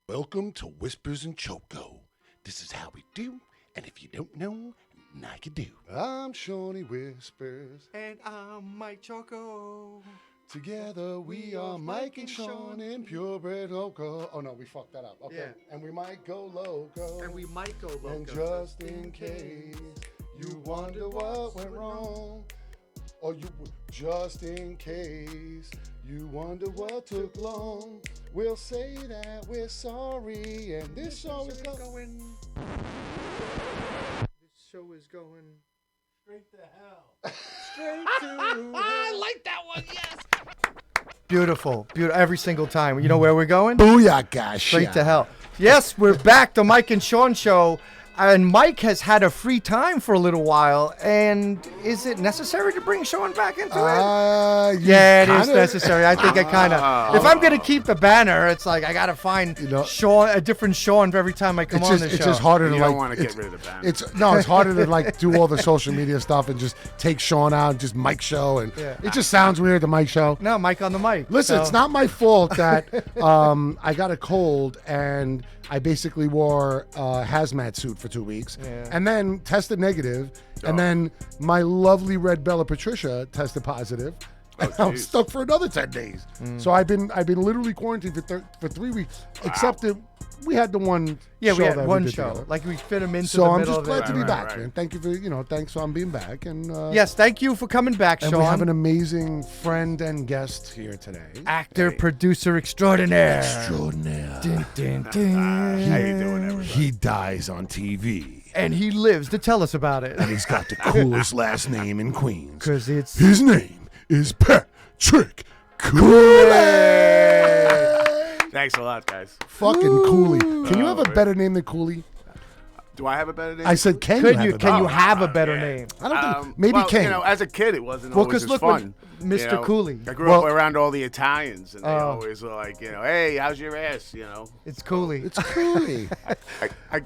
Welcome to Whispers and Choco. This is how we do, and if you don't know, now you do. I'm Shawnee Whispers. And I'm Mike Choco. Together we are Mike and Sean in purebred loco. Oh no, we fucked that up. Okay. Yeah. And we might go loco. And we might go loco. And just in case you wonder what went wrong, or just in case you wonder what took long, we'll say that we're sorry, and this show is going. This show is going Straight to hell. straight to. I like that one, yes. Beautiful, beautiful. Every single time. You know where we're going? Booyaka. Straight to hell. Yes, we're back. The Mike and Sean show. And Mike has had a free time for a little while. And is it necessary to bring Sean back into it? Yeah, it is necessary. I think I kind of. If I'm going to keep the banner, it's like I got to find Sean, a different Sean for every time I come on the show. It's just harder to You don't want to get rid of the banner. It's harder to like do all the social media stuff and just take Sean out and just Mike show, and it just sounds weird, the Mike show. No, Mike on the mic. Listen, So- it's not my fault that I got a cold and I basically wore a hazmat suit for 2 weeks, and then tested negative, and then my lovely red Bella Patricia tested positive. And I'm stuck for another 10 days. So I've been literally quarantined for 3 weeks. Except that we had the one. Yeah, show we had that one did show. together. Like we fit him into So the I'm middle just of glad it. to be back, right. man. Thank you for thanks for being back. And Yes, thank you for coming back, and Sean. we have an amazing friend and guest here today. Actor, producer extraordinaire. Extraordinaire. Dun, dun, dun. How you doing, everybody? He dies on TV. And he lives to tell us about it. And he's got the coolest last name in Queens. Because it's... His name is Patrick Cooley. Thanks a lot, guys. Fucking Cooley. Can you Oh, have a really? better name than Cooley? Do I have a better name? I said, can Can you you have a can better you name? have a better yeah. name? I don't think. Maybe well, King. You know, as a kid, it wasn't Well, always 'cause as look fun. what Mr. Cooley. I grew up around all the Italians, and they always were like, hey, how's your ass? It's Cooley. It's Cooley.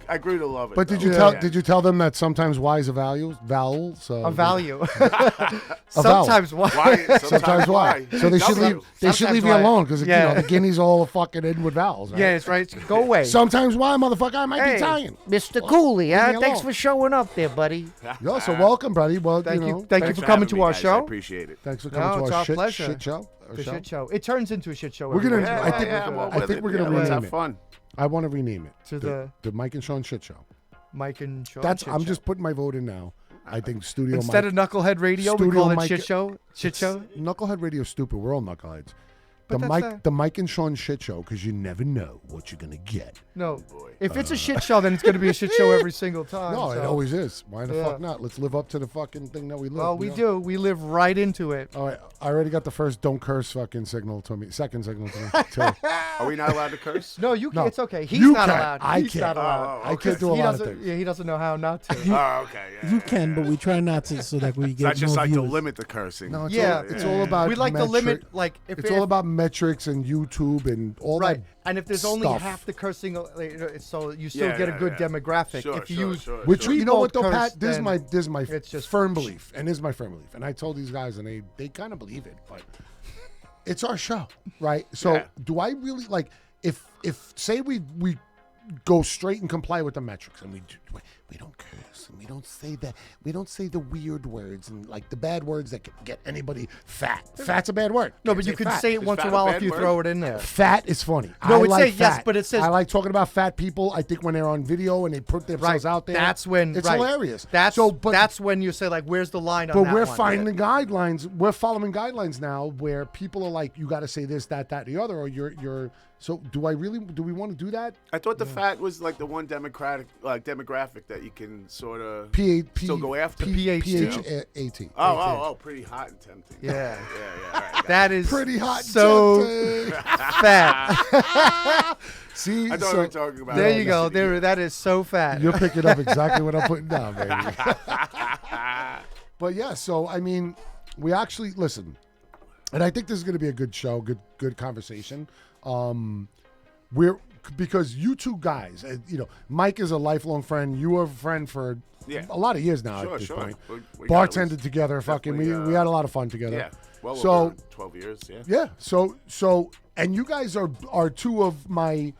I grew to love it. But did though. you tell Yeah. did you tell them that sometimes Y is a vowel? So A value. Sometimes why? Why? sometimes Y. So they should leave. They should leave me Y. alone because Yeah. the Guinea's all fucking in with vowels. Right? Yeah, it's right. Go away. Sometimes Y, motherfucker. I might be Hey, Italian. Mr. Cooley, leave me thanks alone. for showing up there, buddy. Yo, so welcome, buddy. Well, Thank you. know, Thank you Thanks for coming having to me, our guys. I show. appreciate it. Thanks for No, coming it's to our our pleasure. shit show. The shit show. It turns into a shit show. We're gonna- every week. I think- I'm all I with think it. we're gonna Yeah, let's rename have it. fun. I want to rename it To the Mike and Sean Shit Show. Mike and Sean. That's. shit I'm show. just putting my vote in now. I think Studio Instead Mike. of Knucklehead Radio, we Studio call it Mike- shit show. Shit show. Knucklehead Radio is stupid. We're all knuckleheads. But that's The Mike and Sean Shit Show, because you never know what you're gonna get. No. If it's a shit show, then it's going to be a shit show every single time. No, it so- always is. Why the Yeah. fuck not? Let's live up to the fucking thing that we live. Well, we you know? do. We live right into it. All right, I already got the first don't curse fucking signal to me. Second signal to me. Too. Are we not allowed to curse? No, you can. No. It's okay. He's You not can. allowed. I He's can't. not allowed. Oh, I can't do a He lot of doesn't. things. Yeah, he doesn't know how not to. Oh, okay. Yeah, You can, but we try not to so that we get I just more like to viewers. limit the cursing. No, it's Yeah. all, it's all about. We like to limit, like, if It's all about metrics and YouTube and all right. that. And if there's only stuff. half the cursing, so you still Yeah, get a yeah, good yeah. demographic. Sure, if you sure, use, sure, Which sure. you know what though, curse, Pat? This then is my it's just firm belief, and this is my firm belief. And I told these guys, and they kind of believe it, but it's our show, right? So Yeah. do I really like if say we go straight and comply with the metrics, and we don't curse, and we don't say the weird words and like the bad words that can get anybody fat. Fat's a bad word. No, Can't but you say can fat. say it once fat in a a while bad if you word? throw it in there. Fat is funny. No, I it like says- yes, fat. but it says- I like talking about fat people. I think when they're on video and they put themselves out there, That's when it's right. hilarious. That's so, but that's when you say like, "Where's the line on but that we're one?" finding guidelines. We're following guidelines now where people are like, you got to say this, that, the other, or you're. So do we want to do that? I thought the fat was like the one demographic that you can sort of Still go after. PHAT. Oh, pretty hot and tempting. Yeah. yeah. All right, That is Pretty hot. So tempting. fat. See, I thought so we were talking about. There you go. There, that is so fat. you're picking up exactly what I'm putting down, baby. But yeah, so I mean, we actually listen, and I think this is going to be a good show, good conversation. We're because you two guys, Mike is a lifelong friend. You are a friend for a lot of years now Sure, at this sure. point. We got at Bartended least- together, fucking. We definitely, had a lot of fun together. Yeah. Well, So- over 12 years. Yeah. Yeah. So, and you guys are two of my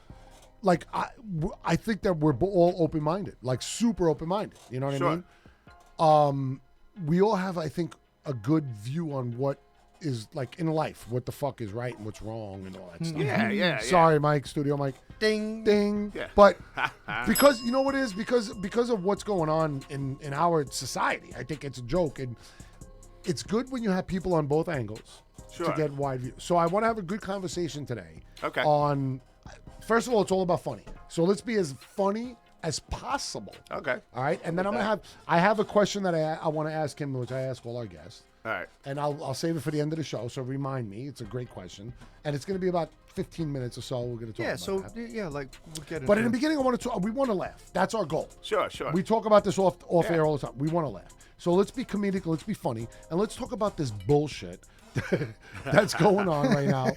like I think that we're all open-minded, like super open-minded. You know what I mean? We all have, I think, a good view on what is like in life, what the fuck is right and what's wrong and all that stuff. Yeah. Sorry, Mike, studio Mike. Ding. Ding. Yeah. But because you know what it is? Because of what's going on in our society, I think it's a joke. And it's good when you have people on both angles to get wide view. So I want to have a good conversation today. Okay. On, first of all, it's all about funny. So let's be as funny as possible. Okay. All right. And then I have a question that I want to ask him, which I ask all our guests. All right. And I'll save it for the end of the show. So remind me. It's a great question. And it's going to be about 15 minutes or so. We're going to talk about that. Like we'll get. But in the beginning, we want to laugh. That's our goal. Sure. We talk about this off air all the time. We want to laugh. So let's be comedic. Let's be funny, and let's talk about this bullshit that's going on right now.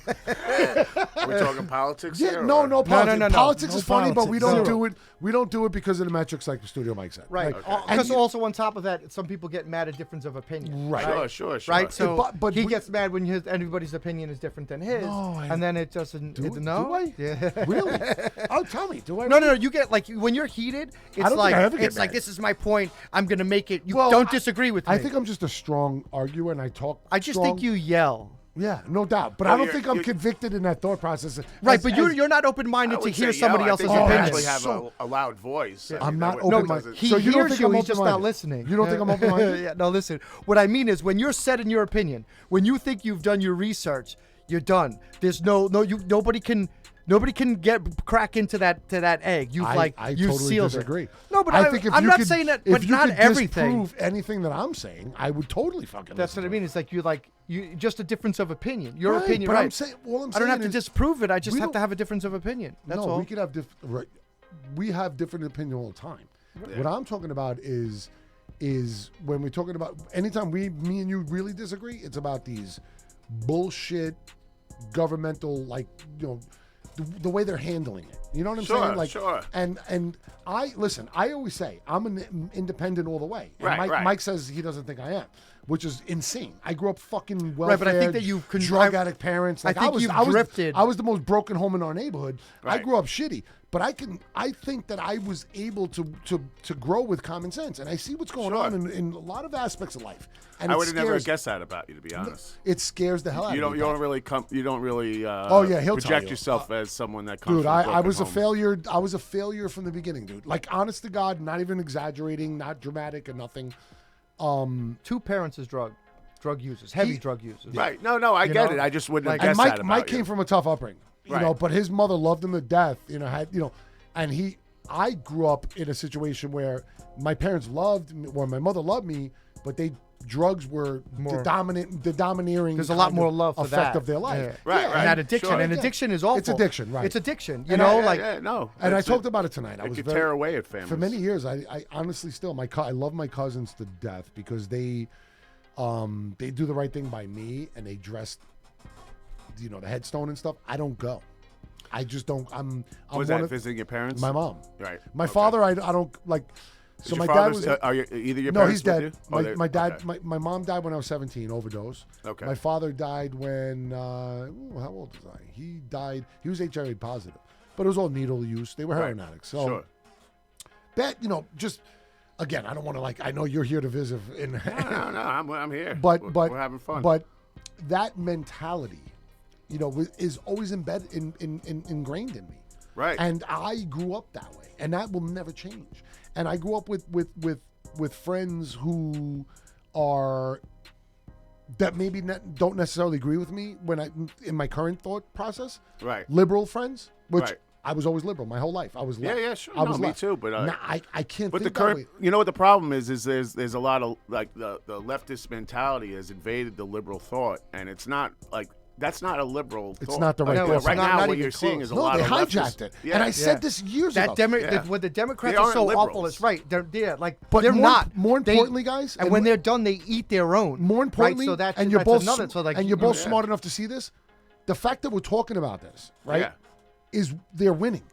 We're talking politics Yeah, here? no politics. No. Politics No is funny, but we don't politics. do it. We don't do it because of the metrics, like the studio Mike said. Right. Like, Because also on top of that, some people get mad at difference of opinion. Right. Sure. Right. So But he we- gets mad when everybody's opinion is different than his, No, and then it doesn't. Do no. I? Yeah. Really? Oh, tell me. Do I? No. You get like when you're heated. It's don't think like I ever get it's like mad. this is my point. I'm gonna make it. You Well, don't disagree with me. I think I'm just a strong arguer, and I talk. I just strong. think you yell. Yeah, no doubt. But No, I don't you're- think I'm you're- convicted in that thought process. Right, As- but as- you're not I open-minded to would hear say, somebody I else's think you opinion. actually have So- a loud voice. I I'm mean, not that would- open-minded. doesn't- He So you don't hears think you, I'm he's just not open-minded? listening. You don't think I'm open-minded? Yeah, no, listen. What I mean is when you're set in your opinion, when you think you've done your research, you're done. There's nobody can get crack into that egg. You've I you've totally sealed disagree. it. No, but I think if I'm you not could, saying that, if but you not could everything. disprove anything that I'm saying, I would totally fucking. That's listen what I to mean. it. It's like you just a difference of opinion. Your Right, opinion, but right? I'm saying, all I'm I don't have saying to is disprove it. I just we have don't- to have a difference of opinion. That's no, all. we could have we have different opinion all the time. What I'm talking about is when we're talking about anytime me and you really disagree, it's about these bullshit governmental the way they're handling it. You know what I'm saying? Like, sure. And I always say I'm an independent all the way. And Right. Mike says he doesn't think I am, which is insane. I grew up fucking welfare. Right, but I think that you've drug addict parents. Like, I think was, you've I was, drifted. I was the most broken home in our neighborhood. I Right. grew up shitty, but I think that I was able to grow with common sense, and I see what's going Sure. on in a lot of aspects of life. And I it would have never scares- guessed that about you, to be honest. It scares the hell out You of me. don't really Oh, yeah, he'll tell project you. yourself as someone that comes Dude, from a I broken was a home. failure. I was a failure from the beginning, dude. Like, honest to God, not even exaggerating, not dramatic or nothing. 2 parents is drug users, heavy drug users. Right. No, I get know? it. I just wouldn't have And guessed that about Mike you. came from a tough upbringing, you Right. know. But his mother loved him to death, and I grew up in a situation where my parents loved me, or my mother loved me, but drugs were More- the domineering. There's a lot kind more love for effect that. of their life. Yeah. Right, Yeah, right. And that addiction, Sure. and Yeah. addiction is awful. It's addiction, right. It's addiction. You And know, no. And I That's talked it. about it tonight. I It was could very, tear away at families. for many years. I honestly still I love my cousins to death because they do the right thing by me, and they dress, the headstone and stuff. I don't go. I just don't. I'm Was one that of, visiting your parents? my mom. Right. My Okay. father, I don't like. Is So your my dad father's- was. Are either your No, parents he's dead. with you? Oh, they're- My dad, okay. my mom died when I was 17, overdose. Okay. My father died when, how old was I? He died, he was HIV positive, but it was all needle use. They were heroin Right. addicts. So Sure. that, just, again, I don't want to I know you're here to visit. No, I'm here. But we're having fun. But that mentality, is always embedded, ingrained in me. Right. And I grew up that way, and that will never change. And I grew up with friends who are that maybe don't necessarily agree with me in my current thought process. Right. Liberal friends, which Right. I was always liberal my whole life. I was left. Yeah, sure. I was me left. too. But Now, I can't. But the think that current, way. you know what the problem is there's a lot of the leftist mentality has invaded the liberal thought, and it's not like that's not a liberal. It's thought. not the right Like, thought. right Not now, what even you're seeing close. is a No, lot they of hijacked leftists. it, Yeah. and I said this years ago. What the Democrats They are aren't so liberals. awful. It's right. They're But they're more, not. More They- importantly, guys, and when they're done, they eat their own. more importantly, right? So that's and you're that's both another. So like, and you're both Yeah. smart enough to see this. The fact that we're talking about this, right, Yeah. is they're winning,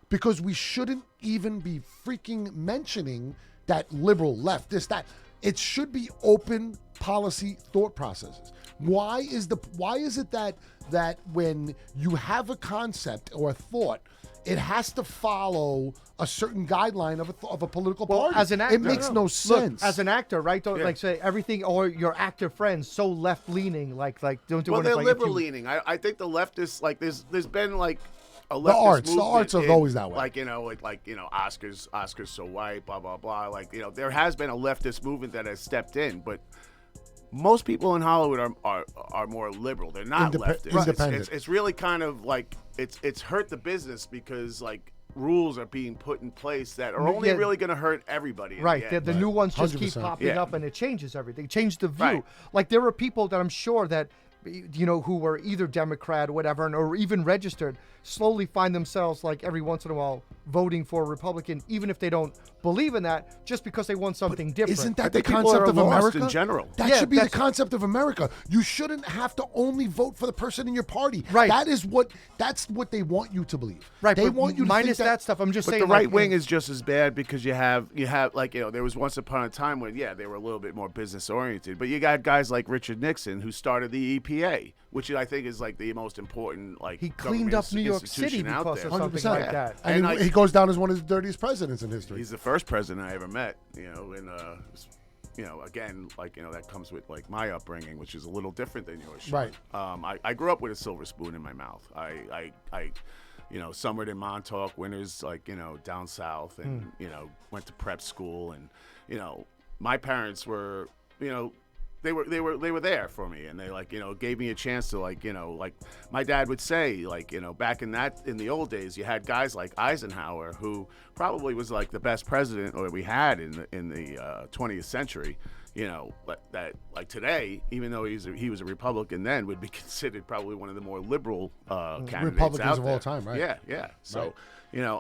because we shouldn't even be freaking mentioning that liberal, left, this, that. It should be open policy thought processes. Why is it that when you have a concept or a thought, it has to follow a certain guideline of a political party? As an actor, it makes no sense. Look, as an actor, right? Don't like say everything, or your actor friends so left leaning, like don't do. Well, they're like, liberal leaning. I think the leftists, like there's been like a leftist the arts are always that way. Like Oscars so white, blah blah blah. Like there has been a leftist movement that has stepped in, but most people in Hollywood are more liberal. They're not leftist. Independent. It's really kind of like it's hurt the business because like rules are being put in place that are only really going to hurt everybody. Right. The new ones just 100%. keep popping up, and it changes everything. Change the view. Right. Like there are people that I'm sure that who were either Democrat or whatever, or even registered, slowly find themselves like every once in a while voting for a Republican, even if they don't believe in that, just because they want something different. Isn't that the people concept are of lost America in general? That should be the concept of America. You shouldn't have to only vote for the person in your party. Right. That's what they want you to believe. Right. They want you to minus think that stuff. I'm just But saying the right like, wing is just as bad because you have like there was once upon a time when they were a little bit more business oriented, but you got guys like Richard Nixon who started the EPA, which I think is like the most important he cleaned up New York City because of something like that. And he goes down as one of the dirtiest presidents in history. He's the first president I ever met, and again, like that comes with like my upbringing, which is a little different than yours. Right. I grew up with a silver spoon in my mouth. I summered in Montauk, winters like down south, and went to prep school, and my parents were they were there for me, and they gave me a chance to like my dad would say back in the old days you had guys like Eisenhower, who probably was like the best president or we had in the 20th century, but that like today, even though he was a Republican then, would be considered probably one of the more liberal candidates Republicans out of there. all time, right? Yeah. So Right.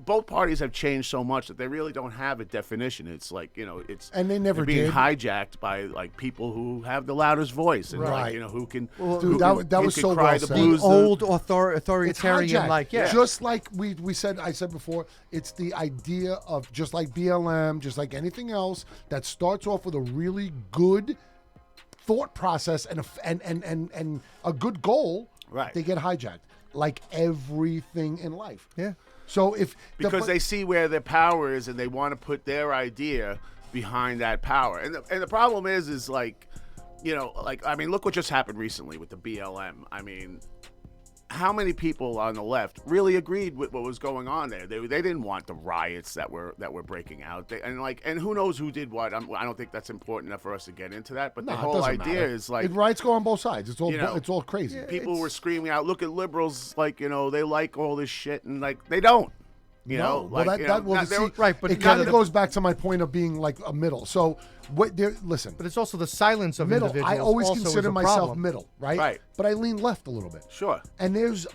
Both parties have changed so much that they really don't have a definition. It's like And they never they're being did. hijacked by like people who have the loudest voice and Right. who can Dude, that was so cry well the said. blues. old It's authoritarian, hijacked. Just like I said before, it's the idea of just like BLM, just like anything else that starts off with a really good thought process and a good goal. Right. They get hijacked, like everything in life. Yeah. So because they see where their power is and they want to put their idea behind that power. And the problem is like, I mean, look what just happened recently with the BLM. I mean, how many people on the left really agreed with what was going on there? They didn't want the riots that were breaking out. And who knows who did what? I don't think that's important enough for us to get into that. But the whole idea is like riots go on both sides. It's all crazy. People were screaming out, "Look at liberals! Like they like all this shit," and like they don't. Right, but it kind of goes back to my point of being like a middle. So listen. But it's also the silence of middle. individuals. I always also consider is a myself problem. middle, right? Right. But I lean left a little bit. Sure. And there's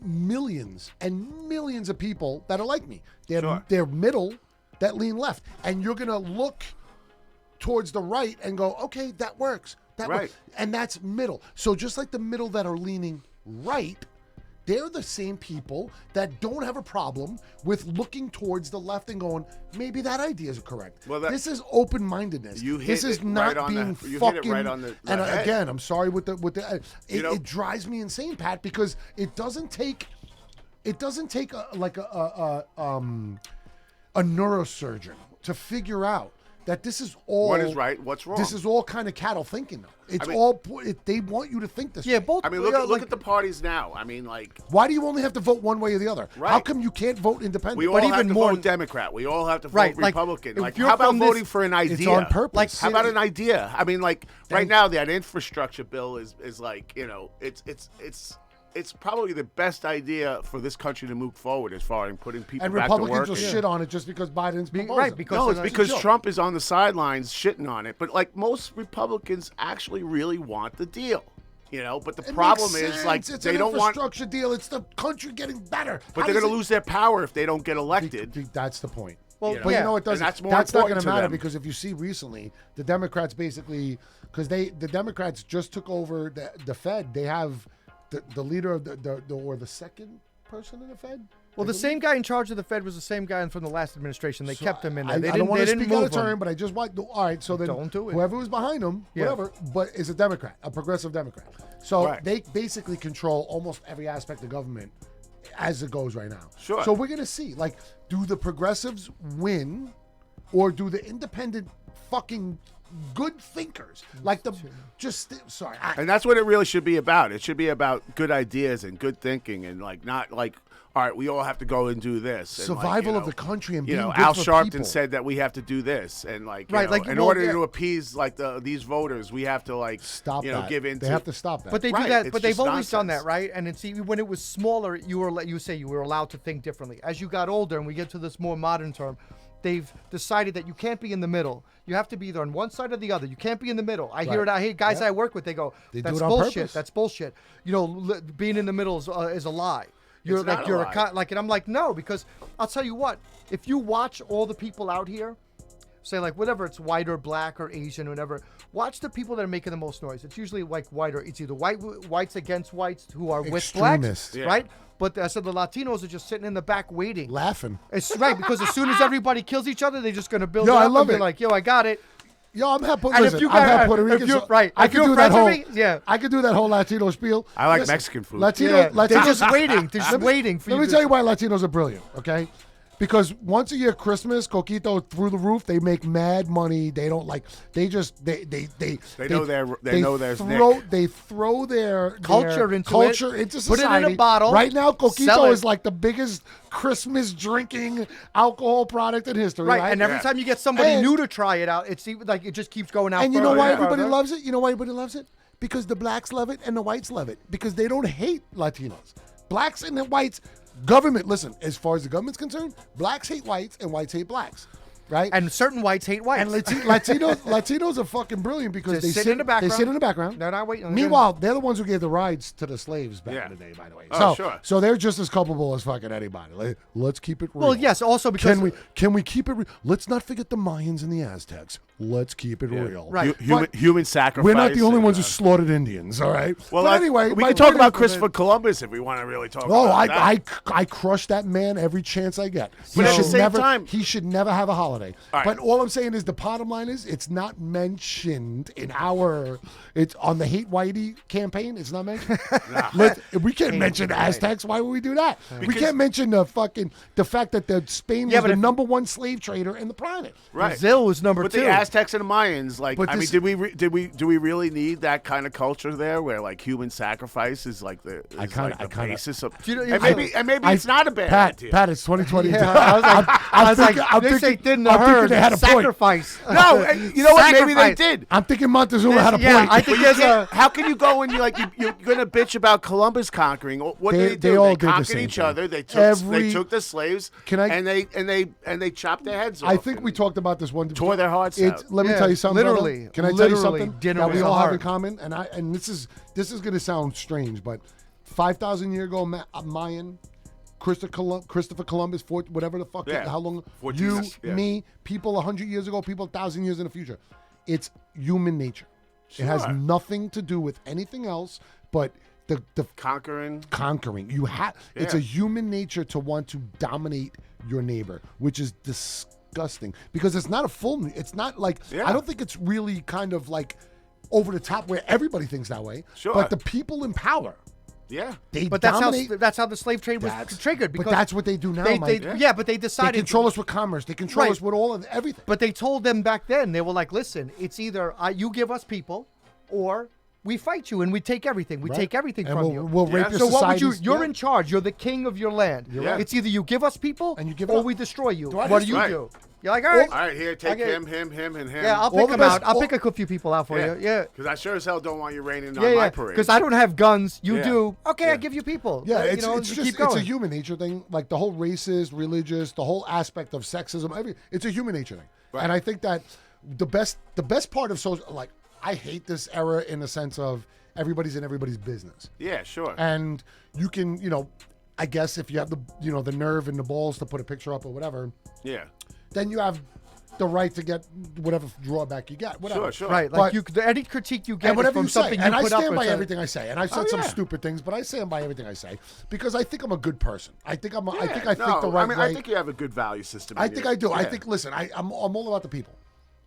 millions and millions of people that are like me. Sure. They're middle that lean left, and you're gonna look towards the right and go, okay, that works. That works. And that's middle. So just like the middle that are leaning right, they're the same people that don't have a problem with looking towards the left and going, maybe that idea is correct. Well, this is open-mindedness. This is not being fucking. You hit it right on the and head. again, I'm sorry with the. It drives me insane, Pat, because it doesn't take a neurosurgeon to figure out that this is all what is right, what's wrong. This is all kind of cattle thinking, though. It's they want you to think this. Yeah, way. both. I mean, look at the parties now. I mean, like, why do you only have to vote one way or the other? Right. How come you can't vote independent? we all But have even to more- vote Democrat. We all have to vote Right, like, Republican. if Like, you're how about from this- voting for an idea? It's on purpose. Like, How about an idea? I mean, like right now, that infrastructure bill is like it's probably the best idea for this country to move forward as far as putting people and back to work. Republicans will shit on it just because Biden's proposing. right, because No, it's that's a because joke. Trump is on the sidelines shitting on it. But like most Republicans actually really want the deal, But the It problem makes is like sense. It's they an don't want. infrastructure deal. It's the country getting better. But they're going to lose their power if they don't get elected. That's the point. Well, But you know it And doesn't. that's more not going important to to matter them. because if you see recently, the Democrats basically because the Democrats just took over the Fed. They have the leader of the second person in the Fed. Well, the same guy in charge of the Fed was the same guy from the last administration. They kept him in there. I don't want to speak out of turn, but I just want. All right, so then don't do it. Whoever was behind him, whatever, but is a Democrat, a progressive Democrat. So they basically control almost every aspect of government as it goes right now. Sure. So we're gonna see, like, do the progressives win, or do the independent fucking good thinkers like the sorry? And that's what it really should be about. It should be about good ideas and good thinking, and like not like, all right, we all have to go and do this. And survival of the country and being good Al for Sharpton people. said that we have to do this, and in well, order to appease these voters, we have to stop that. give in. They have to stop that. But they do Right, that. it's But they've just always done nonsense. that, right? And it's when it was smaller, you were allowed to think differently. As you got older, and we get to this more modern term, they've decided that you can't be in the middle. You have to be either on one side or the other. You can't be in the middle. I hear it. I hear guys I work with. They go, They "That's do it on bullshit. purpose. That's bullshit." Being in the middle is a lie. You're It's like not a you're lie. and I'm like, no, because I'll tell you what. If you watch all the people out here, say like whatever, it's white or black or Asian or whatever. Watch the people that are making the most noise. It's usually like white or it's either whites against whites who are with blacks, Extremists. Yeah. right? But I said the Latinos are just sitting in the back waiting. laughing. It's right because as soon as everybody kills each other, they're just gonna build Yo, it up I love and be it. like, yo, I got it. Yo, I'm half Puerto And Rican. if you I'm half got- Puerto if Rican. you- so right, I if could you're do that friends with whole. me, yeah. I could do that whole Latino spiel. I like Listen, Mexican food. They're Latino. just waiting. They're just waiting for Let you. me tell you why Latinos are brilliant, okay? Because once a year, Christmas, Coquito through the roof, they make mad money. They don't like. They just they know their throw Nick. they throw their Culture into culture it, into put it in a society. bottle, Right now, sell Coquito it. is like the biggest Christmas drinking alcohol product in history. Right, Right, and every Yeah. time you get somebody And- new to try it out, it's even like it just keeps going out. And you know further why and everybody further. loves it? You know why everybody loves it? Because the blacks love it and the whites love it. Because they don't hate Latinos. Blacks and the whites, government, listen, as far as the government's concerned, blacks hate whites and whites hate blacks. Right? And certain whites hate whites. And Latinos are fucking brilliant because Just they sit sit in the background. They sit in the background. They're not waiting. Meanwhile, they're the ones who gave the rides to the slaves back Yeah. in the day, by the way. Oh, sure. So they're just as culpable as fucking anybody. Let's keep it real. Well, yes, also because Can we keep it real? Let's not forget the Mayans and the Aztecs. Let's keep it real. Right. Human sacrifice. We're not the only and, ones who slaughtered Indians, all right? Well, but anyway, we my can talk point about is- Christopher Columbus if we want to really talk. Oh, about that. I crush that man every chance I get. But at the same time- he should never have a holiday. All right. But all I'm saying is the bottom line is it's not mentioned in it's on the Hate Whitey campaign. It's not mentioned. We can't mention Aztecs. Why would we do that? We can't mention the fact that Spain was the number one slave trader in the planet. Right. Brazil was number But 2. the Aztecs and the Mayans, like, But I mean, this- do we really need that kind of culture there, where like human sacrifice is like the basis of? Do you know- And maybe it's not a bad idea. Pat, it's 2022. Yeah, I was like, I'm they say thinking- didn't I'm thinking herd they had a point. sacrifice. No, you know what? Maybe they Sacrifice. did. I'm thinking Montezuma had a Yeah, point. I think there's a. How can you go and you're gonna bitch about Columbus conquering? What did they do? They all They did the conquered same each thing. other. They Every- took the slaves. Can I- and they chopped their heads off. I think and we talked about this one. tore their hearts It's, out. Let me Yeah, tell you something. brother. literally, Can I tell you literally, something dinner that with we the all have in heart. common? And this is going to sound strange, but 5,000 years ago, Mayan, Christopher Columbus, whatever the fuck, Yeah. how long? 14, You, yeah. me, people 100 years ago, people 1,000 years in the future. It's human nature. It has Sure. nothing to do with anything else but the Conquering. conquering. It's Yeah. a human nature to want to dominate your neighbor, which is disgusting because it's not it's not like, Yeah. I don't think it's really kind of like over the top where everybody thinks that way. Sure. But the people in power, Yeah. they But dominate. that's how the slave trade was triggered. Because But that's what they do now, they, Mike. yeah, but they They decided. control us with commerce. They control Right. us with all of everything. But they told them back then, they were like, listen, it's either you give us people or we fight you and we take everything. We Right. take everything And from we'll- you. we'll rape your So what would you? societies. You're Yeah. in charge. You're the king of your land. right. It's either you give us people And you give it or up. we destroy you. Right. What do you Right. do? You're like, all right. All right, here, take Okay. him, and him. Yeah, I'll All pick the them best- out. I'll all- pick a few people out for you. Yeah. Because I sure as hell don't want you raining on Yeah, my yeah. parade. Because I don't have guns. You Yeah. do. Okay, Yeah. I give you people. Yeah, You it's know, just keep going. it's a human nature thing. Like the whole racist, religious, the whole aspect of sexism. It's a human nature thing. Right. And I think that the best part of social, like, I hate this era in the sense of everybody's in everybody's business. Yeah, sure. And you can, I guess if you have the nerve and the balls to put a picture up or whatever, Yeah. then you have the right to get whatever drawback you get. Whatever. Sure. Right, like any critique you get And whatever from you say, something and you I put up. stand by it's everything I say, and I've said some stupid things, but I stand by everything I say because I think I'm a good person. I think I think the right way. I think you have a good value system. I think I do. Yeah. I think. Listen, I'm all about the people.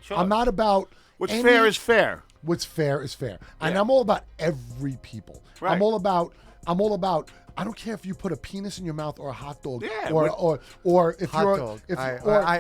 Sure. I'm not about what's fair is fair. What's fair is fair, and I'm all about every people. Right. I'm all about. I don't care if you put a penis in your mouth or a hot dog, Yeah, or if hot you're dog.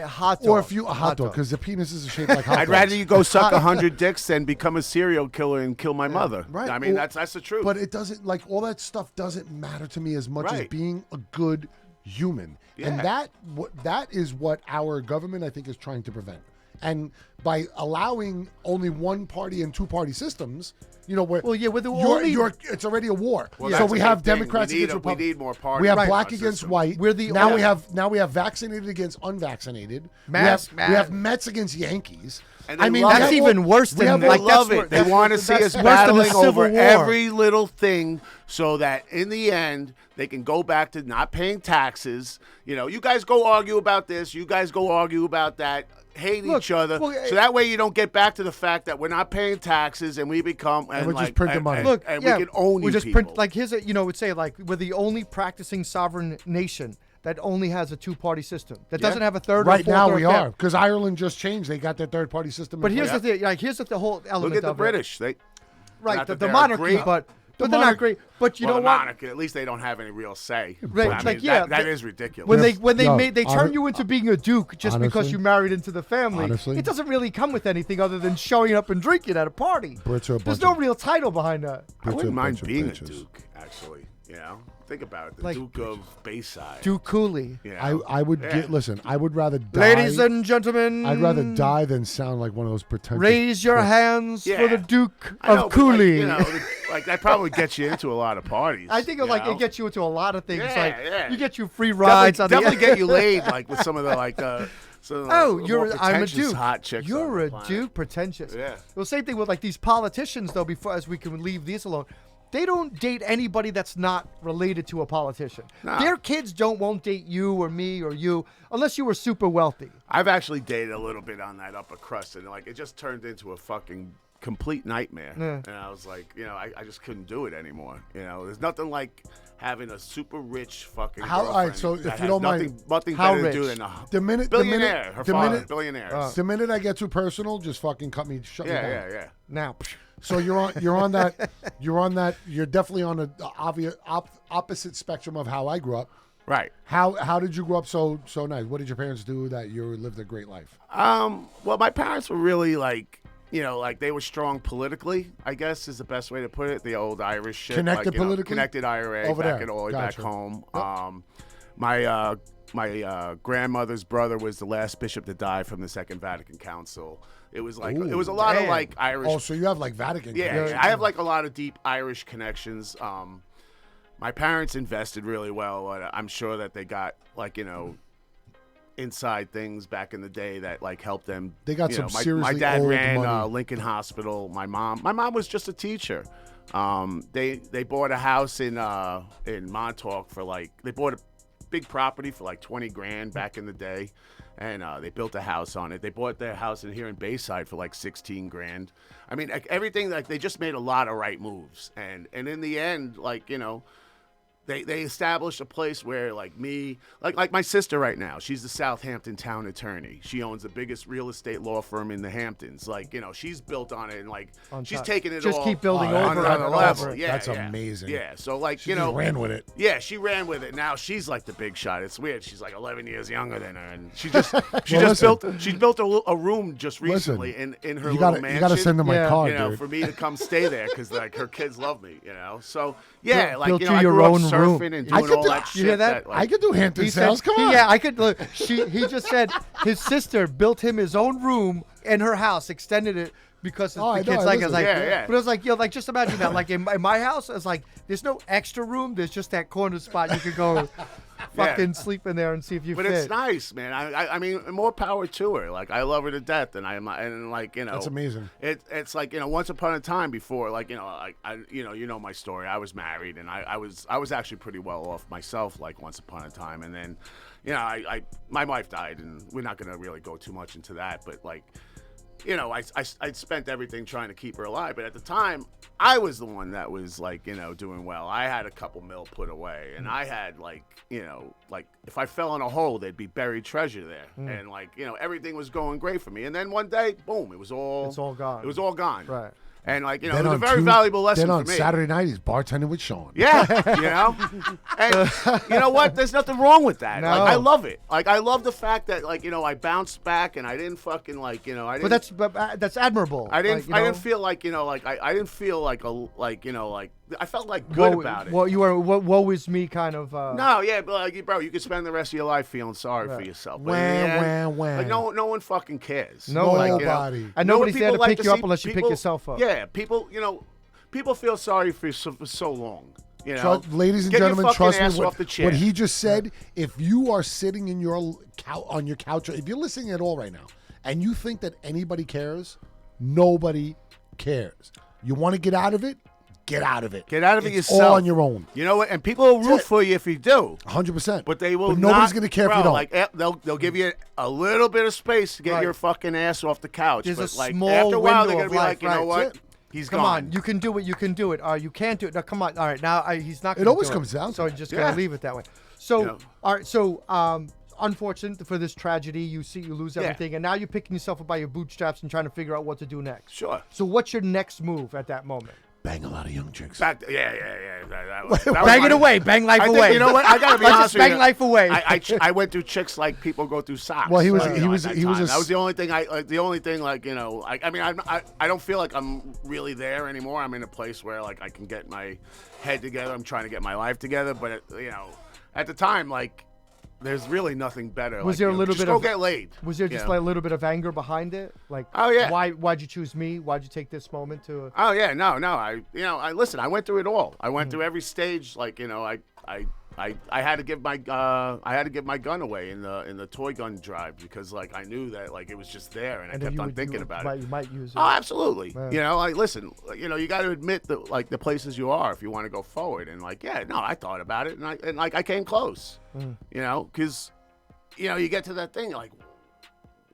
hot dog, or if you a hot dog because the penis is shaped like hot dog. I'd rather you go suck 100 dicks than become a serial killer and kill my mother. Right. I mean, that's the truth. But it doesn't all that stuff doesn't matter to me as much as being a good human, and that is what our government I think is trying to prevent. And by allowing only one party and two party systems, where it's already a war. Well, so we have Democrats against Republicans. We need more parties. We have black against white. We have vaccinated against unvaccinated. We have Mets against Yankees. And that's even worse than they love it. They want to see us battling over every little thing, so that in the end they can go back to not paying taxes. You guys go argue about this. You guys go argue about that. Hate each other, so that way you don't get back to the fact that we're not paying taxes and we become and we're just printing money. Look, we can own we these just people. print like here's a would say like we're the only practicing sovereign nation that only has a two-party system that doesn't have a third. Right or fourth now or we fifth. are because Ireland just changed. They got their third-party system. But here's the thing. Like here's the whole element. Look at the of British. It. Right, the monarchy, great, but they're not great. But you know the what? monarchy, at least they don't have any real say. Right, I mean, like that is ridiculous. When they turn you into being a duke just because honestly, you married into the family, honestly, it doesn't really come with anything other than showing up and drinking at a party. Brits are a There's bunch no of- real title behind that. I wouldn't mind bunch of being a bitches. duke, actually. Think about it. The Like- Duke of Bayside. Duke Cooley. I would listen. I would rather die. Ladies and gentlemen, I'd rather die than sound like one of those pretentious. raise your hands Yeah. for the Duke I know, of but, like, Cooley. that probably gets you into a lot of parties. I think it gets you into a lot of things. Yeah. You get you free rides on Definitely the get you laid, like with some of the I'm a duke. hot chicks. You're on a the planet. duke, pretentious. Yeah. Well, same thing with like these politicians though. Before as we can leave these alone, they don't date anybody that's not related to a politician. Nah. Their kids won't date you or me or you unless you were super wealthy. I've actually dated a little bit on that upper crust, and it just turned into a fucking complete nightmare. Yeah. And I was like, I just couldn't do it anymore. There's nothing like having a super rich fucking All right, girlfriend so that if you has don't nothing, mind, nothing how better to do rich? than the minute, billionaire. the Her father, minute, billionaire. the minute I get too personal, just fucking shut me down. Yeah. Now, So you're on that. You're definitely on the obvious opposite spectrum of how I grew up. Right. How did you grow up so nice? What did your parents do that you lived a great life? Well, my parents were really they were strong politically, I guess is the best way to put it. The old Irish shit. Connected politically? Connected IRA Over back there. and all the way back Gotcha. home. My grandmother's brother was the last bishop to die from the Second Vatican Council. It was a lot of like Irish. Oh, so you have like Vatican. Yeah, connections. I have like a lot of deep Irish connections. My parents invested really well. I'm sure that they got inside things back in the day that helped them. They got some my seriously dad old ran money. Lincoln Hospital. My mom was just a teacher. They bought a house in Montauk for they bought a big property for $20,000 back in the day, and they built a house on it. They bought their house here in Bayside for $16,000. I mean, everything they just made a lot of right moves, and in the end, They established a place where me, my sister right now, she's the Southampton town attorney. She owns the biggest real estate law firm in the Hamptons. she's built on it and she's taking it just all keep building on over another and level. over. Yeah, That's yeah. amazing. Yeah, so She just ran with it. Yeah, she ran with it. Now she's the big shot. It's weird. She's 11 years younger than her, and she built a room just recently in her little mansion. You got to send them my Yeah. card, dude. For me to come stay there because her kids love me. So yeah, Built you I your grew up own surfing room. and I doing could all do- that you shit. hear that? I could do Hampton He Sales. said, Come on. Yeah, I could look. He just said his sister built him his own room in her house, extended it because Oh, I the know, kids I like listen. it's like. Yeah. But it was like, like just imagine that. Like in my house, it's like there's no extra room. There's just that corner spot you could go. Fucking sleep in there and see if you But fit. it's nice, man. I mean, more power to her. Like, I love her to death, and like, That's amazing. It's like, once upon a time before, like, you know my story. I was married, and I was actually pretty well off myself, like, once upon a time, and then, my wife died, and we're not gonna really go too much into that, but like, I spent everything trying to keep her alive, but at the time, I was the one that was like, doing well. I had a couple mil put away, and I had like, like if I fell in a hole, there'd be buried treasure there, and like, everything was going great for me. And then one day, boom, it's all gone. It was all gone. Right. And like, it was a very valuable lesson for for me. Then me. on Saturday night, he's bartending with Sean. Yeah, and you know what? There's nothing wrong with that. No. Like, I love it. Like, I love the fact that, like, I bounced back and I didn't fucking like, I didn't. But that's admirable. I didn't. Like, I didn't feel like, I didn't feel like I felt like good about it. Well, you were woe is me kind of. No, yeah, but like, bro, you could spend the rest of your life feeling sorry for yourself. But in the end, like, no one fucking cares. Nobody. And nobody's there to like pick you up see unless you pick people- yourself up. Yeah, people feel sorry for so long. Ladies and Get your gentlemen, fucking trust me. ass off the chair. What he just said. If you are sitting in your on your couch, if you're listening at all right now, and you think that anybody cares, nobody cares. You want to get out of it? Get out of it. Get out of it It's yourself. all on your own. You know what? And people will root for you if you do. 100%. But they will. But nobody's not, gonna care bro, if you don't. Like, they'll give you a little bit of space to get Right. your fucking ass off the couch. There's but a like small after a while, window they're gonna of be life, like, you know right, what? that's it. He's Come gone. on, you can do it. You can do it. You can't do it. No, come on. All right, now he's not. Gonna always do comes down to So that. you're just Yeah. gonna leave it that way. So You know. all right. So unfortunate for this tragedy, you lose Yeah. everything, and now you're picking yourself up by your bootstraps and trying to figure out what to do next. Sure. So what's your next move at that moment? Bang a lot of young chicks. Yeah. That was Bang my- it away. Bang life I think, away. you know what? I gotta be Let's honest just bang with you. life away. I went through chicks like people go through socks. Well, he was- like, he was- at that he was time. a That was the only thing I mean, I don't feel like I'm really there anymore. I'm in a place where like I can get my head together. I'm trying to get my life together, but at the time, like, there's really nothing better. Was like, there a little just bit go of get laid? Was there just like a little bit of anger behind it? Like, Oh, yeah. why'd you choose me? Why'd you take this moment to? Oh yeah, no. I listen. I went through it all. I went through every stage. Like, I had to give my gun away in the toy gun drive because like I knew that like it was just there and I kept on thinking about it. You might use it. Oh, absolutely. Yeah. Like, listen, you got to admit that, like, the places you are if you want to go forward. And, like, yeah, no, I thought about it, and I came close, because, you get to that thing, like,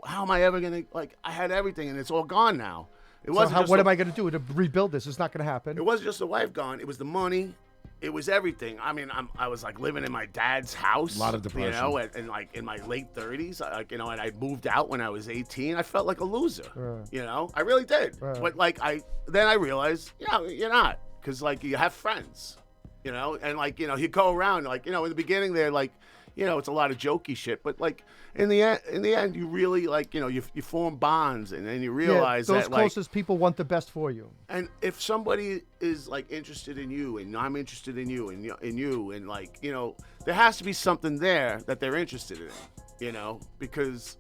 how am I ever going to, like, I had everything, and it's all gone now. It wasn't just what am I going to do to rebuild this? It's not going to happen. It wasn't just the wife gone. It was the money. It was everything. I mean, I was like living in my dad's house. A lot of depression. And like in my late 30s, and I moved out when I was 18. I felt like a loser. Right. I really did. Right. But like then I realized, you're not, because like you have friends, and like you go around like in the beginning they're like, it's a lot of jokey shit, but like in the end, you really like you form bonds, and then you realize those that like. closest people want the best for you. And if somebody is like interested in you, and I'm interested in you, and like there has to be something there that they're interested in, because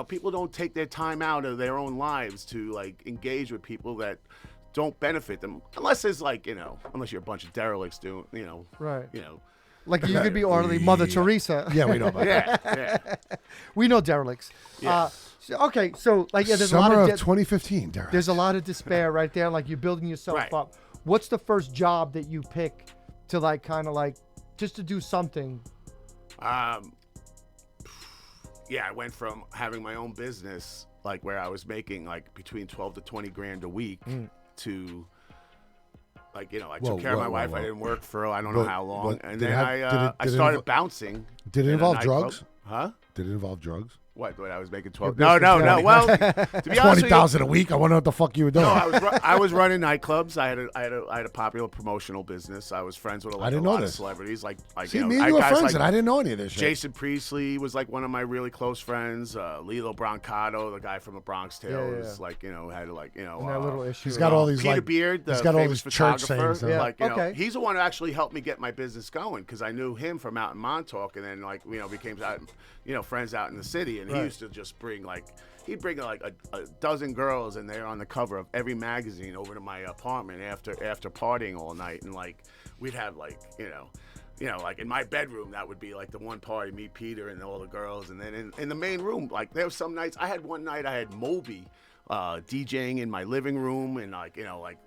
people don't take their time out of their own lives to like engage with people that don't benefit them, unless there's like unless you're a bunch of derelicts doing Right. you know. Like you could be orderly Mother Teresa. Yeah, we know about that. Yeah. We know derelicts. Yes. So like there's Summer a lot of 2015, Derek. there's a lot of despair right there. Like you're building yourself Right. up. What's the first job that you pick to like kind of like just to do something? Yeah, I went from having my own business, like where I was making like between 12 to 20 grand a week, to like I took care of my wife. I didn't work for I don't know how long, and then I started bouncing. Did it in a involve nightclub. drugs? Huh? Did it involve drugs? What I was making 12? Your No. business, Well, to be honest with you, $20,000 a week. I wonder what the fuck you were doing. no, I was running nightclubs. I had a popular promotional business. I was friends with I didn't a know lot of this. celebrities. Like See, me and you were guys friends, like and I didn't know any of this shit. Jason Priestley was like one of my really close friends. Lilo Brancato, the guy from A Bronx Tale, Yeah. was like had like And that little issue. He's got all these Peter like Beard, the he's got all famous these church photographer. sayings. Yeah. Like Okay. he's the one who actually helped me get my business going because I knew him from out in Montauk, and then like became friends out in the city, and he used to just bring like. He'd bring like a dozen girls, and they're on the cover of every magazine over to my apartment after partying all night, and like we'd have like like in my bedroom that would be like the one party, me, Peter, and all the girls, and then in the main room, like there was some nights I had Moby DJing in my living room, and like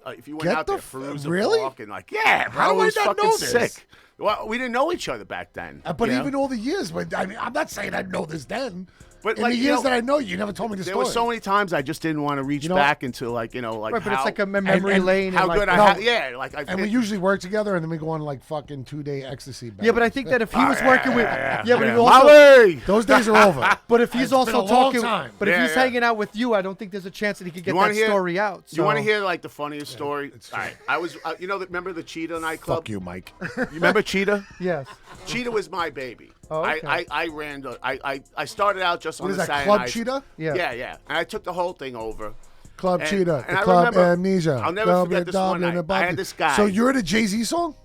if you went out there, Feruza really? Balk, and like bro, how do it was I not fucking know this? sick. Well, we didn't know each other back then, But even all the years, but I mean, I'm not saying I know this then. But in the years that I know you, never told me the there story. were so many times I just didn't want to reach back into like Right, how, but it's like a memory lane. how and good like, and we usually work together, and then we go on like fucking 2-day ecstasy. Yeah, but I think that if he was working with, but if Molly! those days are over. But if he's It's also been a long talking, time. but if he's hanging out with you, I don't think there's a chance that he could get that story out. So. You want to hear like the funniest story? All right, I was, remember the Cheetah nightclub? Fuck you, Mike. You remember Cheetah? Yes. Cheetah was my baby. Oh, okay. I ran I started out just on What is the that, Saturday Club nights. Cheetah? Yeah. And I took the whole thing over. Club And- Cheetah, and the I Club remember- Amnesia. I'll never forget this one Dublin, night. I had this guy. So you're in a Jay-Z song?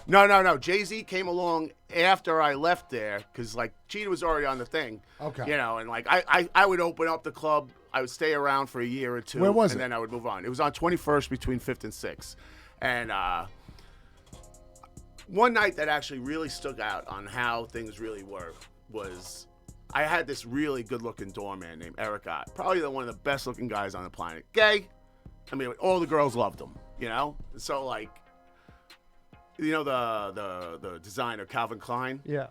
No. Jay-Z came along after I left there because like Cheetah was already on the thing. Okay. And like I would open up the club. I would stay around for a year or two. Where was and it? then I would move on. It was on 21st between 5th and 6th. And one night that actually really stuck out on how things really were was I had this really good-looking doorman named Eric Ott, probably one of the best-looking guys on the planet. Gay. I mean, all the girls loved him, So, like, the designer, Calvin Klein? Yeah.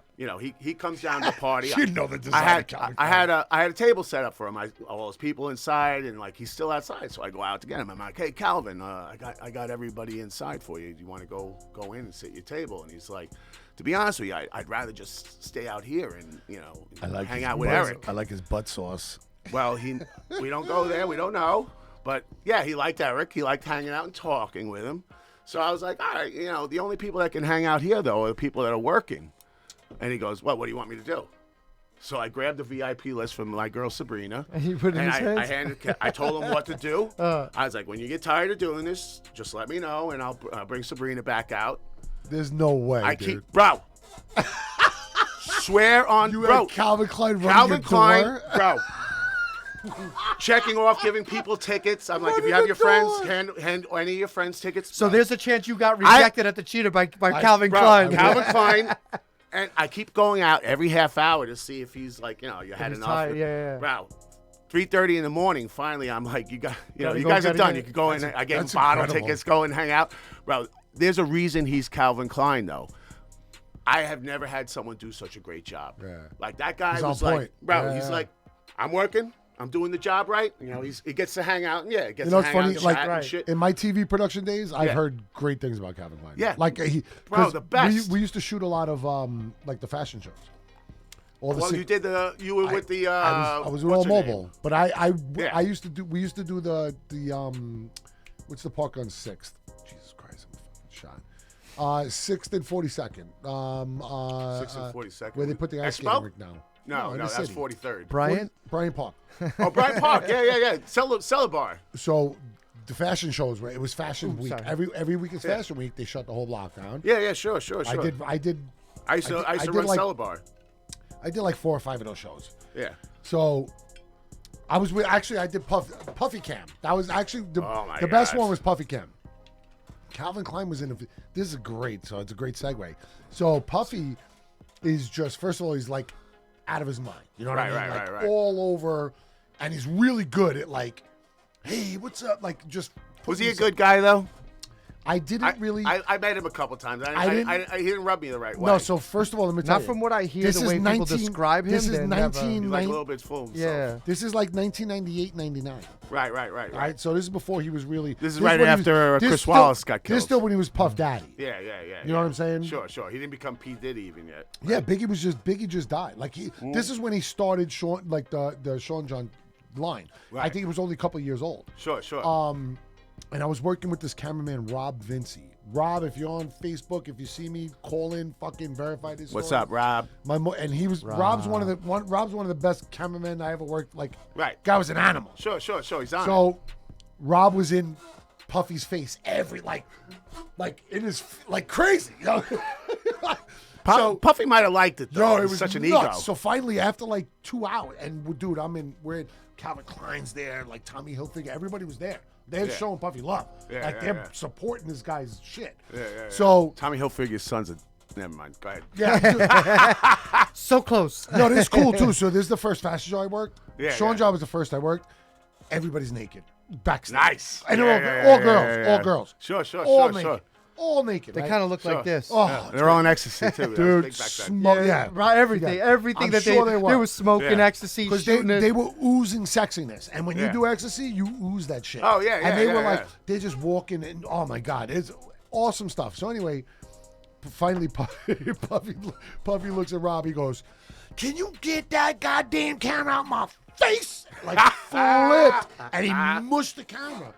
He comes down to the party. You know the designer, Calvin I Klein. had a table set up for him. All his people inside, and, like, he's still outside. So I go out to get him. I'm like, hey, Calvin, I got everybody inside for you. Do you want to go in and sit at your table? And he's like, to be honest with you, I'd rather just stay out here and, hang out with Eric. I like his butt sauce. Well, we don't go there. We don't know. But, yeah, he liked Eric. He liked hanging out and talking with him. So I was like, all right, the only people that can hang out here, though, are the people that are working. And he goes, well, what do you want me to do? So I grabbed the VIP list from my girl, Sabrina. And he put it in his hands? I told him what to do. I was like, when you get tired of doing this, just let me know, and I'll bring Sabrina back out. There's no way, dude. Bro. Swear on, You bro. had Calvin Klein running Calvin your Klein, door? bro. Checking off, giving people tickets. I'm like, if you have your friends, hand any of your friends tickets. So there's a chance you got rejected at the Cheetah by Calvin Klein. Calvin Klein. And I keep going out every half hour to see if he's like, you had he's enough. tired, yeah. Bro, 3:30 in the morning. Finally, I'm like, you Gotta guys are gotta done. get You it. can go in. I gave him that's bottle incredible. tickets. Go and hang out, bro. There's a reason he's Calvin Klein, though. I have never had someone do such a great job. Yeah. Like that guy He's on was like, point. bro. Yeah, He's yeah. like, I'm working. I'm doing the job right. He gets to hang out and he gets You know to what's hang funny? out and Like chat and shit. in my TV production days, I've Yeah. heard great things about Calvin Klein. Yeah. like Bro, 'cause the best. We used to shoot a lot of like the fashion shows. All the Well, you were with the. I was with what's All her name? Mobile, but I Yeah. used to do. We used to do the what's the park on 6th? Jesus Christ, I'm fucking shot. 6th and 42nd. 6th and 42nd. Where they put the ice Expo? skating rink now. No, in the that's city. 43rd. Bryant? Bryant Park. Oh, Bryant Park. Yeah. Cellar bar. So the fashion shows were. It was Fashion Week. sorry. Every week is Fashion Week. They shut the whole block down. Yeah, sure. I did. I used to run like- Cellar bar. I did like 4 or 5 of those shows. Yeah. So I was with. Actually, I did Puffy Cam. That was actually Oh, my the best gosh. one was Puffy Cam. Calvin Klein was in. This is great. So it's a great segue. So Puffy is just, first of all, he's like out of his mind. You know what I mean? Like right. all over, and he's really good at like, hey, what's up? Like just. Was he a putting good guy though? I didn't really. I met him a couple times. I didn't- He didn't rub me the right way. No, so first of all, let me tell Not you. from what I hear, This the is way people describe him. This is they never- 19. He's like a little bit full of himself. Yeah. This is like 1998, 99. Right. All right, so this is before he was really. This is right when he was- after this Chris still- Wallace got killed. This still when he was Puff Daddy. Yeah. You know what I'm saying? Sure. He didn't become P Diddy even yet. Yeah, Biggie just died. Like this is when he started Sean, like the Sean John line. I Right. think he was only a couple of years old. Sure. And I was working with this cameraman Rob Vinci. Rob, if you're on Facebook, if you see me, call in, fucking verify this. What's story. up, Rob? And he was Rob's one of the best cameramen I ever worked. Like, Right. guy was an animal. Sure. He's on. So, Rob was in Puffy's face like in his like crazy. You know? Puffy might have liked it, though. Yo, it was such an nuts. ego. So finally, after like 2 hours, and dude, we're in Calvin Klein's there, like Tommy Hilfiger, everybody was there. They're showing Puffy love. They're supporting this guy's shit. So Tommy Hilfiger's son's a. Never mind. Go ahead. Yeah. So close. No, this is cool too. So this is the first fashion show I worked. Yeah, Sean Job was the first I worked. Everybody's naked. Backstage. Nice. And they're all girls. All girls. Sure. All naked. All naked. They right? kind of look like this. Oh, They're all on ecstasy too. dude. Big back then. Yeah. Right, everything. Everything I'm that sure they they were. They were smoking ecstasy, Because shooting it. they were oozing sexiness. And when you Yeah. do ecstasy, you ooze that shit. Oh, yeah, And they yeah, were yeah, like, yeah. they're just walking and, oh my God, it's awesome stuff. So anyway, finally Puffy looks at Rob. He goes, "Can you get that goddamn camera out my face?" Like flipped. And he mushed the camera.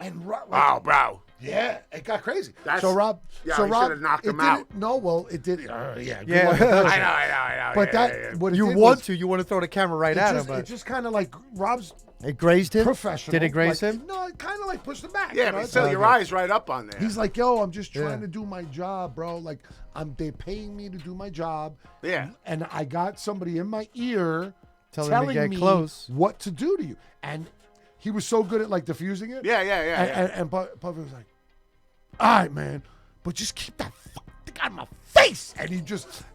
And Wow, bro. yeah, it got crazy. That's- So Rob, yeah, so he Rob, should've knocked it him didn't- out. No, well, it did. Yeah, good Yeah. luck with that I shit. know. But yeah, that yeah. what it You did want was, to. You want to throw the camera right it at just, him. But it just kind of like Rob's it grazed him. professional. Did it graze like, him? No, it kind of like pushed him back. Yeah, you know? but It's still, like- your eyes right up on there. He's like, "Yo, I'm just trying Yeah. to do my job, bro. Like, they're paying me to do my job. Yeah. And I got somebody in my ear Telling me to get me close. what to do to you." And he was so good at like diffusing it. Yeah. And Puffy was like, "All right, man, but just keep that fucking out of my face." And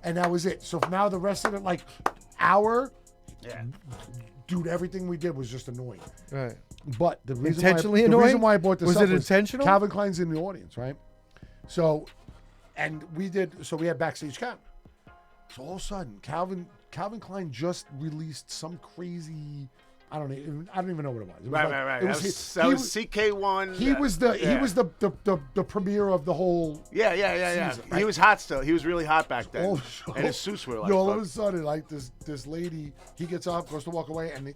and that was it. So now the rest of it, like, hour, dude, everything we did was just annoying. Right. But the reason Intentionally the annoying? reason why I brought this Was up it intentional? Calvin Klein's in the audience, right? So, and we had backstage camera. So all of a sudden, Calvin Klein just released some crazy. I don't even know what it was. It was Right. It That was CK1. He was the premiere of the whole. Yeah. season, He right? was hot still. He was really hot back then. And his suits were like. all of fuck. a sudden, like this lady, he gets up, goes to walk away, and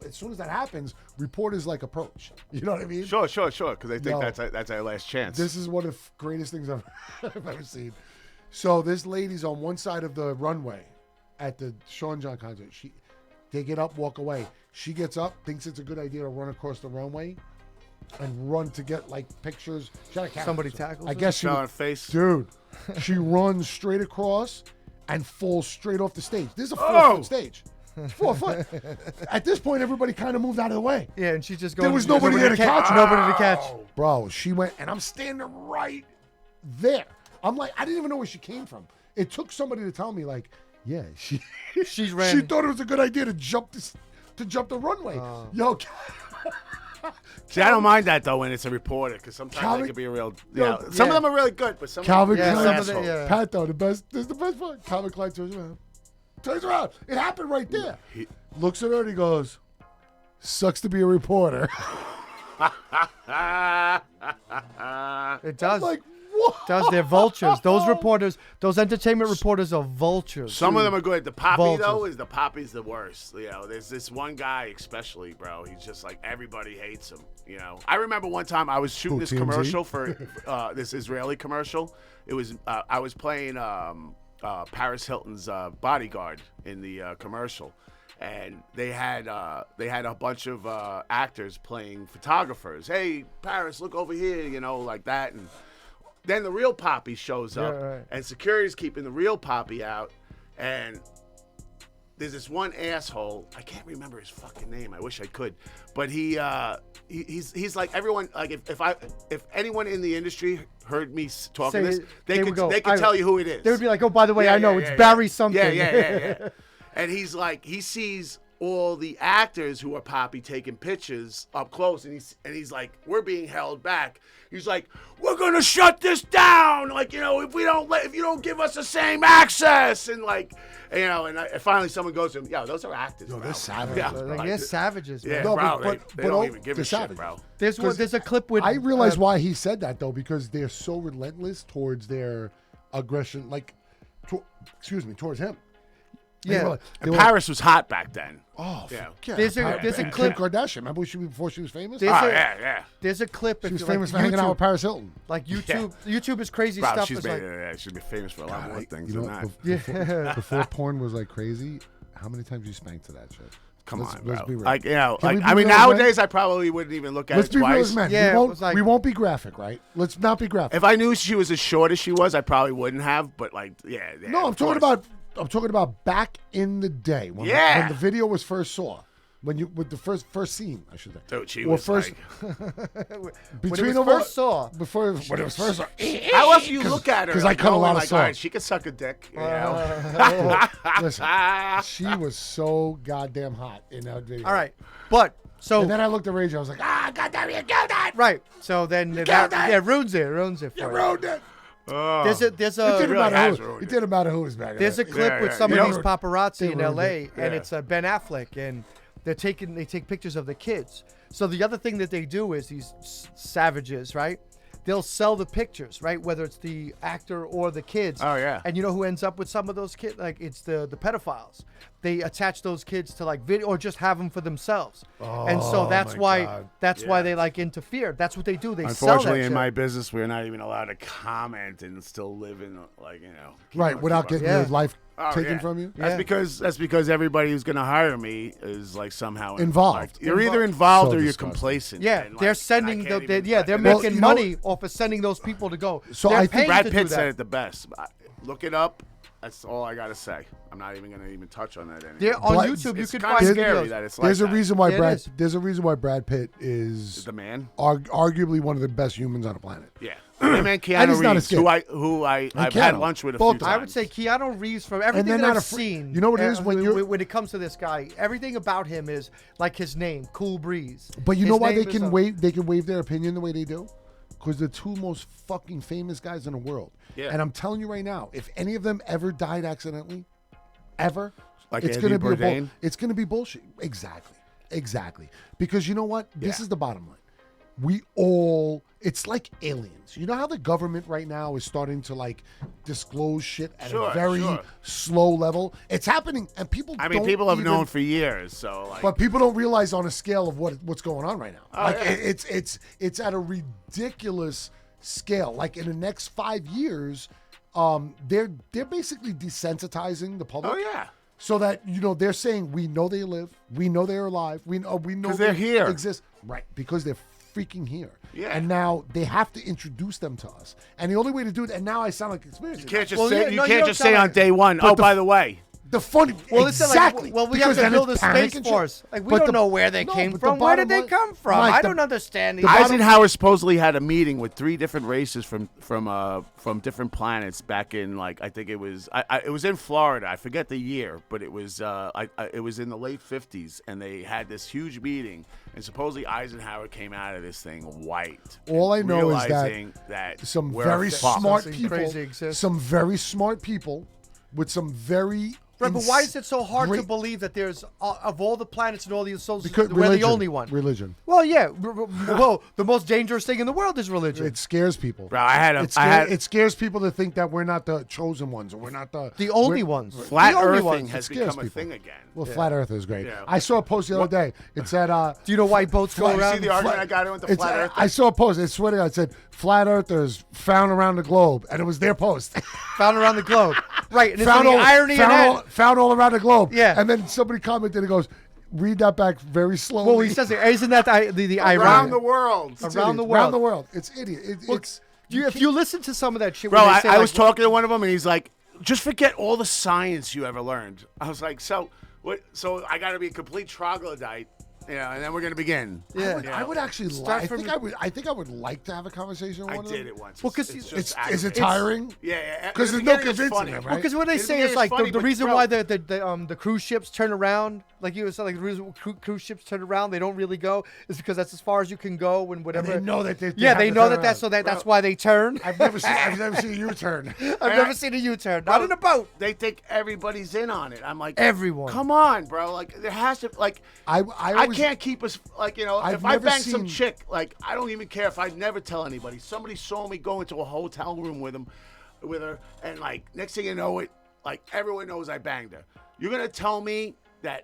as soon as that happens, reporters like approach. You know what I mean? Sure. Because they think Yo. that's our last chance. This is one of the greatest things I've ever seen. So this lady's on one side of the runway at the Sean John concert. They get up, walk away. She gets up, thinks it's a good idea to run across the runway and run to get like pictures. She had a camera, Somebody so tackles I her? guess she Fell on would- her face. Dude, she runs straight across and falls straight off the stage. This is a 4-foot stage. 4 foot. At this point, everybody kind of moved out of the way. Yeah, and she's just going. There was nobody there to catch her. Nobody to catch. Bro, she went, and I'm standing right there. I'm like, I didn't even know where she came from. It took somebody to tell me, like, yeah, she ran. She thought it was a good idea to jump the runway. Yo, See, I don't mind that though when it's a reporter because sometimes Calvin- they can be a real. Yo, Some of them are really good, but some Calvin of them Klein, are assholes. Pat though, this is the best part. Calvin Klein turns around. It happened right there. Looks at her and he goes, "Sucks to be a reporter." It does. I'm like, what? Does they're vultures? Those reporters, those entertainment reporters are vultures. Some of them are good. The Poppy Vultures. though the Poppy's the worst. You know, there's this one guy especially, bro. He's just like everybody hates him. You know, I remember one time I was shooting Who, this TMZ? commercial for this Israeli commercial. It was I was playing Paris Hilton's bodyguard in the commercial, and they had a bunch of actors playing photographers. Hey, Paris, look over here, you know, like that, and then the real Poppy shows up, right. and security's keeping the real Poppy out, and there's this one asshole. I can't remember his fucking name. I wish I could, but he's like everyone. Like if anyone in the industry heard me talking Say this, it, they would go, could tell you who it is. They would be like, "Oh, by the way, I know it's Barry something." Yeah. And he's like, he sees all the actors who are Poppy taking pictures up close, and he's like, we're being held back. He's like, we're gonna shut this down. Like, you know, if you don't give us the same access, and like, you know, and finally someone goes to him, yo, those are actors. Yo, bro. they're savages. Yeah, Like, bro. they're savages, man. Yeah, No, bro. but They don't all- even give they're a shit, savages. bro. There's a clip with. I realize why he said that though, because they're so relentless towards their aggression, like, towards him. Yeah. They were- Paris was hot back then. Oh, Yeah. yeah. There's a Kim clip. Kardashian. Remember before she was famous? There's Oh a- yeah. There's a clip. She if was you famous for like hanging out YouTube, with Paris Hilton. like YouTube. YouTube is crazy Bro, stuff. she's It's made, like, she'd be famous for a lot more things You than know, that. before porn was like crazy, how many times you spanked to that shit? Come on, let's bro. be real. Like, Can we be I mean, real as men? nowadays I probably wouldn't even look at Let's it be real twice. as men. Yeah, We won't be graphic, right? Let's not be graphic. If I knew she was as short as she was, I probably wouldn't have. But like, yeah. No, I'm talking about back in the day when, when the video was first saw. With the first scene, I should say. Dude, she Or was first, like, when it was first saw. when it was first saw. how else do you look at her? Because I cut a lot of All right, sauce. she could suck a dick. You know? Listen, she was so goddamn hot in that video. All right, but so And then I looked at Rachel. I was like, goddamn, you killed it. right. So then that ruins it. Ruins it for You you. ruined it. There's It didn't really has matter who. ruined It it. didn't matter who was back. There's a clip with yeah. some You of know, these paparazzi they in ruined LA, it. and Yeah. it's Ben Affleck, and they take pictures of the kids. So the other thing that they do is these savages, right? They'll sell the pictures, right? Whether it's the actor or the kids. Oh, yeah. And you know who ends up with some of those kids? Like it's the pedophiles. They attach those kids to like video or just have them for themselves. And so that's my why God. that's why Yeah. they like interfere. That's what they do. They sell that Unfortunately, in shit. my business, we're not even allowed to comment and still live in, like, you know. Right, without getting Yeah. your life Oh, taken yeah. from you. Yeah. That's because everybody who's going to hire me is like somehow Involved. Like, you're either involved So or you're disgusting. complacent. Yeah, and, like, they're I sending can't they're even- they're Well, making you know- money off of sending those people to go. So They're I think paying Brad to Pitt do that. said it the best. Look it up. That's all I gotta say. I'm not even gonna touch on that anymore. They're on But YouTube. You it's can kind find of scary videos. that it's like There's a that. reason why Yeah, it is. There's a reason why Brad Pitt is The man. arguably one of the best humans on the planet. Yeah. Him and And he's Keanu not a Reeves, skid. I've had Keanu, lunch with a both few of I times. would say Keanu Reeves, from everything they're that not I've afraid- seen. you know what it is when you're- when it comes to this guy, everything about him is like his name, Cool Breeze. But you His know why name they is can waive? They can waive their opinion the way they do, because they're two most fucking famous guys in the world. Yeah. And I'm telling you right now, if any of them ever died accidentally, ever, Like it's Andy gonna be Bourdain? it's gonna be bullshit. Exactly. Because you know what? This Yeah. is the bottom line. We all. It's like aliens. You know how the government right now is starting to like disclose shit at Sure, a very sure. slow level. It's happening, and people. I mean, don't people have even- known for years, so like. but people don't realize on a scale of what's going on right now. Oh, like yeah. it's at a ridiculous scale. Like in the next 5 years, they're basically desensitizing the public. Oh yeah. So that they're saying we know they live, we know they're alive, we know 'Cause they're they here. exist, right? Because they're freaking here. Yeah. And now they have to introduce them to us, and the only way to do it. And now I sound like experience. You can't just Well, say. yeah, You no, you can't don't just say sound on like- day one. But Oh, the- by the way. The funny, Well, it's exactly. like, well, we because have to then build a it's panic space and shit. force. Like we But don't the- know where they no, came but the from. Where did bottom they line- come from? Mike, I the- don't understand these. the bottom- Eisenhower supposedly had a meeting with 3 different races from different planets back in I think it was it was in Florida. I forget the year, but it was it was in the late 50s, and they had this huge meeting, and supposedly Eisenhower came out of this thing white. All I know is that realizing that some we're very fucked. smart Something people, crazy exists. some very smart people with some very Right, but why is it so hard to great- believe that there's of all the planets and all these souls, Because we're religion, the only one? Religion. Well, yeah. Well, the most dangerous thing in the world is religion. It scares people. Bro, I had a- It, I had- it scares people to think that we're not the chosen ones, or we're not the only we're- ones. Flat the only earthing ones. has It scares become a people. thing again. Well, flat Earth is great. Yeah. I saw a post the other day. It said, Do you know why boats go You around? see the argument I got in with the it's, flat earth? I saw a post. I swear to God, it said "Flat Earthers found around the globe," and it was their post. Found around the globe. Right, and it's found the all, irony in found, that. all, found all around the globe. Yeah. And then somebody commented and goes, "Read that back very slowly." Well, he says it. Isn't that the Around irony? the world. It's around the idiot. world. Around the world. It's idiot. It's If you listen to some of that shit, Bro, when they say, I like, was talking to one of them, and he's like, just forget all the science you ever learned. I was like, so what? So I got to be a complete troglodyte, and then we're going to begin. Yeah. I would actually Start like. from- I think I would like to have a conversation with I one of did them. it once. Well, 'cause It's It's, just is it aggravating. tiring? Yeah. Because In there's the no beginning, it's convincing funny. them, Well, right? because what they In the say beginning, is like it's funny, the but reason bro- why the cruise ships turn around, like you said, like the reason cruise ships turn around, they don't really go, is because that's as far as you can go when And whatever. they know that they yeah, have they to know turn that that's so around. that's why they turn. I've never seen a U-turn. I've never seen a U-turn, not in a boat. They think everybody's in on it. I'm like, Everyone. Come on, bro. Like there has to I I always, can't keep us I've if I never bang some seen- chick, like I don't even care if I never tell anybody. Somebody saw me go into a hotel room with her, and like next thing you know it, like everyone knows I banged her. You're gonna tell me that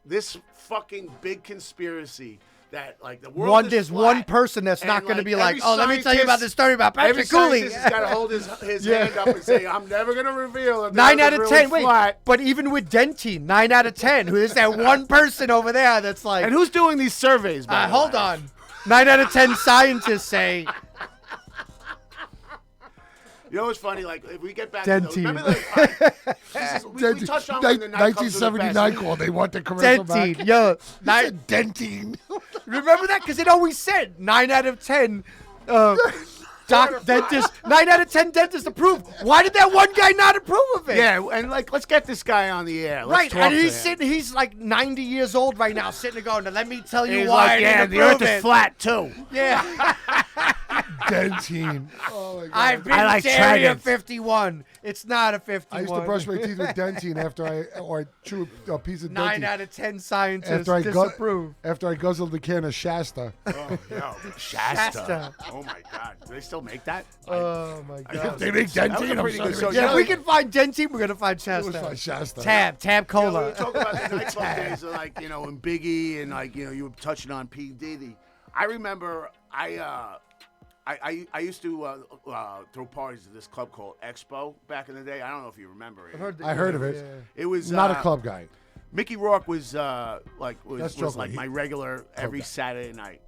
this fucking big conspiracy that like the world is There's flat. one person that's And, not going to be every like, oh, let me tell you about this story about Every Patrick Cooley. scientist has got to hold his hand up and say, I'm never going to reveal it. 9 out of really 10. Flat. Wait, but even with dentine, 9 out of 10. Who is that one person over there that's like? And who's doing these surveys, by the hold way? on. 9 out of 10 scientists say. You know what's funny? Like, if we get back Dentine. to those, remember, we touched on when the night comes to the 1979 best. call. They want the commercial Dentine. back. Yo, Dentine. remember that? Because it always said 9 out of 10 dentist. 9 out of 10 dentists approve. Why did that one guy not approve of it? Yeah, and like, let's get this guy on the air. Let's Right, talk and to he's him. sitting. He's like 90 years old right now, sitting and going, now let me tell you He's why like, I yeah, didn't the Earth approve is it. flat too. Yeah. Dentine. Oh my god. I've been I like Terry Trident. of 51. It's not a 51. I used to brush my teeth with Dentine after I chew a piece of 9 Dentine. out of 10 scientists After I disapprove. After I guzzled the can of Shasta. Oh, yo, Shasta. Oh my God, do they still make that? Oh my God. They make That was a Dentine. pretty good show. Yeah, if You we know, can find Dentine, we're gonna find It was Shasta. like Shasta. Tab we were Cola. talking about the nightclub days of like, you know, and Biggie and like, you know, you were touching on P. Diddy. I remember I used to throw parties at this club called Expo back in the day. I don't know if you remember it. I heard of it. It was Not a club guy. Mickey Rourke was like joking. my regular every Saturday night.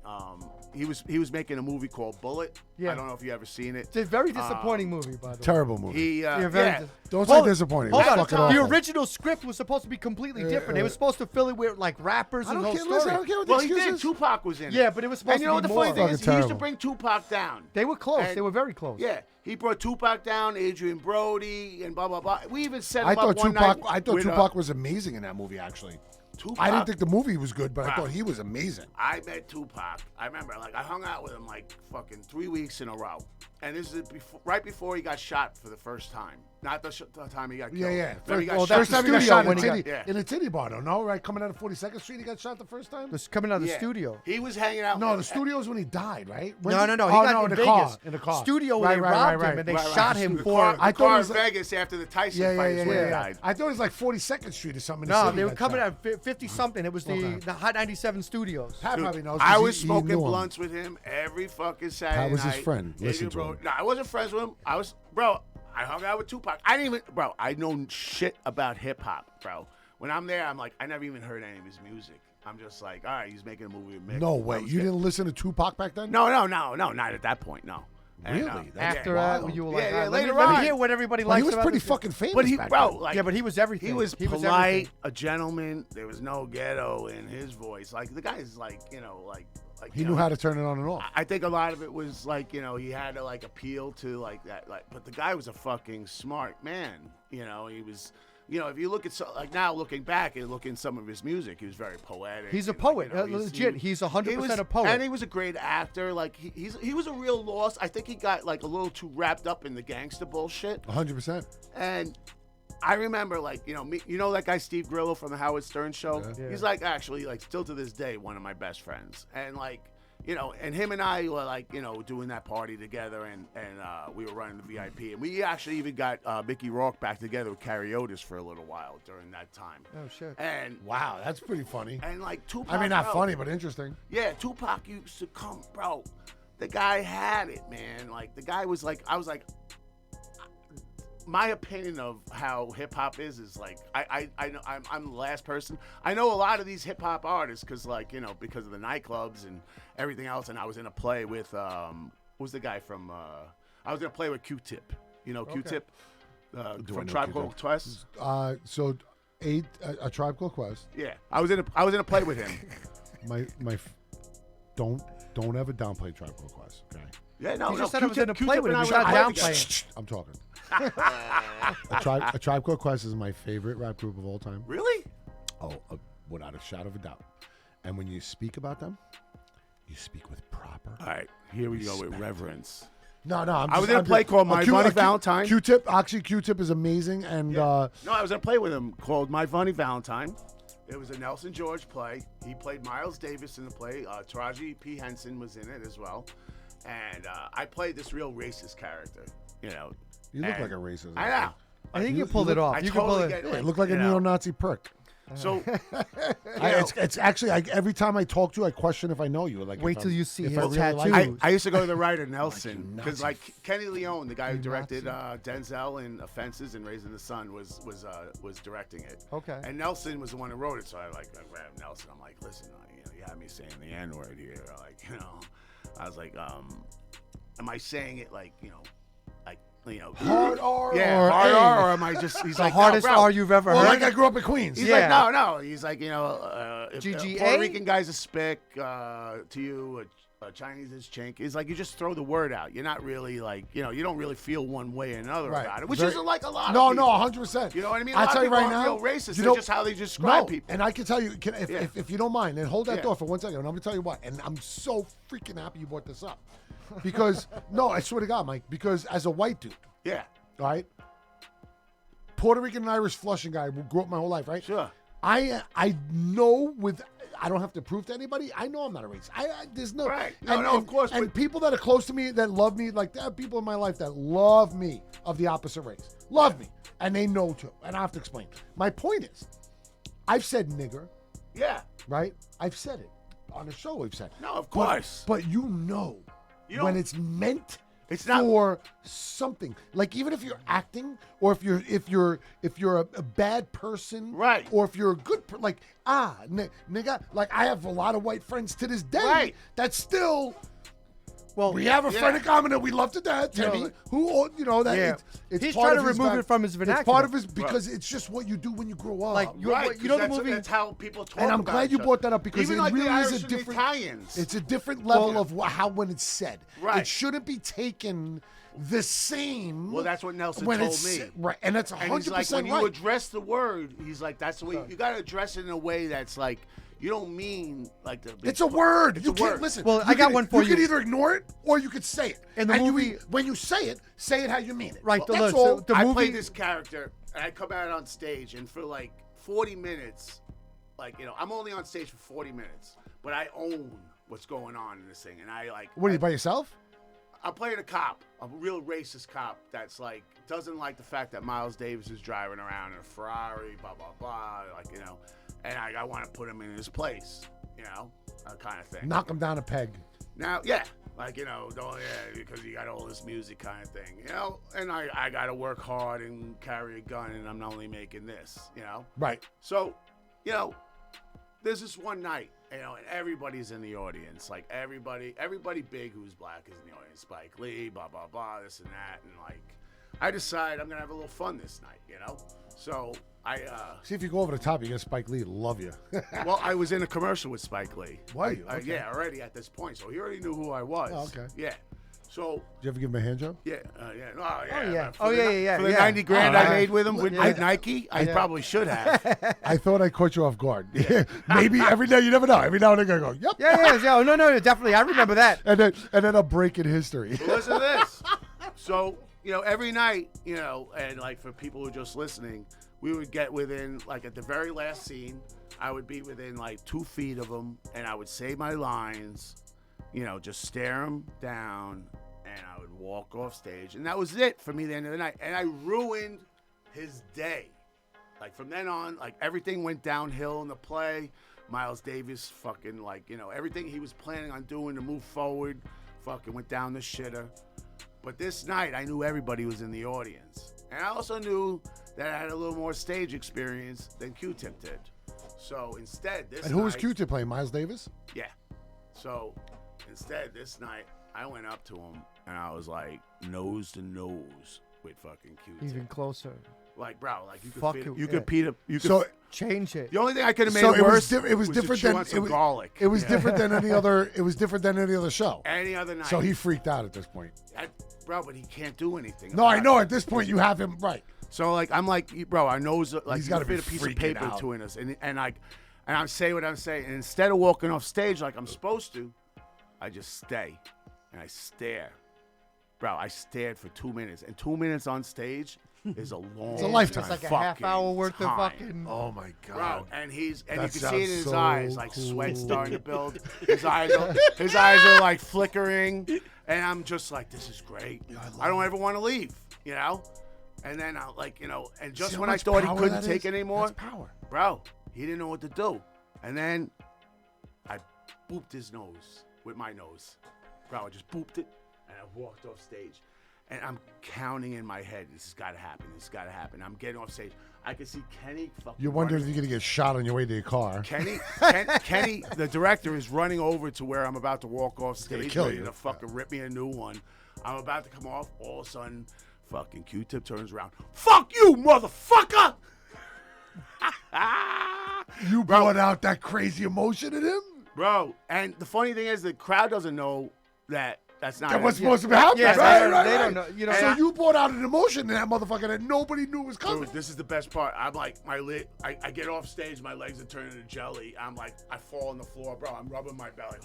He was making a movie called Bullet. Yeah. I don't know if you ever seen it. It's a very disappointing movie, by the way. Terrible movie. He very Don't Hold- say disappointing. Hold It's on. fucking The awful. original script was supposed to be completely different. They were supposed to fill it with like rappers I and don't the care. whole Listen, I story. don't care what the Well, he excuse did. is. Tupac was in it. Yeah, but it was supposed And you to know what be the more. funny thing is? Fucking He used to terrible. bring Tupac down. They were close. And- They were very close. Yeah, he brought Tupac down, Adrian Brody, and blah blah blah. We even set him I up thought one Tupac. night. I thought with, Tupac was amazing in that movie. Actually, Tupac. I didn't think the movie was good, but I Wow. thought he was amazing. I met Tupac. I remember, like, I hung out with him like fucking 3 weeks in a row, and this is right before he got shot for the first time. Not the time he got killed. Yeah. When he got First, shot. first time he got studio shot when he got- in a titty bar, though. No, right? Coming out of 42nd Street, he got shot the first time. Just coming out of the Yeah. studio. He was hanging out. No, the studio is when he died, right? When No. did- He oh, got no, in the Vegas. car. In the car. Studio where they robbed him and they shot him The for. car, I the thought it car was in like- Vegas after the Tyson Yeah. fight is when he died. I thought it was like 42nd Street or something. in the No, city they were got coming shot. at 50 something. It was the Hot 97 Studios. Pat Dude, probably knows. I 'cause was he smoking knew him. blunts with him every fucking Saturday Pat was his night. friend. Adrian Listen to Brody- him. No, I wasn't friends with him. I hung out with Tupac. I didn't even, bro, I know shit about hip hop, bro. When I'm there, I'm like, I never even heard any of his music. I'm just like, all right, he's making a movie with Mick. No I way. was You getting- didn't listen to Tupac back then? No, not at that point, no. And, Really? That's After wild. that, you were like, Yeah, all right, later let me on. hear what everybody But likes he was about pretty this guy. fucking famous. But he, back bro, then. like, Yeah, but he was everything. he was everything. polite, a gentleman. There was no ghetto in his voice. Like, the guy's like, you know, like He knew how to turn it on and off. I think a lot of it was like, you know, he had to like appeal to like that, like. But the guy was a fucking smart man. You know, he was. You know, if you look at like now looking back and look in some of his music, he was very poetic. He's a and, poet. you know, Legit. He's 100% a poet. And he was a great actor. Like he was a real loss. I think he got like a little too wrapped up in the gangster bullshit. 100%. And I remember, like, you know, me, you know that guy Steve Grillo from the Howard Stern show? Yeah. He's like actually like still to this day one of my best friends. And like, you know, and him and I were like, you know, doing that party together, and we were running the VIP, and we actually even got Mickey Rourke back together with Cariotis for a little while during that time. Oh, shit. And Wow, that's pretty funny. and like Tupac, I mean, not bro, funny, but interesting. yeah, Tupac used to come, bro. The guy had it, man. Like the guy was like, I was like, my opinion of how hip hop is like, I know I'm the last person. I know a lot of these hip hop artists because, like, you know, because of the nightclubs and everything else. And I was in a play with what was the guy from? I was in a play with Q-Tip. You know Q-Tip I from know Tribe Q-Tip? Called Quest. So, a Tribe Called Quest. Yeah, I was in a play with him. Don't ever downplay Tribe Called Quest. Okay. Yeah, no, You no. just said I was in a Q-Tip play with and him. I You're were not in a play together. downplaying. I'm talking. A Tribe Called Quest is my favorite rap group of all time. Really? Oh, without a shadow of a doubt. And when you speak about them, you speak with proper. All right, here we go with Respect. reverence. No, I was in a play called My Funny Valentine. Q-Tip, actually, Q-Tip is amazing, and No, I was in a play with him called My Funny Valentine. It was a Nelson George play. He played Miles Davis in the play. Taraji P. Henson was in it as well. And I played this real racist character, you know. you look and like a racist. I know. I think you pulled it off. I You can pull totally it. get Yeah, you look like a you know. neo-Nazi prick. So it's actually every time I talk to you, I question if I know you. Like, wait till you see his really tattoo. like I used to go to the writer Nelson nuts, because like Kenny Leone, the guy who directed nuts. Denzel in Offenses and Raising the Sun, was directing it. Okay. And Nelson was the one who wrote it, so I grabbed Nelson. I'm like, listen, you had me saying the N word here, like I was like, am I saying it like hard R. Yeah, or hard A. R, or am I just? He's The like, hardest no, bro. R you've ever Well, heard. like I grew up in Queens. He's Yeah. like, no. He's like, if GGA? Puerto Rican guy's a spick to you, a Chinese is chink. He's like, you just throw the word out. You're not really like, you don't really feel one way or another Right. about it, which Very- isn't like a lot No, of people. 100%. You know what I mean? I A lot tell of you people right aren't now, real racist. you It's know- just how they describe people. And I can tell you, if you don't mind, and hold that Yeah. thought for 1 second, and I'm going to tell you what. And I'm so freaking happy you brought this up. Because, no, I swear to God, Mike, because as a white dude, Yeah, all right, Puerto Rican and Irish Flushing guy who grew up my whole life, right? sure. I know I don't have to prove to anybody. I know I'm not a racist. There's no Right. No, of course, And but- people that are close to me that love me, like there are people in my life that love me of the opposite race, love me, and they know too. And I have to explain. My point is, I've said nigger, Yeah. right? I've said it on the show. We've said No, of But- course. but you know You when don't- it's meant. It's not- for something. Like even if you're acting, or if you're a bad person, Right. Or if you're a good, like nigga. Like I have a lot of white friends to this day. Right. That still. Well, We have a friend in common that we love to death, Timmy, know, who that yeah. it's He's part trying of to his remove back- it from his It's vernacular. part of his because it's just what you do when you grow up. Like, you- Right. you know the 'cause movie- that's how people talk. and I'm about glad each you other. brought that up because Even it like really the is Irish a and the different. Italians. It's a different level Well, of how when it's said. Right. It shouldn't be taken the same. Well, that's what Nelson when told it's me. right, and that's And he's like, 100% when right. you address the word, he's like, that's the way you got to address it in a way that's like, you don't mean like the. It's a word. It's You a can't word. listen. Well, you I got can- one for You you. can either ignore it or you could say it. In the And movie- when you say it how you mean it. Right, That's look, all. so the I movie- played this character, and I come out on stage, and for like 40 minutes, I'm only on stage for 40 minutes, but I own what's going on in this thing, and I like. What are you by yourself? I'm playing a cop, a real racist cop that's like doesn't like the fact that Miles Davis is driving around in a Ferrari, blah blah blah, and I want to put him in his place, kind of thing. Knock him down a peg. Now, yeah, because you got all this music kind of thing, and I got to work hard and carry a gun, and I'm only making this, Right. So, there's this one night, and everybody's in the audience, like everybody big who's black is in the audience, Spike Lee, blah blah blah, this and that, and I decide I'm gonna have a little fun this night, So I See if you go over the top, you get Spike Lee to love you. well, I was in a commercial with Spike Lee. Were you? Okay. Yeah, already at this point, so he already knew who I was. Oh, okay. Yeah. So Did you ever give him a hand job? yeah, oh yeah. yeah. For Oh, the yeah, ni- yeah, For the yeah. 90 grand Oh, I yeah. made with him with Yeah. Nike, I probably should have. I thought I caught you off guard. Maybe every day, you never know. Every now and then I go, yep. Yeah. No, definitely. I remember that. And then a break in history. But listen to this. So, every night, and like for people who are just listening, we would get within, like at the very last scene, I would be within like 2 feet of him, and I would say my lines, just stare him down, and I would walk off stage. And that was it for me the end of the night. And I ruined his day. Like from then on, like everything went downhill in the play. Miles Davis fucking everything he was planning on doing to move forward fucking went down the shitter. But this night, I knew everybody was in the audience. And I also knew that I had a little more stage experience than Q-Tip did. So instead, this And who was night- Q-Tip playing? Miles Davis? Yeah. So instead, this night, I went up to him and I was like nose to nose with fucking Q-Tip. Even closer. Like, bro, like you could Fuck fit, you, you yeah. could beat up. You could. So Change it. The only thing I could have made So it it was worse. di- it was different to chew than- on some it was- garlic. It was Yeah. different than any other. It was different than any other show. Any other night. So he freaked out at this point. Bro, but he can't do anything. No, about I it. know. At this point, you have him right. So like I'm like, bro, our nose like He's you gotta fit be a piece of freaking paper out. between us, and I say what I'm saying, and instead of walking off stage like I'm supposed to, I just stay and I stare. Bro, I stared for 2 minutes, and 2 minutes on stage is a long. It's a lifetime. It's like a fucking half hour worth time. of fucking. Oh my Bro, god. and you That can see it in sounds his so eyes, like cool. sweat starting to build. His eyes are like flickering, and I'm just like, this is great. I don't ever want to leave, And then I and just See how when I much thought he power couldn't that take is? it anymore, That's power. bro, He didn't know what to do. And then I booped his nose with my nose. Bro, I just booped it, and I walked off stage. And I'm counting in my head, this has got to happen, this has got to happen. I'm getting off stage. I can see Kenny fucking You wonder if running. you're going to get shot on your way to your car. Kenny, the director, is running over to where I'm about to walk off stage, kill ready you. to fucking rip me a new one. I'm about to come off. All of a sudden, fucking Q-Tip turns around. Fuck you, motherfucker! You brought out that crazy emotion in him? Bro, and the funny thing is, the crowd doesn't know that that's not That was it. supposed to be happening. Yeah, right, they right. don't know. You know, So you brought out an emotion in that motherfucker that nobody knew was coming. Dude, this is the best part. I'm like, I get off stage, my legs are turning to jelly. I'm like, I fall on the floor, bro. I'm rubbing my belly.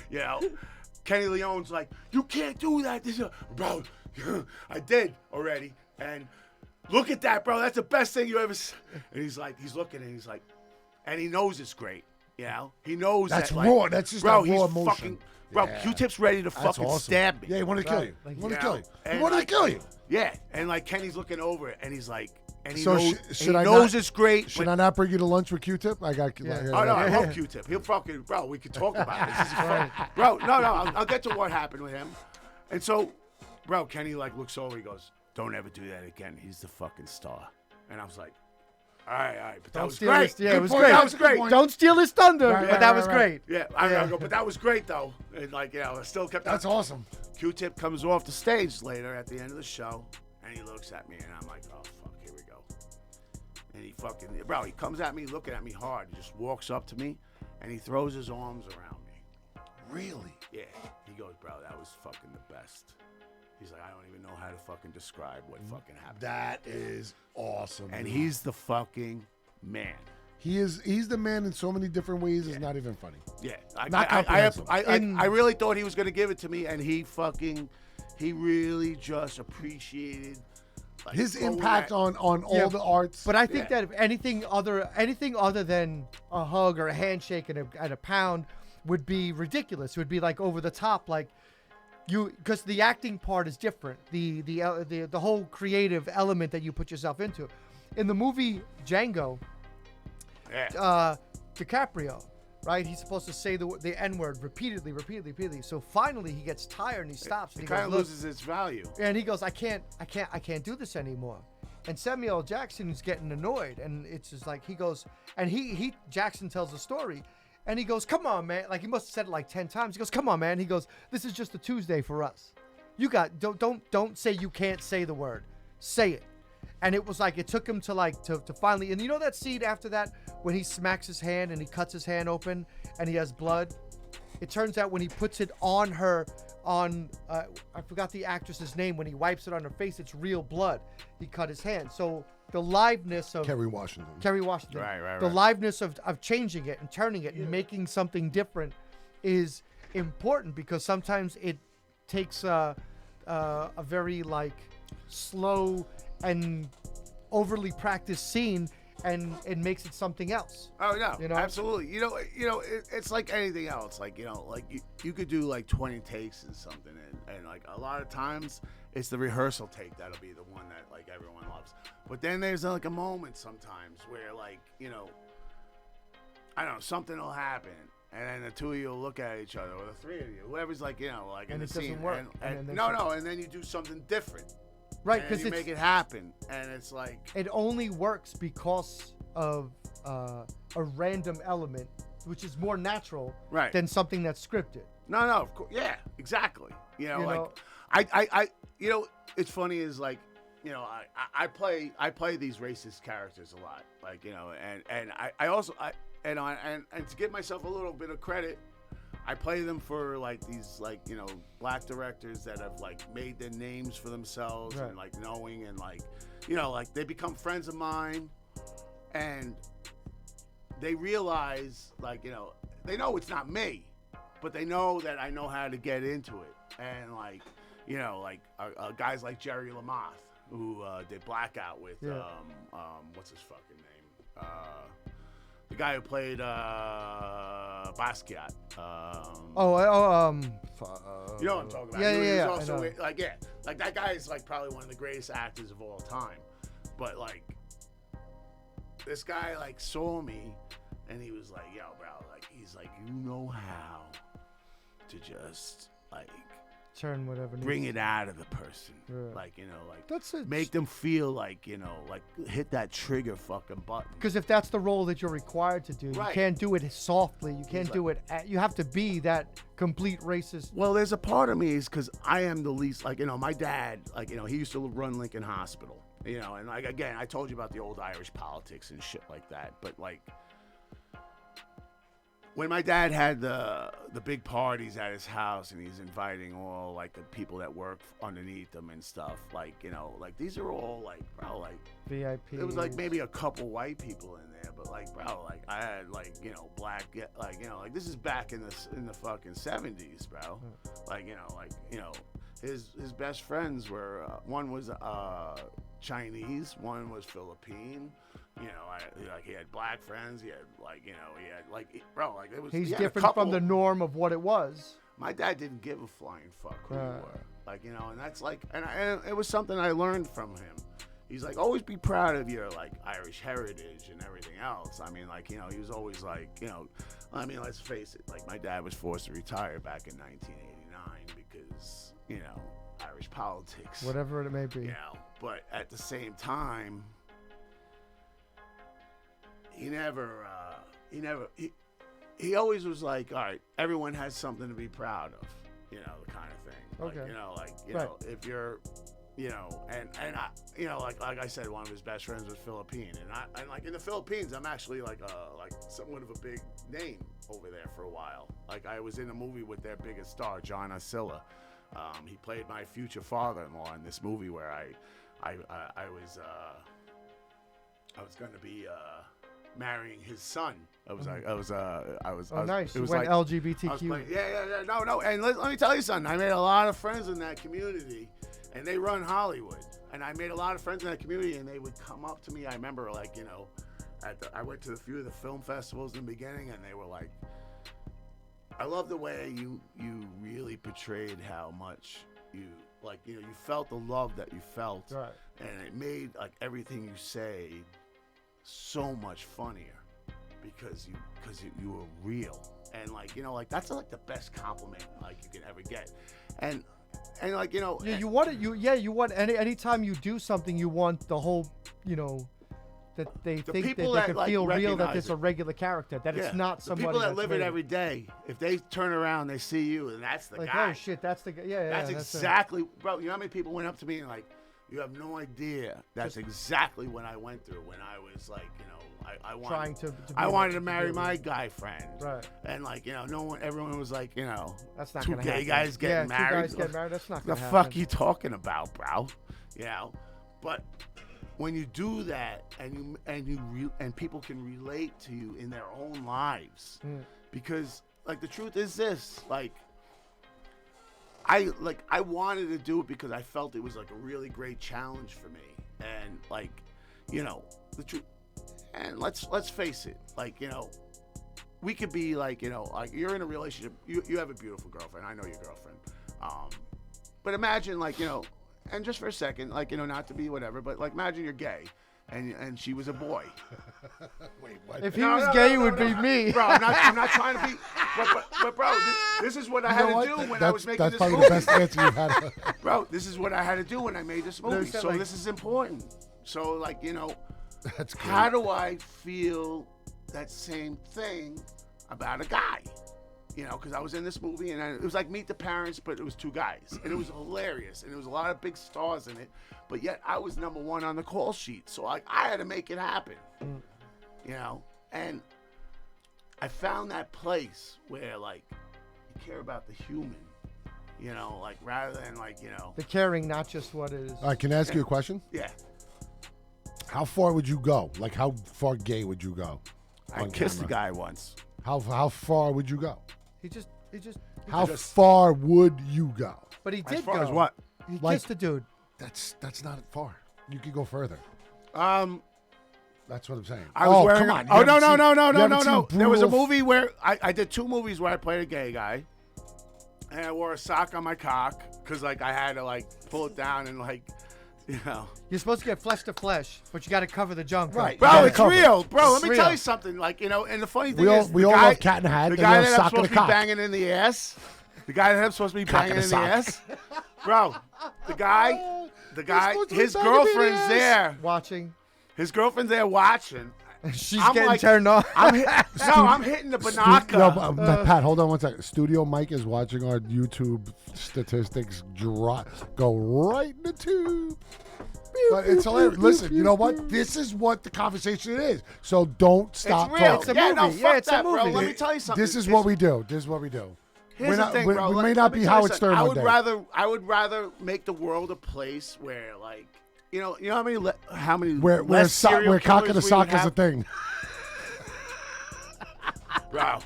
You know, Kenny Leone's like, you can't do that. Bro, I did already. And look at that, bro. That's the best thing you ever. And he's looking, and he's like, and he knows it's great. You know, he knows That's that, like, raw. That's just bro, that raw he's emotion. fucking, bro, Yeah. Q-Tip's ready to That's fucking awesome. stab me. Yeah, he wanted to kill you. Like, He wanted to you kill know, you. He and wanted like- to kill you. Yeah, and like Kenny's looking over it, and he's like, and he So knows, should he I knows not- it's great. Should but- I not bring you to lunch with Q-Tip? I got. Yeah. Oh no, I Yeah. love Q-Tip. He'll fucking, bro. We could talk about it. This is fun. Bro. No, I'll get to what happened with him. And so, bro, Kenny like looks over. He goes, "Don't ever do that again. He's the fucking star." And I was like, "All right, but that was steal great. his- yeah, Good it was point. great. That was great. Don't steal his thunder, Right, but right, that right, was right. great. Yeah, I gotta go. But that was great though. And like, you know, I still kept. That's awesome. Q-Tip comes off the stage later at the end of the show, and he looks at me, and I'm like, "Oh fuck, here we go." And he fucking, bro, he comes at me, looking at me hard. He just walks up to me, and he throws his arms around me. Really? Yeah. He goes, "Bro, that was fucking the best." He's like, "I don't even know how to fucking describe what fucking happened." That is awesome. And dude. he's the fucking man. He's the man in so many different ways. It's not even funny. Yeah. Not comprehensive. I really thought he was going to give it to me, and he really just appreciated like, His throwing impact that- on Yeah, all the arts. But I think Yeah. that if anything other than a hug or a handshake and a pound would be ridiculous. It would be like over the top, like because the acting part is different. The whole creative element that you put yourself into. In the movie Django, Yeah. DiCaprio, right? He's supposed to say the N-word repeatedly. So finally he gets tired and he stops. And It he kind goes, of "Look," loses its value. and he goes, I can't do this anymore. And Samuel L. Jackson is getting annoyed, and it's just like he goes, and he Jackson tells the story, and he goes, "Come on, man!" Like he must have said it like 10 times. He goes, "Come on, man!" He goes, "This is just a Tuesday for us. You got don't say you can't say the word, say it." And it was like it took him to finally, and you know that scene after that when he smacks his hand and he cuts his hand open and he has blood. It turns out when he puts it on her, I forgot the actress's name, when he wipes it on her face, it's real blood. He cut his hand. So the liveness of Kerry Washington. Right. the liveness of changing it and turning it and making something different is important, because sometimes it takes a very like slow and overly practiced scene and it makes it something else. Oh no, You know? absolutely. It's like anything else. Like like you could do like 20 takes and something, and like a lot of times it's the rehearsal take that'll be the one that like everyone loves. But then there's like a moment sometimes where like I don't know, something will happen, and then the two of you will look at each other, or the three of you, whoever's like like in And the it doesn't scene, work. and And then and then you do something different, Right, and because you make it happen, and it's like. it only works because of a random element, which is more natural Right. than something that's scripted. No, of course, yeah, exactly. You Like know- I it's funny is like, I play these racist characters a lot, like and I also and to give myself a little bit of credit, I play them for like these like black directors that have like made their names for themselves, Right. and like knowing and like like they become friends of mine, and they realize like they know it's not me, but they know that I know how to get into it, and like guys like Jerry Lamoth who did Blackout with Yeah. what's his fucking name, the guy who played Basquiat. You know what I'm talking about. Yeah, He was yeah, I also know. like that guy is like probably one of the greatest actors of all time, but like this guy like saw me, and he was like, "Yo, bro," like he's like, "You know how to just like turn whatever bring it out of the person, like like that's it. Make them feel like like hit that trigger fucking button." Because if that's the role that you're required to do, you can't do it softly. You can't do it. You have to be that complete racist. Well, there's a part of me is because I am the least like my dad like he used to run Lincoln Hospital, and like again I told you about the old Irish politics and shit like that, but like. When my dad had the big parties at his house and he's inviting all like the people that work underneath him and stuff, like like these are all like bro like VIP. It was like maybe a couple white people in there, but like bro like I had like black like like this is back in the fucking 70s, bro. Like his best friends were one was Chinese, one was Philippine. He had black friends. He had bro, like it was. He's different from the norm of what it was. My dad didn't give a flying fuck who you were, and that's like, and it was something I learned from him. He's like, always be proud of your like Irish heritage and everything else. I mean, like he was always like, I mean, let's face it, like my dad was forced to retire back in 1989 because Irish politics, whatever it may be. But at the same time. He always was like, all right, everyone has something to be proud of, the kind of thing. Like, if you're, and I, like I said, one of his best friends was Philippine, and like in the Philippines, I'm actually like somewhat of a big name over there for a while. Like I was in a movie with their biggest star, John Asilla. He played my future father-in-law in this movie where I was going to be. Marrying his son. Nice. It was like LGBTQ. No. And let me tell you something. I made a lot of friends in that community, and they run Hollywood. And I made a lot of friends in that community, and they would come up to me. I remember, like, I went to a few of the film festivals in the beginning, and they were like, "I love the way you really portrayed how much you felt the love that you felt, right? And it made like everything you say." So much funnier because you were real, and like that's like the best compliment like you can ever get, and like you want anytime you do something, you want the whole that they think that they can feel real, that it's a regular character, that it's not somebody. The people that live it every day, if they turn around, they see you, and that's the guy. Oh shit, that's the guy. That's exactly, bro. You know how many people went up to me and like. You have no idea. That's exactly what I went through when I was like, I wanted to marry my guy friend. Right. And like, everyone was like, that's not two gonna gay happen. guys getting married. Two guys getting married. That's not gonna happen. The fuck you talking about, bro? But when you do that, and people can relate to you in their own lives, because like the truth is this, like. I wanted to do it because I felt it was like a really great challenge for me, and like, the truth. And let's face it, like we could be like like you're in a relationship, you have a beautiful girlfriend. I know your girlfriend, but imagine like and just for a second, like not to be whatever, but like imagine you're gay. And she was a boy. Wait, what? If he was gay, it would be me. Bro, I'm not trying to be. But bro, this is what I had to do when I was making this movie. That's probably the best answer you had. Bro, this is what I had to do when I made this movie. So this is important. So like that's great. How do I feel that same thing about a guy? Because I was in this movie, and it was like Meet the Parents, but it was two guys. And it was hilarious, and there was a lot of big stars in it. But yet, I was number one on the call sheet. So I had to make it happen, And I found that place where, like, you care about the human, like, rather than, like, the caring, not just what is. All right, can I ask you a question? Yeah. How far would you go? Like, how far gay would you go? I kissed a guy once. How far would you go? How far would you go? But he did as far go. as what? He kissed a dude. That's not far. You could go further. That's what I'm saying. I was wearing. Come on. Oh no! There was a movie where I did two movies where I played a gay guy, and I wore a sock on my cock because like I had to like pull it down and like You know. You're supposed to get flesh to flesh, but you got to cover the junk. Right. Bro, it's cover it. real. Bro, It's let me tell real. you something. Like, you know, and the funny thing We all is, love Cat in the Hat. The They guy love that I'm sock in supposed the to be cock. banging in the ass, the guy that I'm supposed to be Cock in banging the in the sock. ass, bro, the guy, supposed to be his banging in the girlfriend's ass. there. Watching. His girlfriend's there watching. She's I'm getting like- turned on. I'm hitting the banaka. No, but, Pat, hold on one second. Studio Mike is watching our YouTube statistics go right in the tube. But it's hilarious. Listen, you know what? This is what the conversation is. So don't stop It's real. It's a yeah, movie. no, Yeah, fuck it's a that, bro. movie. Let me tell you something. This is what we do. This is what we do. Here's the thing, bro. We Let may me not be tell you Howard something. Stern one day. I would rather make the world a place where, like, you know how many Where less serial cock in the killers we sock would is a have? thing. Bro,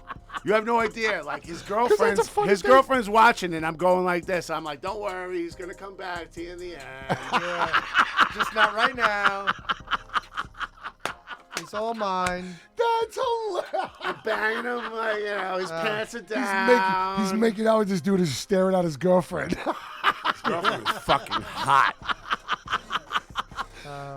you have no idea. Like, his that's a girlfriend's funny thing. girlfriend's watching, and I'm going like this. I'm like, don't worry, he's gonna come back to you in the end. Yeah. Just not right now. It's all mine. That's hilarious. I'm banging him, like, you know, his pants are down. He's making out with this dude who's staring at his girlfriend. His girlfriend is fucking hot.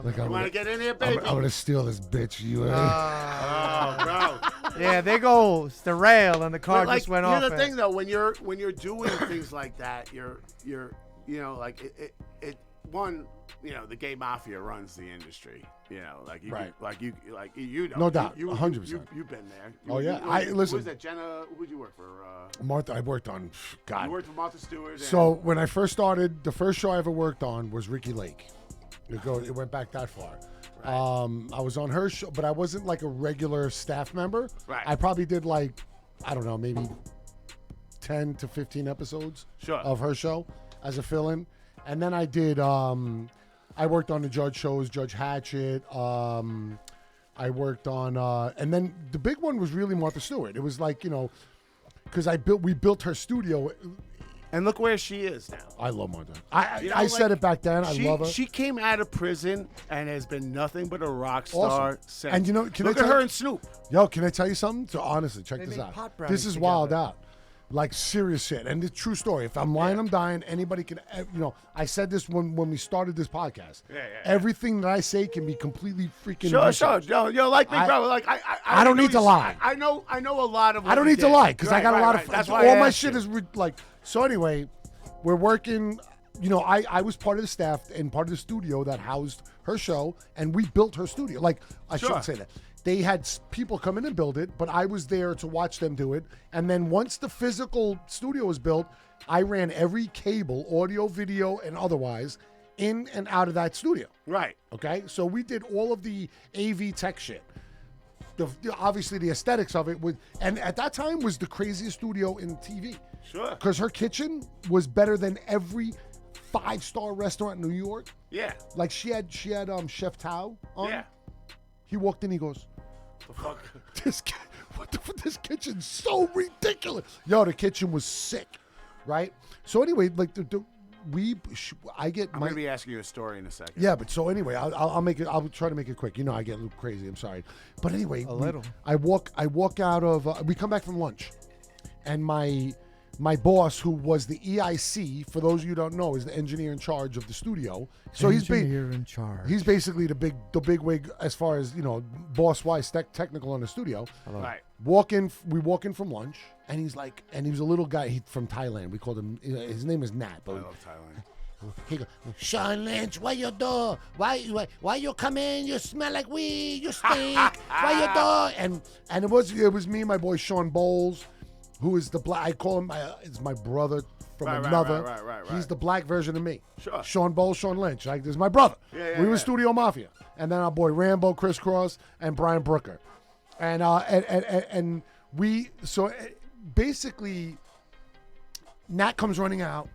Like, You want to get in here, baby? I'm gonna steal this bitch. You. Oh, bro. Yeah, there goes the rail, and the car But, like, just went off. here's the thing, though. When you're doing things like that, you're you know, like it one, you know, the gay mafia runs the industry. You know, like you Right. you know, No doubt, you 100%. You've been there. Oh, yeah. Listen. Who was that? Jenna? Who did you work for? Martha, I worked on. God. You worked for Martha Stewart. So when I first started, the first show I ever worked on was Ricky Lake. It went back that far. Right. I was on her show, but I wasn't like a regular staff member. Right. I probably did like, I don't know, maybe 10 to 15 episodes Sure. of her show as a fill-in. And then I did, I worked on the Judge shows, Judge Hatchet. I worked on, and then the big one was really Martha Stewart. It was like, you know, because we built her studio. And look where she is now. I love Martha. You know, I said like, it back then. I love her. She came out of prison and has been nothing but a rock star Awesome. since. And you know, can I look at tell her you- and Snoop. Yo, can I tell you something? So honestly, check They this make out. pot This brownies is together. wild out. Like serious shit. And it's true story. If I'm lying, I'm dying. Anybody can, you know, I said this when we started this podcast. Yeah. Everything that I say can be completely freaking Sure. researched. Yo, like me, bro. Like I don't need to lie. I know a lot of. What I don't you need to did. lie because I Right, got a lot right. of. That's why all I my asked shit you. is like. So anyway, we're working. You know, I was part of the staff and part of the studio that housed her show, and we built her studio. Like I Sure. shouldn't say that. They had people come in and build it, but I was there to watch them do it. And then once the physical studio was built, I ran every cable, audio, video, and otherwise, in and out of that studio. Right. Okay, so we did all of the AV tech shit. Obviously, the aesthetics of it was, and at that time was the craziest studio in TV. Sure. Because her kitchen was better than every 5-star restaurant in New York. Yeah. Like she had Chef Tao on. Yeah. He walked in. He goes, The fuck. This kitchen's so ridiculous. Yo, the kitchen was sick, right? So anyway, like I get I'm my. gonna be asking you a story in a second. Yeah, but so anyway, I'll make it. I'll try to make it quick. You know, I get a little crazy. I'm sorry, but anyway, little. I walk out of. We come back from lunch, and my boss, who was the EIC, for those of you who don't know, is the engineer in charge of the studio. So Engineer in charge. he's basically the big wig as far as, you know, boss wise technical on the studio. Right. We walk in from lunch, and he's like, and he was a little guy from Thailand. We called him. His name is Nat. I But love Thailand. he goes, Sean Lynch, why you do? Why you come in? You smell like weed. You stink. Why you do? And it was me and my boy Sean Bowles, who is the black. I call him it's my brother from Right, another. right. He's the black version of me. Sure. Sean Bowles, Sean Lynch. Like, this is my brother. Yeah, we were yeah. Studio Mafia, and then our boy Rambo, Crisscross, and Brian Brooker, and we basically Nat comes running out.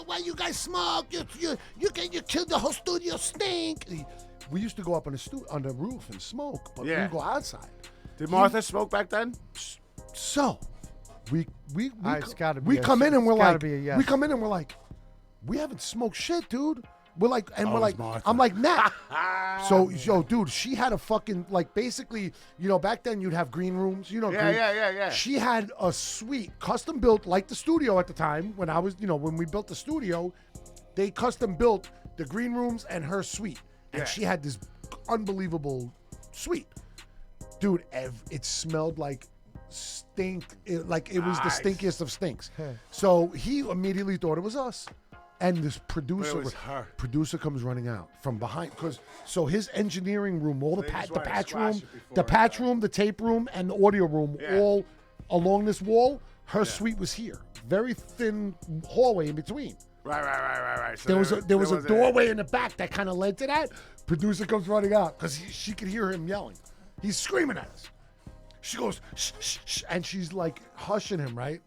Why you guys smoke? You killed the whole studio. Stink. We used to go up on the roof and smoke, but Yeah. we go outside. Did Martha smoke back then? So we It's gotta be we a- come in and we're it's gotta like be a yes. we come in and we're like, we haven't smoked shit, dude. We're like, and we're it's like, Martha. I'm like, Nat. So, yo, dude, she had a fucking, like, basically, you know, back then you'd have green rooms, you know. Yeah. She had a suite, custom built, like the studio at the time, when I was, you know, when we built the studio, they custom built the green rooms and her suite. And she had this unbelievable suite. Dude, it smelled like stink. It was the stinkiest of stinks. So he immediately thought it was us. And this producer comes running out from behind so his engineering room, all the patch room, the tape room, and the audio room, all along this wall. Her suite was here, very thin hallway in between. Right. So there was a doorway in the back that kind of led to that. Producer comes running out because she could hear him yelling. He's screaming at us. She goes shh, shh, shh, and she's like hushing him, right?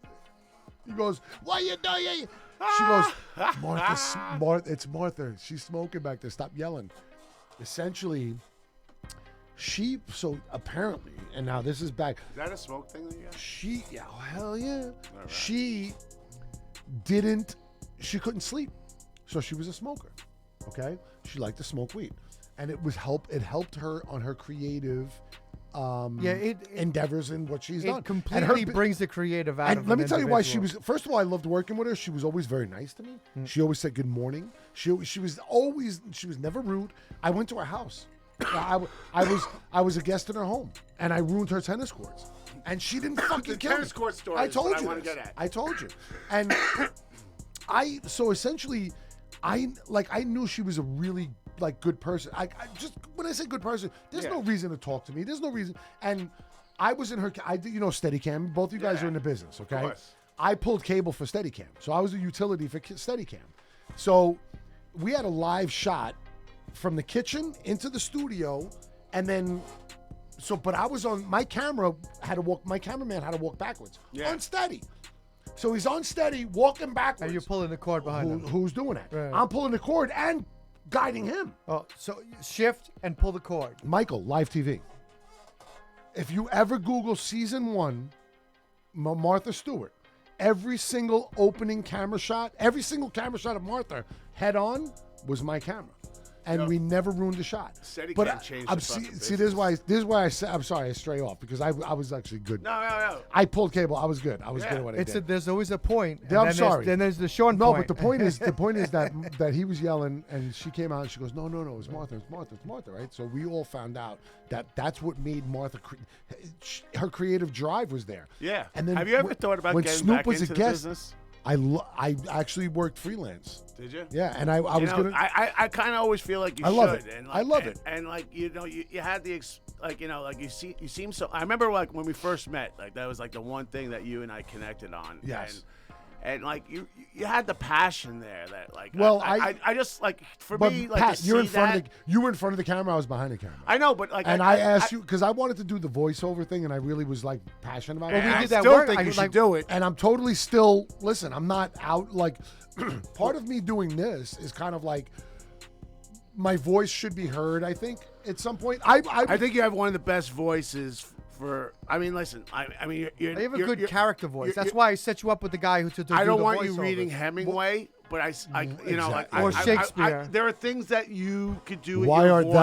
He goes, "What you doing?" She goes, Martha, it's Martha. She's smoking back there. Stop yelling. Essentially, so apparently, and now this is back. Is that a smoke thing that you got? Hell yeah. Right. She couldn't sleep. So she was a smoker. Okay? She liked to smoke weed. And it helped her on her creative endeavors in what she's done. It completely brings the creative out of. Let me tell you why she was. First of all, I loved working with her. She was always very nice to me. She always said good morning. She was never rude. I went to her house. I was a guest in her home, and I ruined her tennis courts. And she didn't fucking kill me. Tennis court story. I told you. I told you. And essentially, I knew she was a really good person. I just, when I say good person, there's no reason to talk to me. There's no reason. And I was in her. I did, Steadicam. Both of you guys are in the business, okay? Of course. I pulled cable for Steadicam, so I was a utility for Steadicam. So we had a live shot from the kitchen into the studio, and then. But I was on my camera. My cameraman had to walk backwards on steady. So he's on steady, walking backwards. And you're pulling the cord behind him. Who's doing that? Right. I'm pulling the cord and guiding him. Oh, so shift and pull the cord. Michael, live TV. If you ever Google season 1, Martha Stewart, every single opening camera shot, every single camera shot of Martha head on was my camera. And we never ruined a shot. But this is why I said, I'm sorry, I stray off because I was actually good. No. I pulled cable. I was good. I was good at what I did. There's always a point. I'm sorry. Then there's the Sean point. No, but the point is that he was yelling and she came out and she goes, no, it's Martha, right? So we all found out that's what made Martha, her creative drive was there. Yeah. And then have you ever thought about getting back into the business? I actually worked freelance. Did you? Yeah, and I was gonna. I kind of always feel like you should. Love it. And I love it. And you had the you seem so. I remember when we first met, that was the one thing that you and I connected on. Yes. And you had the passion there that I just for but me Pat, to you were in front of the camera. I was behind the camera. I know, but and I asked you because I wanted to do the voiceover thing, and I really was passionate about it. Well, we did that still work. think you should do it. And I'm totally still. Listen, I'm not out part of me doing this is kind of my voice should be heard. I think at some point. I think you have one of the best voices. Listen. You have a good character voice. That's why I set you up with the guy who to do. I don't the want you voiceovers. reading Hemingway, but or Shakespeare. There are things that you could do. Why with your art voice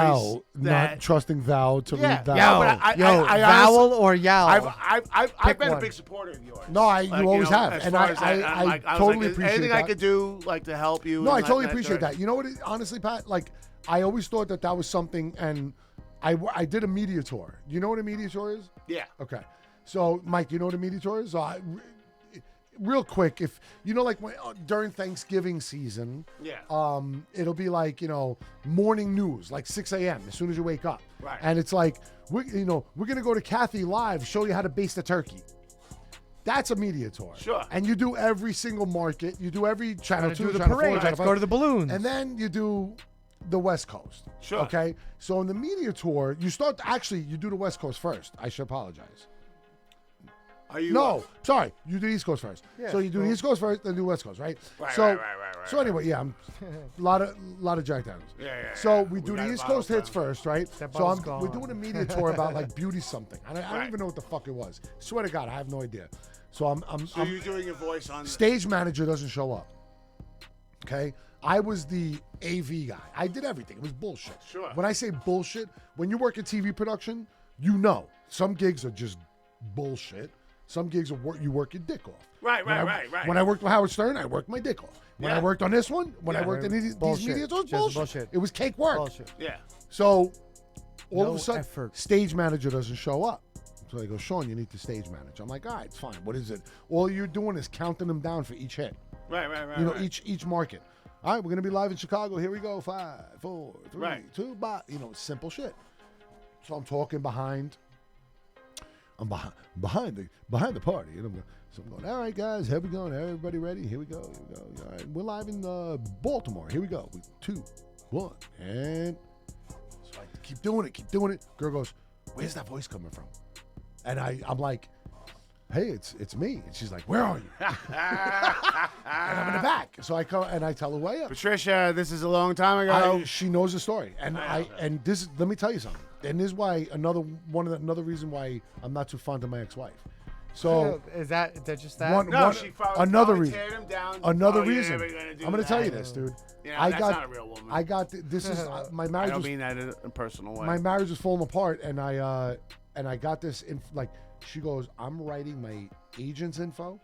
thou not trusting thou to read thou? Vowel or yowl? I've been a big supporter of yours. No, you always have, and I totally appreciate anything that. I could do to help you. No, I totally appreciate that. You know what? Honestly, Pat, I always thought that was something, and I did a media tour. You know what a media tour is? Yeah. Okay. So, Mike, you know what a media tour is? Real quick, if during Thanksgiving season, it'll be morning news, 6 a.m. as soon as you wake up, right? And it's we're gonna go to Kathy live, show you how to baste a turkey. That's a media tour. Sure. And you do every single market, you do every channel 2, do the channel parade. 4, Let's go to the balloons, and then you do the West Coast. Sure. Okay. So in the media tour, you do the West Coast first. I should apologize. Are you? No, sorry. You do the East Coast first. Yeah, so you do the East Coast first, then do West Coast, right? Right. So anyway, I'm a lot of Jack Daniels. Yeah. So we do the East Coast hits first, right? We're doing a media tour about beauty something. I don't even know what the fuck it was. Swear to God, I have no idea. So So you're doing your voice on. Stage manager doesn't show up. Okay. I was the AV guy. I did everything. It was bullshit. Sure. When I say bullshit, when you work in TV production, some gigs are just bullshit. Some gigs you work your dick off. Right. When I worked with Howard Stern, I worked my dick off. When I worked on this one, when I worked in these media, it was bullshit. It was cake work. Bullshit. Yeah. So all of No a sudden, effort. stage manager doesn't show up. So they go, Sean, you need to stage manage. I'm like, all right, it's fine. What is it? All you're doing is counting them down for each hit. Right. You know, each market. All right, we're gonna be live in Chicago. Here we go. 5, 4, 3, Right. 2, bye. You know, simple shit. So I'm talking behind. I'm behind the party, and I'm going. All right, guys, here we go. Everybody ready? Here we go. All right, we're live in Baltimore. Here we go. 2, 1, and so I keep doing it. Girl goes, where's that voice coming from? And I'm like, hey, it's me. And she's like, where are you? And I'm in the back. So I come and I tell her way up. Patricia, this is a long time ago. She knows the story, and let me tell you something. And this is why another reason why I'm not too fond of my ex-wife. So is that just that? She another probably reason. teared him down. Another Oh, yeah, reason. we're gonna do I'm going to tell you that. this, dude. You know, that's not a real woman. This is my I marriage. don't Was, mean that in a personal way. my marriage is falling apart, and I got this in like. She goes, I'm writing my agent's info.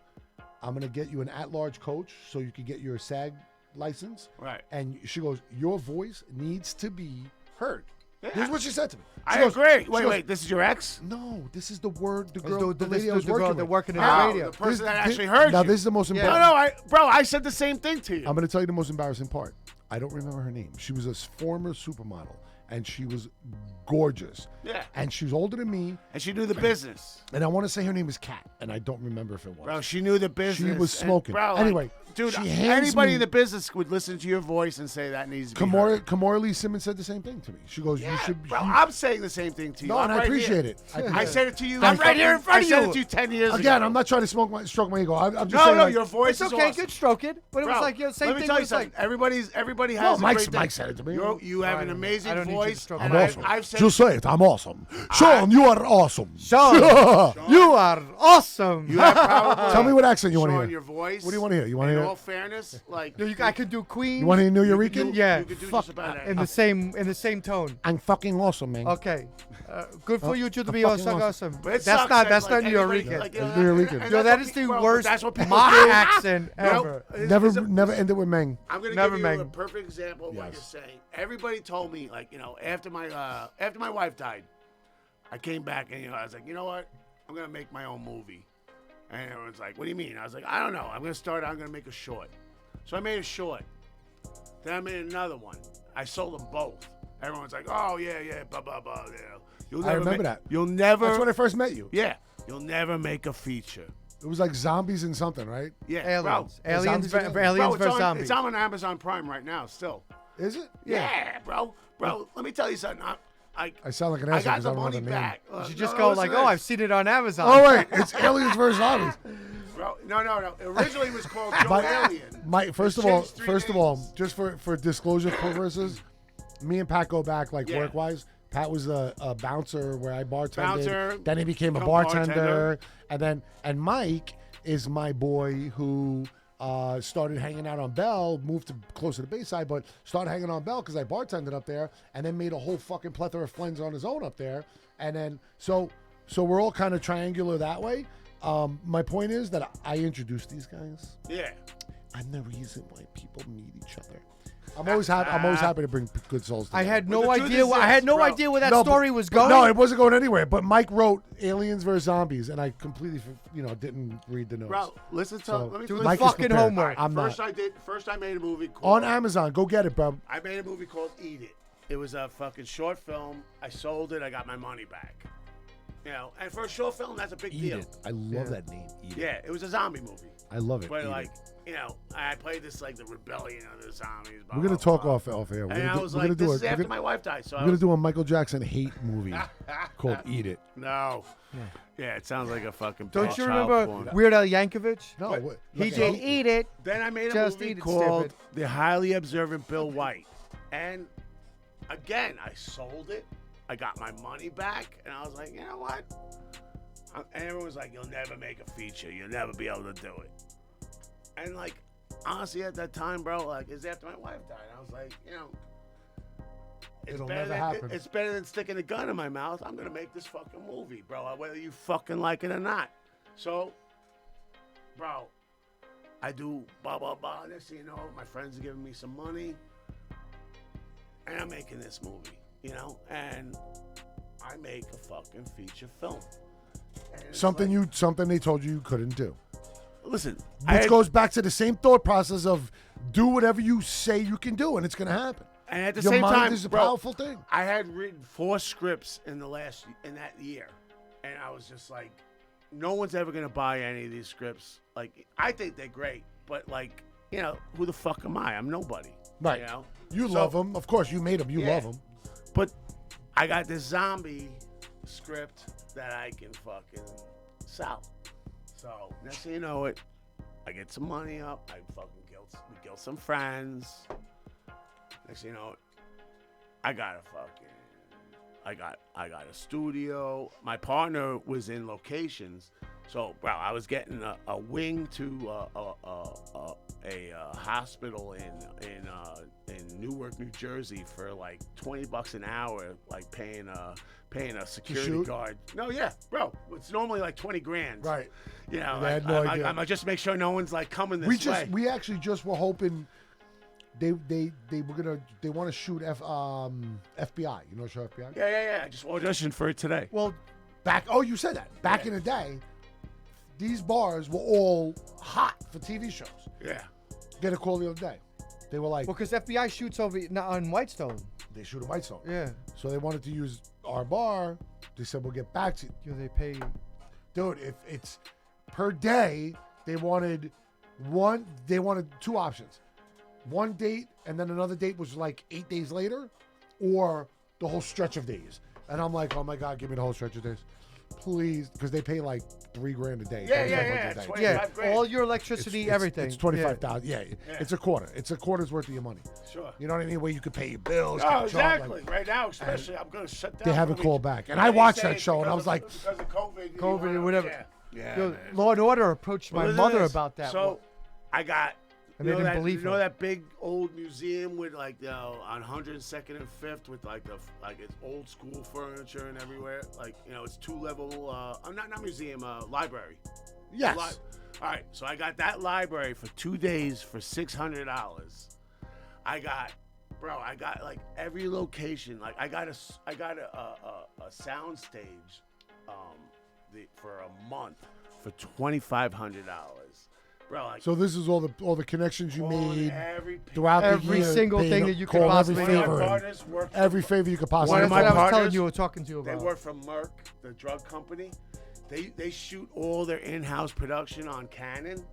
I'm going to get you an at-large coach so you can get your SAG license. Right. And she goes, your voice needs to be heard. This is what she said to me. I agree. Wait, this is your ex? No, this is the word, the It's girl, the lady I was the girl working that with. working in Oh, the radio. the person that actually heard Now, you. this is the most No, embarrassing. I said the same thing to you. I'm going to tell you the most embarrassing part. I don't remember her name. She was a former supermodel, and she was gorgeous. Yeah. And she was older than me, And she knew the business. and I want to say her name was Kat, and I don't remember if it was. Bro, she knew the business. She was And, smoking. bro, Anyway, dude, she hands anybody me- in the business would listen to your voice and say that needs to be heard. Kamora Lee Simmons said the same thing to me. She goes, Yeah, "You should." bro, you- I'm saying the same thing to you. No, I'm and I right appreciate here. it. I said it to you. I'm right here in front of I said you. it to you 10 years ago. Again, I'm not trying to stroke my ego. I'm just No, saying. no, like, your voice It's is okay, awesome. good stroke it. But it was Bro, like the same let me thing tell you was something. like Everybody No, has a Mike great said it to me. You have an I amazing don't need you to voice. stroke and my I'm awesome. I've said Just say it. I'm awesome. Sean, you are awesome. Sean, you are awesome. you have probably Tell me what accent you want to Sean, hear. your voice. What do you want to hear? You want to In hear? all fairness, like I could do Queen. You want to hear New you could Yorican? do- Yeah, you could do fuck, just about in anything. the same tone. I'm fucking awesome, man. Okay, good for you to be fucking awesome. awesome. But it That's sucks not that, that's like, not New anybody- Yorican. like, you know, It's New Yorican. and Yo, that's that what is the people- worst That's what people mock do. accent You know, ever. Never ended with Meng. I'm gonna Never give you a mind. perfect example of what Yes. you're saying. Everybody told me, like, you know, after my wife died, I came back and I was like, you know what? I'm gonna make my own movie. And everyone's like, what do you mean? I was like, I don't know. I'm gonna make a short. So I made a short. Then I made another one. I sold them both. Everyone's like, oh yeah, blah blah blah. You know, you'll I never remember ma- that. You'll never. That's when I first met you. Yeah, you'll never make a feature. It was like zombies and something, right? Yeah, Aliens, bro. aliens, Zombies again? Bro, aliens it's versus on, zombies. it's on Amazon Prime right now, still. Is it? Yeah, bro. Let me tell you something. I sound like an I asshole got because the I don't know money the name. back. You should No, just no, go listen like, to oh, this. I've seen it on Amazon. Oh wait, it's aliens versus zombies. Bro, no. Originally it was called Joe Alien. First It of all, changed three names. just for disclosure purposes, me and Pat go back like Yeah. work wise. Pat was a bouncer where I bartended. Bouncer, Then he became a become bartender, and Mike is my boy who started hanging out on Bell, moved to closer to Bayside, but started hanging on Bell because I bartended up there, and then made a whole fucking plethora of friends on his own up there, and then so we're all kind of triangular that way. My point is that I introduced these guys. Yeah. I'm the reason why people meet each other. I'm always happy to bring good souls together. I had But no the truth idea. is I had this, no bro. idea where that No, story but- was but going. No, it wasn't going anywhere. But Mike wrote Aliens vs. Zombies, and I completely, didn't read the notes. Bro, listen to So, let me do let the me- Mike is fucking prepared. homework. I'm First not. First I made a movie called On Amazon. Go get it, bro. I made a movie called Eat It. It was a fucking short film. I sold it. I got my money back. You know, and for a short film, that's a big deal. I love that name. Eat it. Yeah, it was a zombie movie. I love it. But Eat like, it. you know, I played this like the rebellion of the zombies. Blah, We're gonna blah, talk blah. off air. We're And I gonna was do, like, we're this gonna is do after it. my wife died. So We're gonna do a Michael Jackson hate movie called Eat It. No. Yeah, it sounds like a fucking. Don't bad you child remember porn. Weird Al Yankovic? No, What? what- He look, did Eat It. Then I made a Just movie eat it, called stupid. The Highly Observant Bill White. And again, I sold it. I got my money back. And I was like, you know what? And everyone was like, you'll never make a feature. You'll never be able to do it. And like, honestly, at that time, bro, like, it's after my wife died. I was like, you know, It'll never happen. It's better than sticking a gun in my mouth. I'm going to make this fucking movie, bro, whether you fucking like it or not. So, bro, I do blah, blah, blah. Next thing you know, my friends are giving me some money. And I'm making this movie, you know? And I make a fucking feature film. Something they told you couldn't do. Listen. Which goes back to the same thought process of do whatever you say you can do, and it's going to happen. And at the Your same mind time, is a bro, powerful thing. I had written 4 scripts in that year. And I was just like, no one's ever going to buy any of these scripts. Like, I think they're great, but like, you know, who the fuck am I? I'm nobody. Right. You know? You love them. Of course, you made them. You love them. But I got this zombie script that I can fucking sell. So, next thing you know it, I get some money up. We guilt some friends. Next thing you know it, I got a studio. My partner was in locations. So, bro, I was getting a wing to a hospital in Newark, New Jersey for like $20 an hour, like paying a security guard. No, yeah, bro, it's normally like 20 grand. Right. You know, I had no idea. I just make sure no one's like coming this way. We actually just were hoping they want to shoot FBI. You know the show FBI? Yeah. I just auditioned for it today. Well, you said that. Back in the day, these bars were all hot for TV shows. Yeah. Get a call the other day. They were like, well, because FBI shoots over on Whitestone. They shoot in Whitestone. Yeah. So they wanted to use our bar. They said, we'll get back to you. Yeah, they pay. Dude, if it's per day, they wanted 2 options. One date, and then another date was like 8 days later, or the whole stretch of days. And I'm like, oh my God, give me the whole stretch of days. Please, because they pay like $3,000 a day. Yeah. Yeah, all your electricity, everything. It's $25,000. Yeah. It's a quarter. It's a quarter's worth of your money. Sure. You know what I mean? Where you could pay your bills. Oh, get a job, exactly. like, right now, especially, I'm going to shut down. They haven't called back. And I watched that show, and I was like, because of COVID. COVID or whatever. Yeah. Yo, Law and Order approached my mother about that. So, I got. And they didn't believe You know that big old museum with like on 102nd and 5th with like it's old school furniture and everywhere. Like, you know, it's 2-level. Not museum. Library. yes. All right. So I got that library for 2 days for $600. I got like every location. Like I got a sound stage, for a month for $2,500. Bro, like, So this is all the connections you made throughout every the year. single paid thing up- that you could called possibly every favor in. Every favor you could possibly. One of my That's what I was partners, telling you, talking to you They about. work for Merck, the drug company. They shoot all their in-house production on Canon.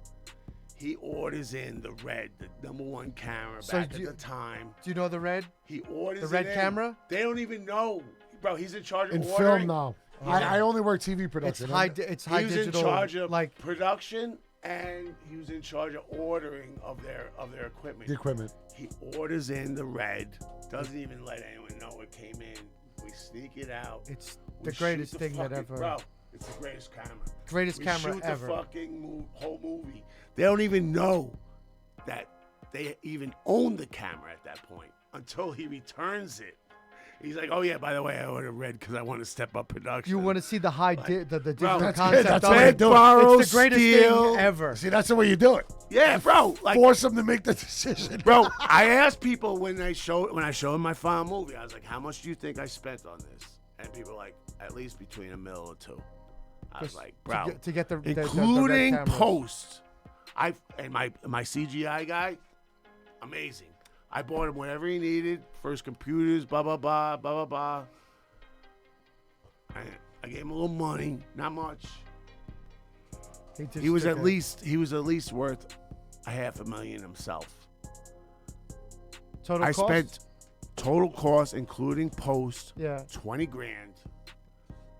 He orders in the Red, the #1 camera back at the time. Do you know the Red? He orders The Red it in. camera? They don't even know, bro. He's in charge of in ordering. film now. I only work TV production. It's high He was digital. in charge of like production, and he was in charge of ordering of their equipment. The equipment. He orders in the Red, doesn't even let anyone know it came in. We sneak it out. it's We the greatest shoot thing that fucking- ever. Bro, it's the greatest camera. Greatest We camera shoot ever. the fucking whole movie. They don't even know that they even own the camera at that point until he returns it. He's like, oh yeah, by the way, I ordered Red because I want to step up production. You want to see the high the digital that's concept good. That's of what I it. do. Borrow, It's the greatest steal. thing ever. See, that's the way you do it. Yeah, bro. Like, Force them to make the decision. bro, I asked people when I show them my final movie, I was like, how much do you think I spent on this? And people were like, at least between $1 million or $2 million. I was like, bro, to get the including red cameras. post. And my CGI guy, amazing. I bought him whatever he needed, first computers, blah blah blah, blah blah blah. I gave him a little money, not much. He was at least worth $500,000 himself. total I cost? spent total cost, including post, Yeah. $20,000.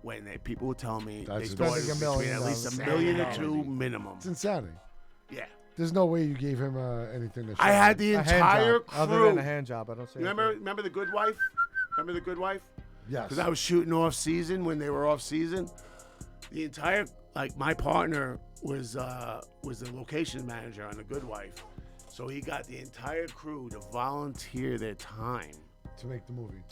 When people were telling me That's they thought it insane. was between at least $1 million or $2 million minimum. It's insanity. Yeah. There's no way you gave him anything. I had the A hand entire job. crew. Other than a hand job, I don't say. You remember The Good Wife? Remember The Good Wife? Yes. Because I was shooting off season when they were off season. The entire, like, my partner was the location manager on The Good Wife, so he got the entire crew to volunteer their time to make the movie.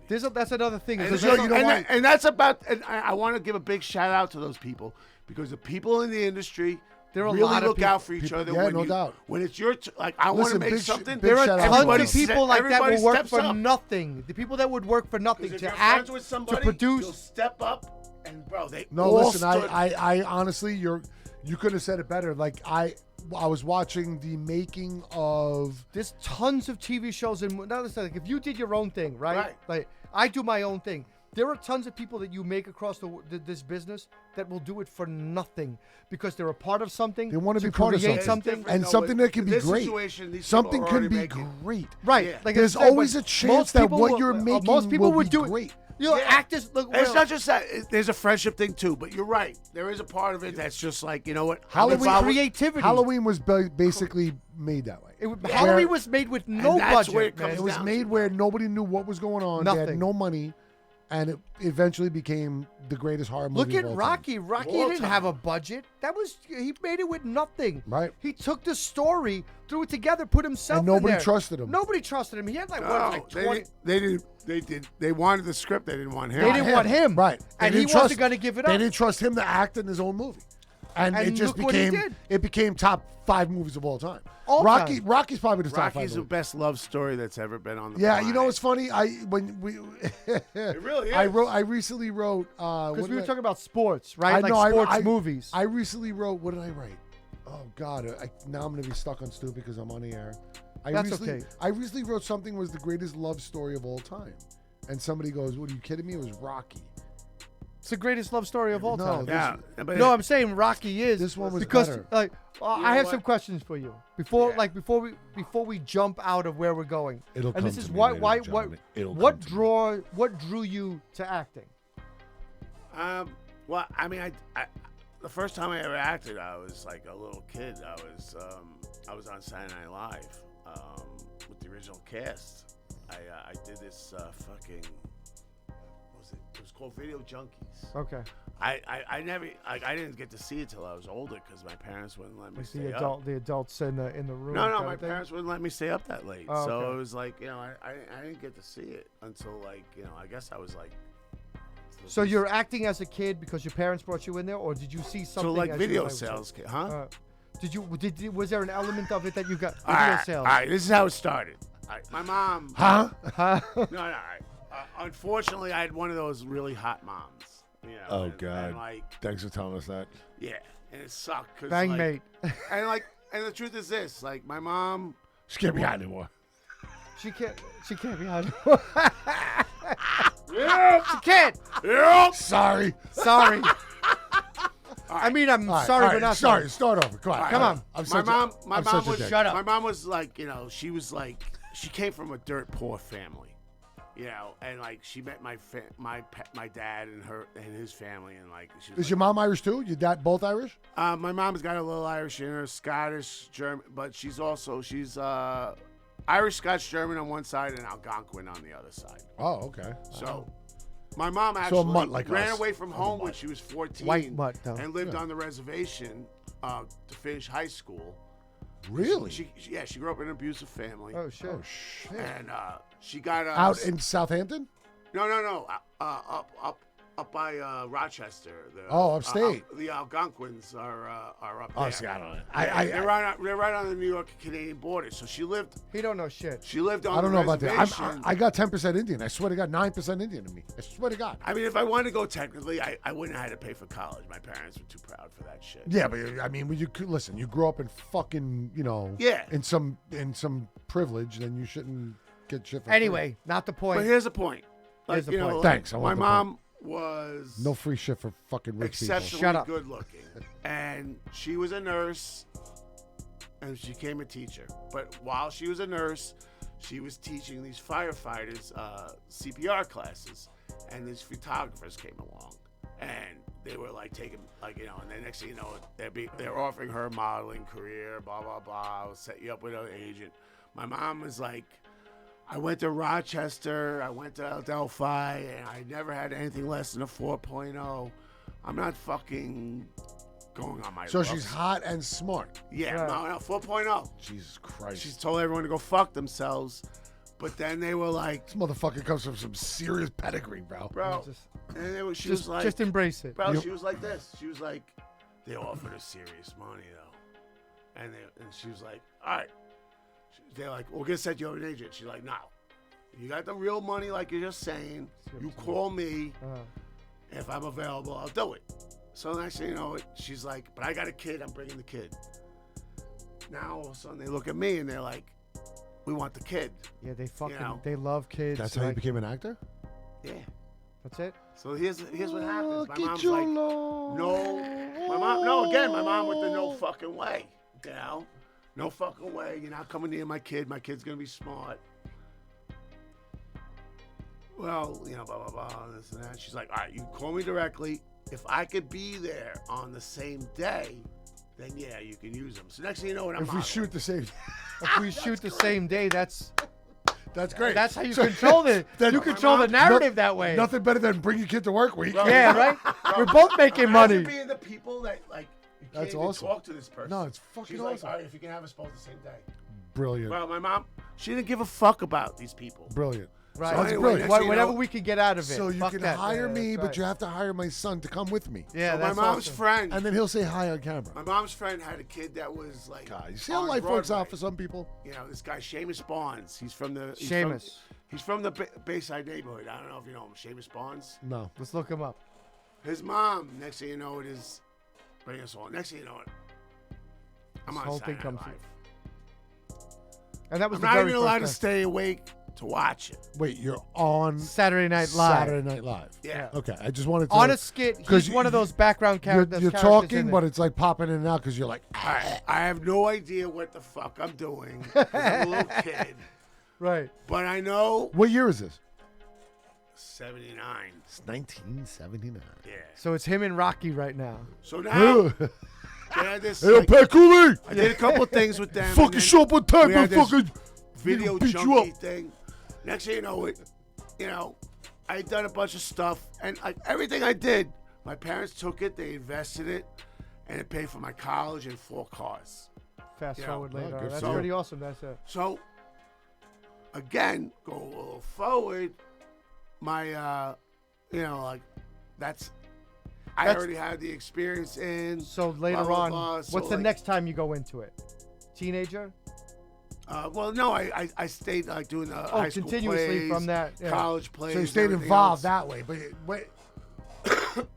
That's another thing. And, There's so, also- and that's about. And I want to give a big shout out to those people because the people in the industry There are a really lot of look out for each other. Yeah, when no doubt. When it's your like, I want to Listen, make big something. big there are shout out to tons them. of people like that everybody will work steps for up. nothing. The people that would work for nothing If to you're act, friends with somebody, to produce. you'll step up, and bro, they No, all listen, stood. I honestly, you could have said it better. Like I was watching the making of. There's tons of TV shows and not necessarily, like if you did your own thing, right? Right. Like I do my own thing. There are tons of people that you make across this business that will do it for nothing because they're a part of something. They want to be part of create something, something. and No, something but that can be this great. situation, these Something people are can be already making- great. Right. Yeah. Like There's I said, always but a chance most that people what will- you're making most people will would be do great. it. You know, Yeah. actors look. And it's well, not just that. There's a friendship thing too, but you're right. There is a part of it that's just like, you know what? Halloween If I was- creativity. Halloween was basically made that way. Halloween was made with no that's budget. where it man. comes It was down made to. where nobody knew what was going on. They had Nothing. no money, and it eventually became the greatest horror movie. Look of at all time. Rocky. Rocky All didn't time. have a budget. He made it with nothing. Right. He took the story, threw it together, put himself And in nobody there. trusted him. Nobody trusted him. He had like what, No, like they 20. didn't. They didn't. They did. They wanted the script. They didn't want him. They didn't want him. Right. They And he didn't wasn't trust- going to give it They up. didn't trust him to act in his own movie. And it just look what he became did. top 5 movies of all time. All Rocky time. Rocky's probably the top 5. Rocky's the movie. best love story that's ever been on the Yeah, planet. you know what's funny? It really is. I recently wrote Because we were talking about sports, right? I Like know, sports movies. I recently wrote. What did I write? Oh God! Now I'm gonna be stuck on stupid because I'm on the air. That's okay. I recently wrote something was the greatest love story of all time, and somebody goes, "What are you kidding me? It was Rocky." It's the greatest love story of all No, time. Yeah, but No, I'm saying Rocky is. This one was because better. like I know have what? some questions for you before Yeah. before we jump out of where we're going. It'll and come this to is me, why ladies why and what gentlemen. It'll what come to what drew you to acting? Well, I mean, I the first time I ever acted, I was like a little kid. I was on Saturday Night Live with the original cast. I did this fucking. What was it? It was called Video Junkies. Okay. I never I didn't get to see it till I was older because my parents wouldn't let me Like stay the adults in the room. No, kind my of thing? parents wouldn't let me stay up that late. Oh, So okay. it was like, you know, I didn't get to see it until like, you know, I guess I was like. So you're acting as a kid because your parents brought you in there, or did you see something? So like as video you, sales, huh? Was there an element of it that you got All video right, sales? all right, this is how it started. All right, my mom. Huh? No, all right. Unfortunately, I had one of those really hot moms. You know, Oh and God! like, Thanks for telling us that. yeah, and it sucked. 'Cause, Bang like, mate. and the truth is this: like, my mom. She can't be hot anymore. She can't be on. Yeah, She can't. yeah. Sorry. Sorry. I mean, I'm All right, sorry, all but right, not sorry. Start over. Come on. Come on. I'm My such mom. A, My I'm mom such a was. dick. Shut up. My mom was like, you know, she was like, she came from a dirt poor family. You know, and like she met my dad and his family, and like she was Is your mom Irish too? Your dad both Irish? my mom's got a little Irish in her, Scottish, German, but she's Irish, Scotch, German on one side, and Algonquin on the other side. Oh, okay. So my mom So a actually mutt like ran us. away from home when she was 14, White mutt, though. and lived on the reservation to finish high school. Really? She grew up in an abusive family, Oh shit. Oh shit. and she got Out in Southampton? no, up by Rochester. Upstate. The Algonquins are up Oh, there. see, I don't know. They're right on the New York Canadian border. So she lived He don't know shit. on I don't the know about that. reservation. I got 10% Indian. I swear to God, 9% Indian in me. I swear to God. I mean, if I wanted to go technically, I wouldn't have had to pay for college. My parents were too proud for that shit. Yeah, but I mean, when you listen, you grew up in fucking, Yeah. in some privilege, then you shouldn't get shit. For Anyway, not the point. But here's the point. Here's the point. Thanks, I My want the mom was free. No free shit for fucking rich people. exceptionally Shut up. good looking, and she was a nurse, and she became a teacher. But while she was a nurse, she was teaching these firefighters CPR classes, and these photographers came along, and they were like taking, like, and then next thing you know, they're offering her a modeling career, blah blah blah. I'll set you up with an agent. My mom was like, I went to Rochester, I went to Delphi, and I never had anything less than a 4.0. I'm not fucking going on my So looks. she's hot and smart. Yeah, Right. no, 4.0. Jesus Christ. She's told everyone to go fuck themselves. But then they were like, This motherfucker comes from some serious pedigree, bro. and she was like, just embrace it. bro, she was like this. She was like, they offered her serious money though, and she was like, all right. They're like, we're gonna set you up an agent. She's like, no, you got the real money, like you're just saying. You call me. If I'm available, I'll do it. So next thing you know, she's like, but I got a kid. I'm bringing the kid. Now all of a sudden they look at me and they're like, we want the kid. Yeah, they they love kids. That's how you became an actor? Yeah. That's it. So here's what happens. My Get mom's your like, my mom with the no fucking way. You know? No fucking way. You're not coming near my kid. My kid's gonna be smart. Well, blah, blah, blah, this and that. She's like, all right, you can call me directly. If I could be there on the same day, then yeah, you can use them. So next thing you know, If we shoot the same, If we shoot the same day, that's great. That's how you control it. You control the narrative that way. Nothing better than bring your kid to work week. Yeah, right? We're both making money. Imagine being the people that, like, you can't That's even awesome. talk to this person. No, it's fucking She's awesome. like, all right, if you can have us both the same day. Brilliant. Well, my mom, she didn't give a fuck about these people. Brilliant. Right. That's anyway, brilliant. next thing you Whatever know- we could get out of it. So you Fuck can that. hire Yeah, me, that's but right. you have to hire my son to come with me. Yeah, So my that's mom's awesome. friend. And then he'll say hi on camera. My mom's friend had a kid that was like. God, you see how on life works Broadway. out for some people? This guy Seamus Barnes. He's from the. Seamus. He's from the Bayside neighborhood. I don't know if you know him. Seamus Barnes. No. Let's look him up. His mom. Next thing you know, it is. Bring us on. Next thing you know, I'm This on whole Saturday thing Night comes Live. And that was I'm the not very even allowed to first stay awake to watch it. Wait, you're on Saturday Night Live. Saturday Night Live. Yeah. Okay, I just wanted to. On a skit, 'cause he's one of you- those background characters. You're talking, but it's like popping in and out because you're like, I have no idea what the fuck I'm doing. 'Cause I'm a little kid. right. But I know. what year is this? 79. It's 1979. Yeah. So it's him and Rocky right now. So now. They had this. Hey, like, Pat Cooley! I did a couple things with them. and Fucking then show up on time, we but had this fucking video beat you junkie up. thing. Next thing you know, I had done a bunch of stuff, and everything I did, my parents took it, they invested it, and it paid for my college and 4 cars. Fast Yeah. forward later. good That's for you. pretty awesome. That's it. So, again, go a little forward, my, that's. I That's- already had the experience in. So later blah, blah, on, blah. So, what's the like, next time you go into it? Teenager? Well, no, I stayed like doing the high school continuously plays, from that, yeah. college plays. So you and stayed everything involved else. that way. But wait,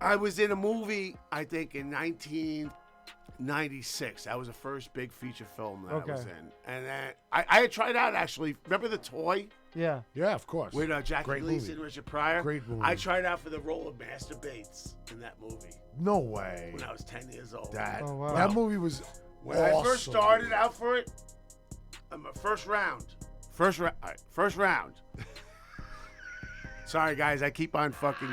I was in a movie, I think, in 1996. That was the first big feature film that I was Okay. in. And then I had tried out, actually. Remember The Toy? Yeah. yeah, of course. With Jackie Great Gleason movie. and Richard Pryor? Great movie. I tried out for the role of Master Bates in that movie No way. when I was 10 years old. That Oh, wow. that movie was When I first awesome. started out for it, first round. All right, first round. Sorry, guys, I keep on fucking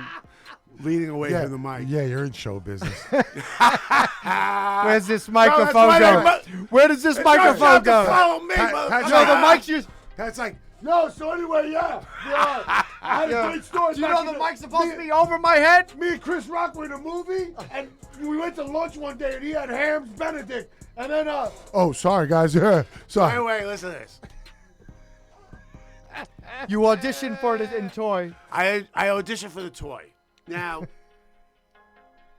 leaning away Yeah, from the mic. yeah, you're in show business. Where's this No, microphone that's go? why Where does this You microphone have to go? follow me, Pat- motherfucker. Yo, the mic's just. That's like, yo. So anyway, yeah. I had a great story. Do you back know in the mic's supposed to be over my head? Me and Chris Rock were in a movie, and we went to lunch one day, and he had Hams Benedict, and then oh, sorry guys, yeah, sorry. Anyway, listen to this. You auditioned for it in Toy. I auditioned for The Toy. Now,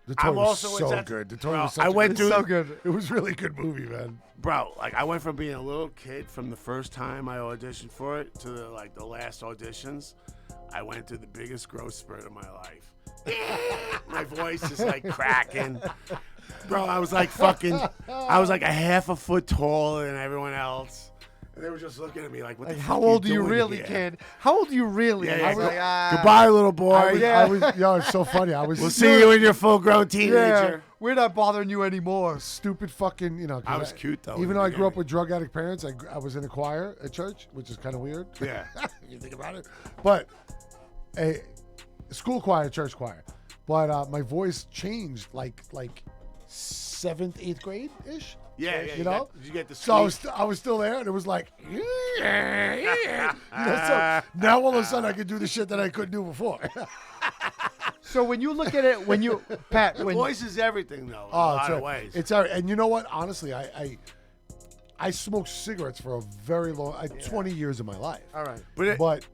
The toy I'm was also so in good. The toy Bro, was such I a went good, through- So good. It was really a good movie, man. bro, like I went from being a little kid from the first time I auditioned for it to the last auditions. I went through the biggest growth spurt of my life. My voice is like cracking. Bro, I was like a half a foot taller than everyone else. And they were just looking at me like, what the Like, fuck how old are you doing really, here? kid? How old are you really? Yeah, I yeah. was like, ah. Goodbye, little boy. I was, yo, it's so funny. I was. We'll see you when you're a full-grown teenager. Yeah, we're not bothering you anymore. Stupid fucking, 'cause I was cute, though, in Even the though I grew up beginning. with drug addict parents, I was in a choir at church, which is kind of weird. Yeah. if you think about it. But a school choir, church choir. But my voice changed like 7th, 8th grade ish. Yeah, yeah. You know? Did you get the So squeak? I was still there, and it was like, so now all of a sudden I could do the shit that I couldn't do before. So when you look at it, Pat, when Voice is everything, though, in a Oh, lot it's of right. ways. It's all right. And you know what? Honestly, I I smoked cigarettes for a very long, 20 years of my life. All right. But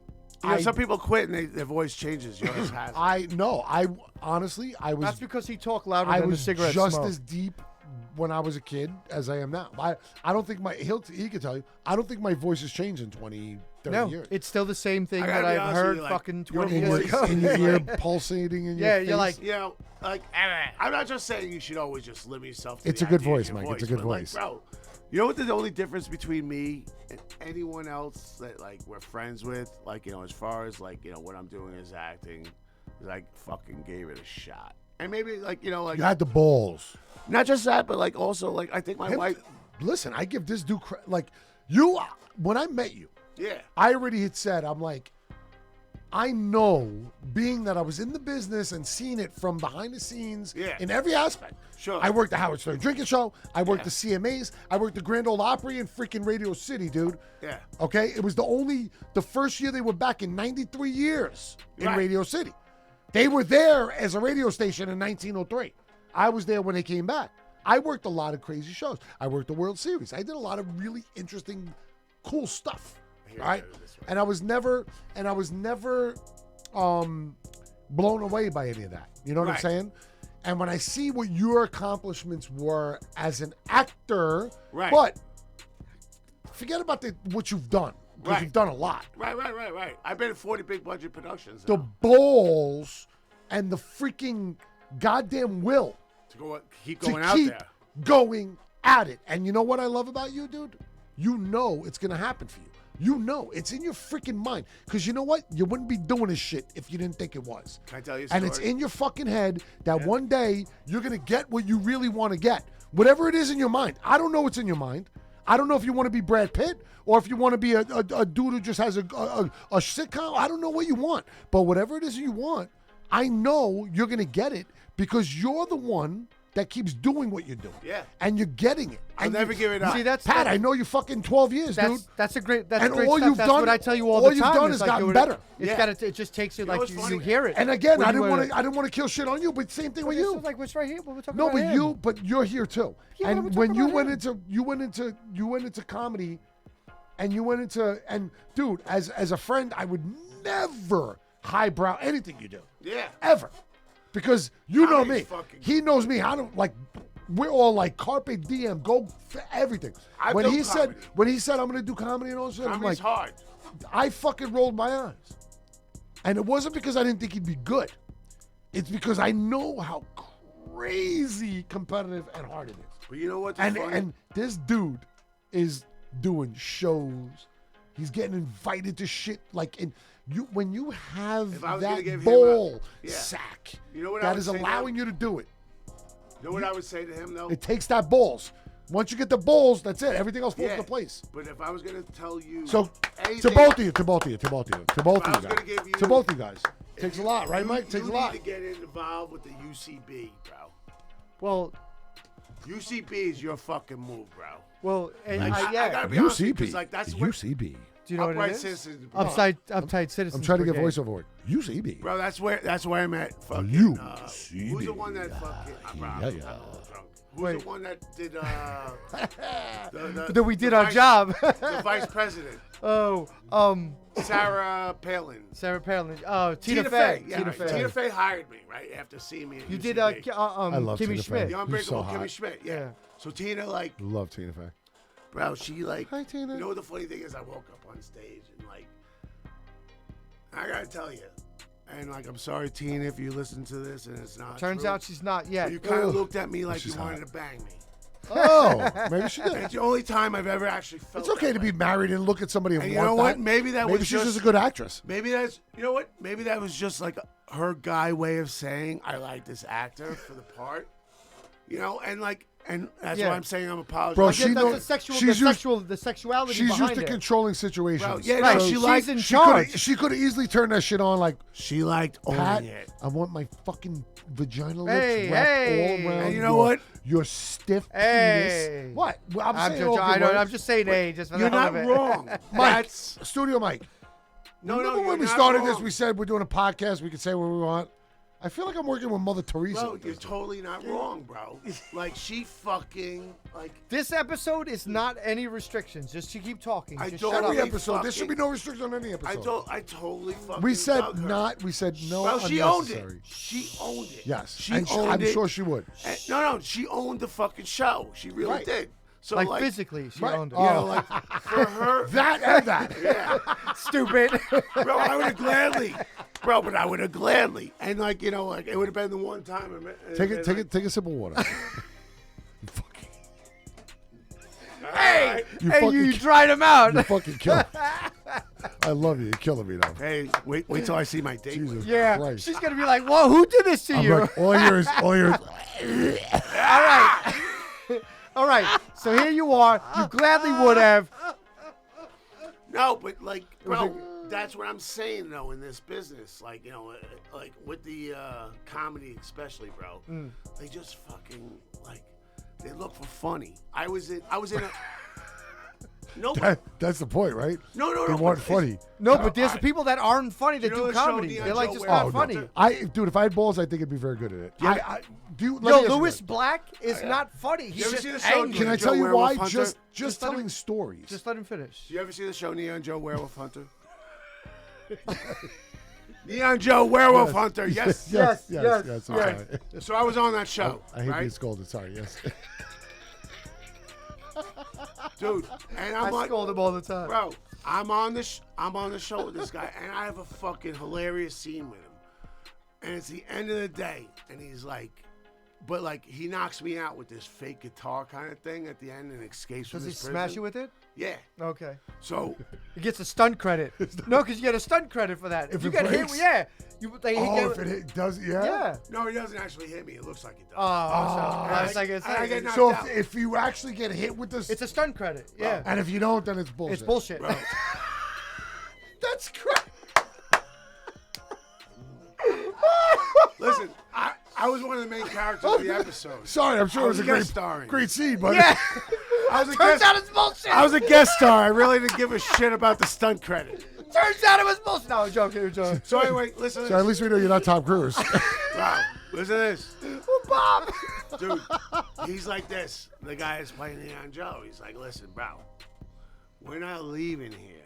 some people quit and their voice changes. Yours has. I honestly, I was. That's because he talked louder I than the was cigarette just smoke. as deep when I was a kid as I am now. I don't think he can tell you. I don't think my voice has changed in 20, 30 years. It's still the same thing I that gotta be I've honest with heard you, like, fucking your 20 voice years ago. in your ear pulsating in your face. You're like, You know, like I'm not just saying you should always just limit yourself to It's the a good idea of voice, your Mike. It's a good but, like, voice. bro, you know what the only difference between me and anyone else that like we're friends with, like, you know, as far as like, you know, what I'm doing is acting, is I fucking gave it a shot. And maybe like, you know, like you had the balls. not just that, but like also like I think my wife. Listen, I give this dude like you. When I met you, Yeah. I already had said, I'm like, I know, being that I was in the business and seeing it from behind the scenes in every aspect. Sure. I worked the Howard Stern Drinking Show. I worked the CMAs. I worked the Grand Ole Opry in freaking Radio City, dude. Yeah. Okay? It was the first year they were back in 93 years in Right. Radio City. They were there as a radio station in 1903. I was there when they came back. I worked a lot of crazy shows. I worked the World Series. I did a lot of really interesting, cool stuff. Right? And I was never blown away by any of that. You know what I'm saying? And when I see what your accomplishments were as an actor, but forget about what you've done, because you've done a lot. Right. I've been in 40 big budget productions. The balls and the freaking goddamn will to keep to going out keep there. going at it. And you know what I love about you, dude? You know it's going to happen for you. You know, it's in your freaking mind. Because you know what? You wouldn't be doing this shit if you didn't think it was. Can I tell you a story? And it's in your fucking head that one day you're going to get what you really want to get. Whatever it is in your mind. I don't know what's in your mind. I don't know if you want to be Brad Pitt or if you want to be a dude who just has a sitcom. I don't know what you want. But whatever it is you want, I know you're going to get it because you're the one that keeps doing what you're doing. Yeah. And you're getting it. I'll never give it up. See, that's Pat, I know you fucking 12 years, dude. That's a great. That's And great all stuff. you've That's done- what I tell you all all the you've time. done It's has like gotten you- better. It's Yeah. got. It just takes you know like what's you funny? hear it. And again, When I you didn't were- want to kill shit on you, but same thing with This you. is like what's right here. We're talking No, about him. but you're here too. Yeah, and we're when talking you about went him. into you went into comedy, and you went into dude, as a friend, I would never highbrow anything you do. Yeah. Ever. Because you know me. Comedy's fucking- He knows me. I don't like we're all like carpe diem, go for everything. I've when done he comedy. said I'm gonna do comedy and all that shit, I'm Comedy's like hard. I fucking rolled my eyes. And it wasn't because I didn't think he'd be good. It's because I know how crazy competitive and hard it is. But you know what's And funny? and this dude is doing shows. He's getting invited to shit like when you have If I was gonna that give him ball yeah. sack You know what I that would is say to allowing him? you to do it. You know what I would say to him, though? It takes that balls. Once you get the balls, that's it. Everything else falls Yeah. into place. But if I was going to tell you So to anything, both of you, to both of you I was guys, gonna give you- to both of you guys. Takes a lot, right, Mike? you Takes a need lot. to get involved with the UCB, bro. Well, UCB is your fucking move, bro. and Like, I yeah. gotta be honest with you, UCB. 'cause, like, that's what UCB. Do you know what Upright it is? Citizens, Uptight Citizens. I'm trying to get Brigade. voiceover work. UCB. bro. That's where I met fucking. UCB. Who's the one that fucking? I'm Yeah. a little drunk. Who's Wait. the one that did? That we did the our vice- job. The vice president, Oh, Sarah Palin. Sarah Palin. Oh, Tina Fey. Fey. Yeah, Tina right. Fey. Tina Fey hired me right after seeing me. At You UCB. did I love Kimmy Tina Schmidt. Fey. The Unbreakable Who's so hot. Kimmy Schmidt. Yeah. Yeah. So Tina, like, Love Tina Fey. bro, she like. Hi, Tina. You know what the funny thing is? I woke up on stage and like, I gotta tell you, and like, I'm sorry, Tina, if you listen to this and it's not. Turns true, out she's not yet. but you kind Ugh. of looked at me like you She's wanted hot. to bang me. Oh, maybe she And did. it's the only time I've ever actually felt. It's okay that to be way. married and look at somebody and And you want know that. what? Maybe that Maybe was she's just a good actress. Maybe that's. You know what? Maybe that was just like her guy way of saying I like this actor for the part. You know, and like, and that's Yeah. why I'm saying I'm apologizing. Bro, I she guess that's know- the sexual, she's the used- sexual, the sexuality She's behind used to it. controlling situations. Bro, yeah, Right, no, she she's liked. in She charge. could have easily turned that shit on like, She liked Pat, owning it. I want my fucking vagina Hey, lips wrapped hey. all around And you know your, what? your stiff Hey. penis. What? Well, I'm I'm saying just, all I good don't, words. I'm just saying, hey, just for You're the hell not of it. wrong. Mike, That's Studio Mike. no, Remember no. when we you're not started wrong. this, we said we're doing a podcast. We could say what we want. I feel like I'm working with Mother Teresa. Bro, you're totally not wrong, bro. Like, she fucking, like... This episode is not any restrictions. Just to keep talking. I Just don't- shut up. Every episode. There should be no restriction on any episode. I totally fucking We said dug her. not. We said no Bro, she owned unnecessary. it. She owned it. Yes, She and owned I'm it. sure she would. And, no, she owned the fucking show. She really Right. did. So, Like, like physically, she Right. owned it. Oh. you know, like, for her... That and that. Yeah. Stupid. Bro, I would have gladly... Bro, but I would have gladly. And, like, you know, like, it would have been the one time... Take a sip of water. You fucking, Hey, You hey, fucking you ki- dried him out. you fucking kill me. I love you. You're killing me now. Hey, wait till I see my date. Jesus Yeah, Christ. she's gonna be like, "Whoa, who did this to I'm you?" like, all yours. All right, all right. So here you are. You gladly would have. No, but like, bro, that's what I'm saying though in this business. Like, you know, like with the comedy especially, bro. They just fucking like they look for funny. I was in a. No, That's the point, right? no. They weren't but funny. No, but there's the people that aren't funny that You know do the show comedy. Neon They're like Joe just Ware? not Oh, funny. no. Dude, if I had balls, I think I'd be very good at it. Yeah. Dude, Yo, Louis Black is not funny. He's You ever just see the show angry. Can I Joe tell you Werewolf why? Hunter? Just let him- telling stories. Just let him finish. Do you ever see the show Neon Joe Werewolf Hunter? Neon Joe Werewolf Hunter. Yes. Yes. I'm sorry. So I was on that show. I hate right? being scolded. Sorry. Yes. Dude, and I I'm like, scold him all the time. bro, I'm on the show with this guy, and I have a fucking hilarious scene with him. And it's the end of the day, and he's like, but like he knocks me out with this fake guitar kind of thing at the end and escapes from Does he this smash prison. you with it? Yeah. Okay. So He gets a stunt credit. No, because you get a stunt credit for that. If you it get breaks? hit, yeah. If it does, yeah. Yeah. no, he doesn't actually hit me. It looks like he does. That's like it's, I get knocked So out. if you actually get hit with this, it's a stunt credit. Yeah. and if you don't, then it's bullshit. It's bullshit. Bro. That's correct. Listen, I was one of the main characters of the episode. Sorry, I'm sure I it was a was great, guest starring. great scene, but Yeah. I was a Turns guest. out it's bullshit. I was a guest star. I really didn't give a shit about the stunt credit. Turns out it was bullshit. No, I'm joking. I'm joking. So anyway, listen to so at this. least we know you're not Tom Cruise. Wow, listen to this. Bob. Dude, he's like this. The guy is playing Neon Joe. He's like, listen, bro, we're not leaving here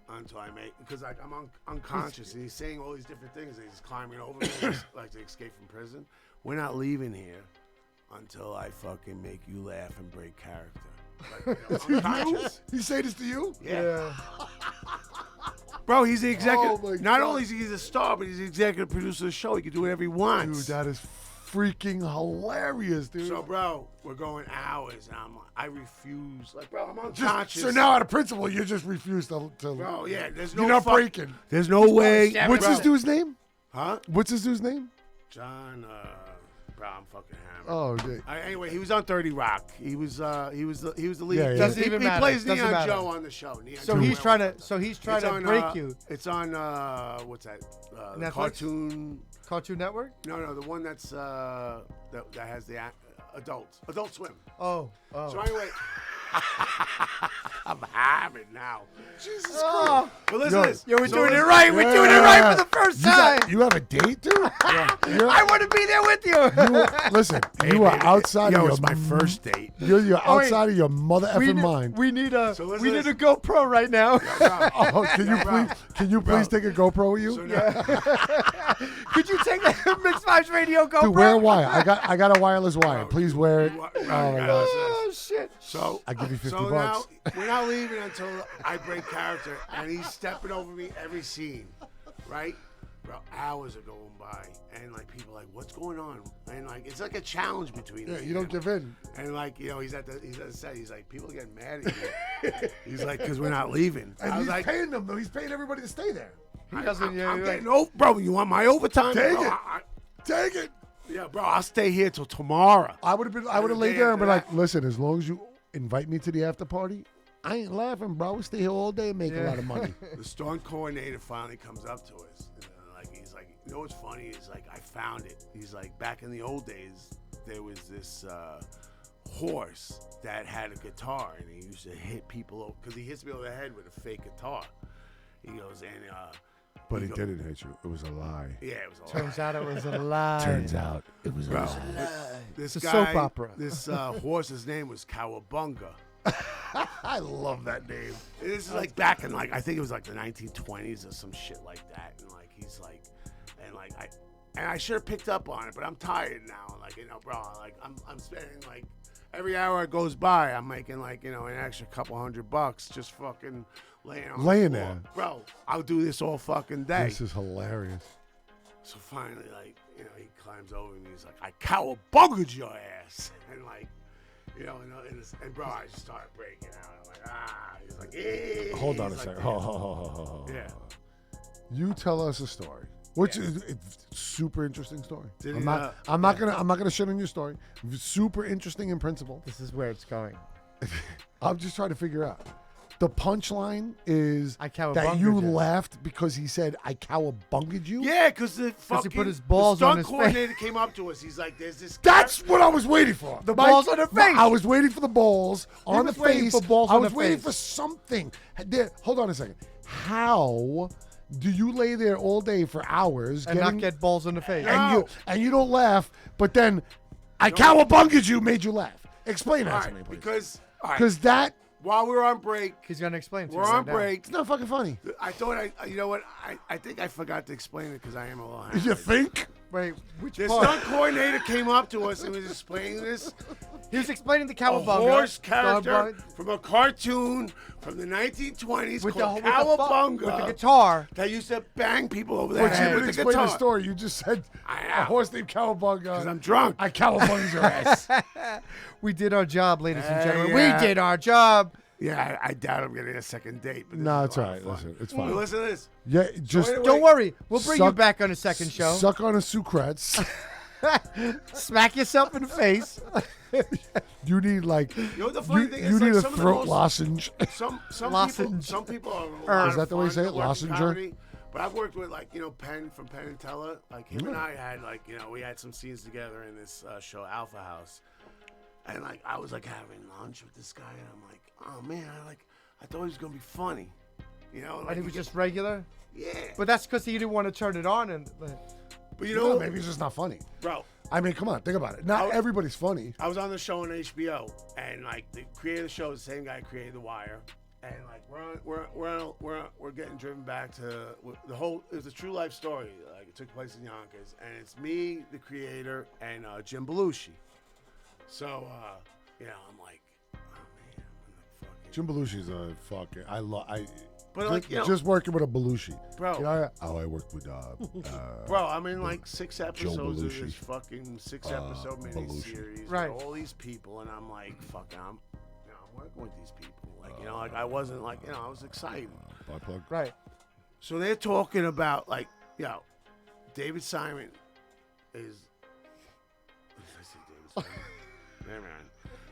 until I make, because like I'm unconscious and he's saying all these different things. And he's climbing over me, like to escape from prison. We're not leaving here until I fucking make you laugh and break character. Like, you know, unconscious. He say this to you? Yeah. Bro, he's the executive. Oh my Not God. only is he a star, but he's the executive producer of the show. He can do whatever he wants. Dude, that is freaking hilarious, dude. So, bro, we're going hours, and I refuse. Like, bro, I'm unconscious. So now, out of principle, you just refuse to. Bro, yeah, there's no you're not fuck- breaking. There's no way. What's bro. this dude's name? Huh? What's this dude's name? John, bro, I'm fucking hammered. Oh, dude. Anyway, he was on 30 Rock. He was the lead. Yeah, yeah. Doesn't He even matter. plays Doesn't Neon matter. Joe on the show. Neon So Joe he's Werewolf. trying to It's break on, you. It's on what's that? The Netflix? cartoon. Cartoon Network. No, the one that's that has the Adult Swim. Oh. So anyway, I'm hammered now. Jesus Oh. But listen to this. Yo, we're So doing it listen- right. We're doing it right for the first time. You have a date, dude? I want to be there with you. Listen, Hey, you are baby, outside yo, of your it's my first date. You're Oh, wait. outside of your mother effing mind. We need a So listen we to need a this. GoPro right now. Oh, bro. can you please take a GoPro with you? So now, Could you take the Mix Vibes Radio GoPro? Dude, wear a wire. I got a wireless wire. Please wear it. Right, Oh my right. gosh. Oh shit. So I give you 50 so bucks. now we're not leaving until I break character, and he's stepping over me every scene, right? Bro, hours are going by, and like people are like, what's going on? And like it's like a challenge between Yeah, us. you don't give in. And like he's at the set. He's like, people are getting mad at you. He's like, because we're not leaving. And I was he's like, paying them, though. He's paying everybody to stay there. He doesn't. Yeah, I'm you're getting right. bro. You want my overtime? Take bro? it. Take it. Yeah, bro. I'll stay here till tomorrow. I would have laid day there and been after like, listen, as long as you invite me to the after party, I ain't laughing, bro. We stay here all day and make a lot of money. The stunt coordinator finally comes up to us. And like he's like, you know what's funny? He's like, I found it. He's like, back in the old days, there was this horse that had a guitar, and he used to hit people because he hits me over the head with a fake guitar. He goes, and But he didn't hit you. It was a lie. Yeah, it was a lie. Turns out it was a lie. Turns out it was a Bro, lie. this It's a guy, soap opera. This horse's name was Cowabunga. I love that name. This is like back in like I think it was like the 1920s or some shit like that, and like he's like, and I should have picked up on it, but I'm tired now. Like bro, like I'm spending like every hour it goes by, I'm making like an extra couple $100 just fucking laying on the floor. there. Bro, I'll do this all fucking day. This is hilarious. So finally, like he climbs over me. He's like, I cowabungered your ass, and like. And bro, I just started breaking out. I'm like, He's like, eh. Hold on a He's second. Like, yeah. You tell us a story. Which is it's super interesting story. Did I'm not gonna shit on your story. Super interesting in principle. This is where it's going. I'm just trying to figure out. The punchline is I that cowabunged you you. laughed because he said I cowabunged you. Yeah, because the fucking put his balls the on stunt his face. coordinator came up to us. He's like, "There's this." That's what I was waiting for. The balls on the face. I was waiting for the balls on the was waiting face. for balls I on was the waiting face. for something. Hold on a second. How do you lay there all day for hours And not get balls in the face. and you don't laugh, but then I cowabunged you made you laugh? Explain that All to me, right, please. because That while we're on break, He's going to explain it to we're you on right now. break. it's not fucking funny. I thought I think I forgot to explain it because I am a little hammered. You think? Wait, which The part? stunt coordinator came up to us and was explaining this. He was explaining the A cowabunga. horse character Cowabunga from a cartoon from the 1920s with the, called with, the, Cowabunga with the guitar. that used to bang people over the But you head didn't with the explain the guitar. story. You just said I a know. horse named Cowabunga. Because I'm drunk. I cowabunged your ass. We did our job, ladies and gentlemen. yeah. We did our job. Yeah, I doubt I'm getting a second date. But No, this it's is a all lot right. of fun. Listen, it's Well, fine. listen to this. Yeah, just anyway, Don't worry. We'll bring you Suck- back on a second show. suck on a sucrets. Smack yourself in the face. You need like You know what the funny thing you is? need Like a some of the throat most- lozenge. Some people, Lozenge. some people are. A lot Is that of the way you fun say it? that work in Lozenger? comedy. But I've worked with Penn from Penn and Teller. Like him and I had we had some scenes together in this show Alpha House, and like I was like having lunch with this guy, and I'm like, oh man, I thought he was gonna be funny, And he was just regular. yeah. But that's because he didn't want to turn it on. But No, maybe it's just not funny. bro, I mean, come on, think about it. Not I- everybody's funny. I was on the show on HBO, and like the creator of the show is the same guy who created The Wire, and like we're getting driven back to the whole. It was a true life story. Like it took place in Yonkers, and it's me, the creator, and Jim Belushi. So I'm like, oh man, I'm gonna fucking. Jim Belushi's a fucking. But just working with a Belushi. Bro. I worked with Bro, I'm in like 6 episodes of Belushi. this fucking 6-episode Belushi. miniseries Right. with all these people, and I'm like, fuck, I'm working with these people. Like, I wasn't like, I was excited. butt plug. Right. So they're talking about like, David Simon is. I say David Simon. Yeah, man.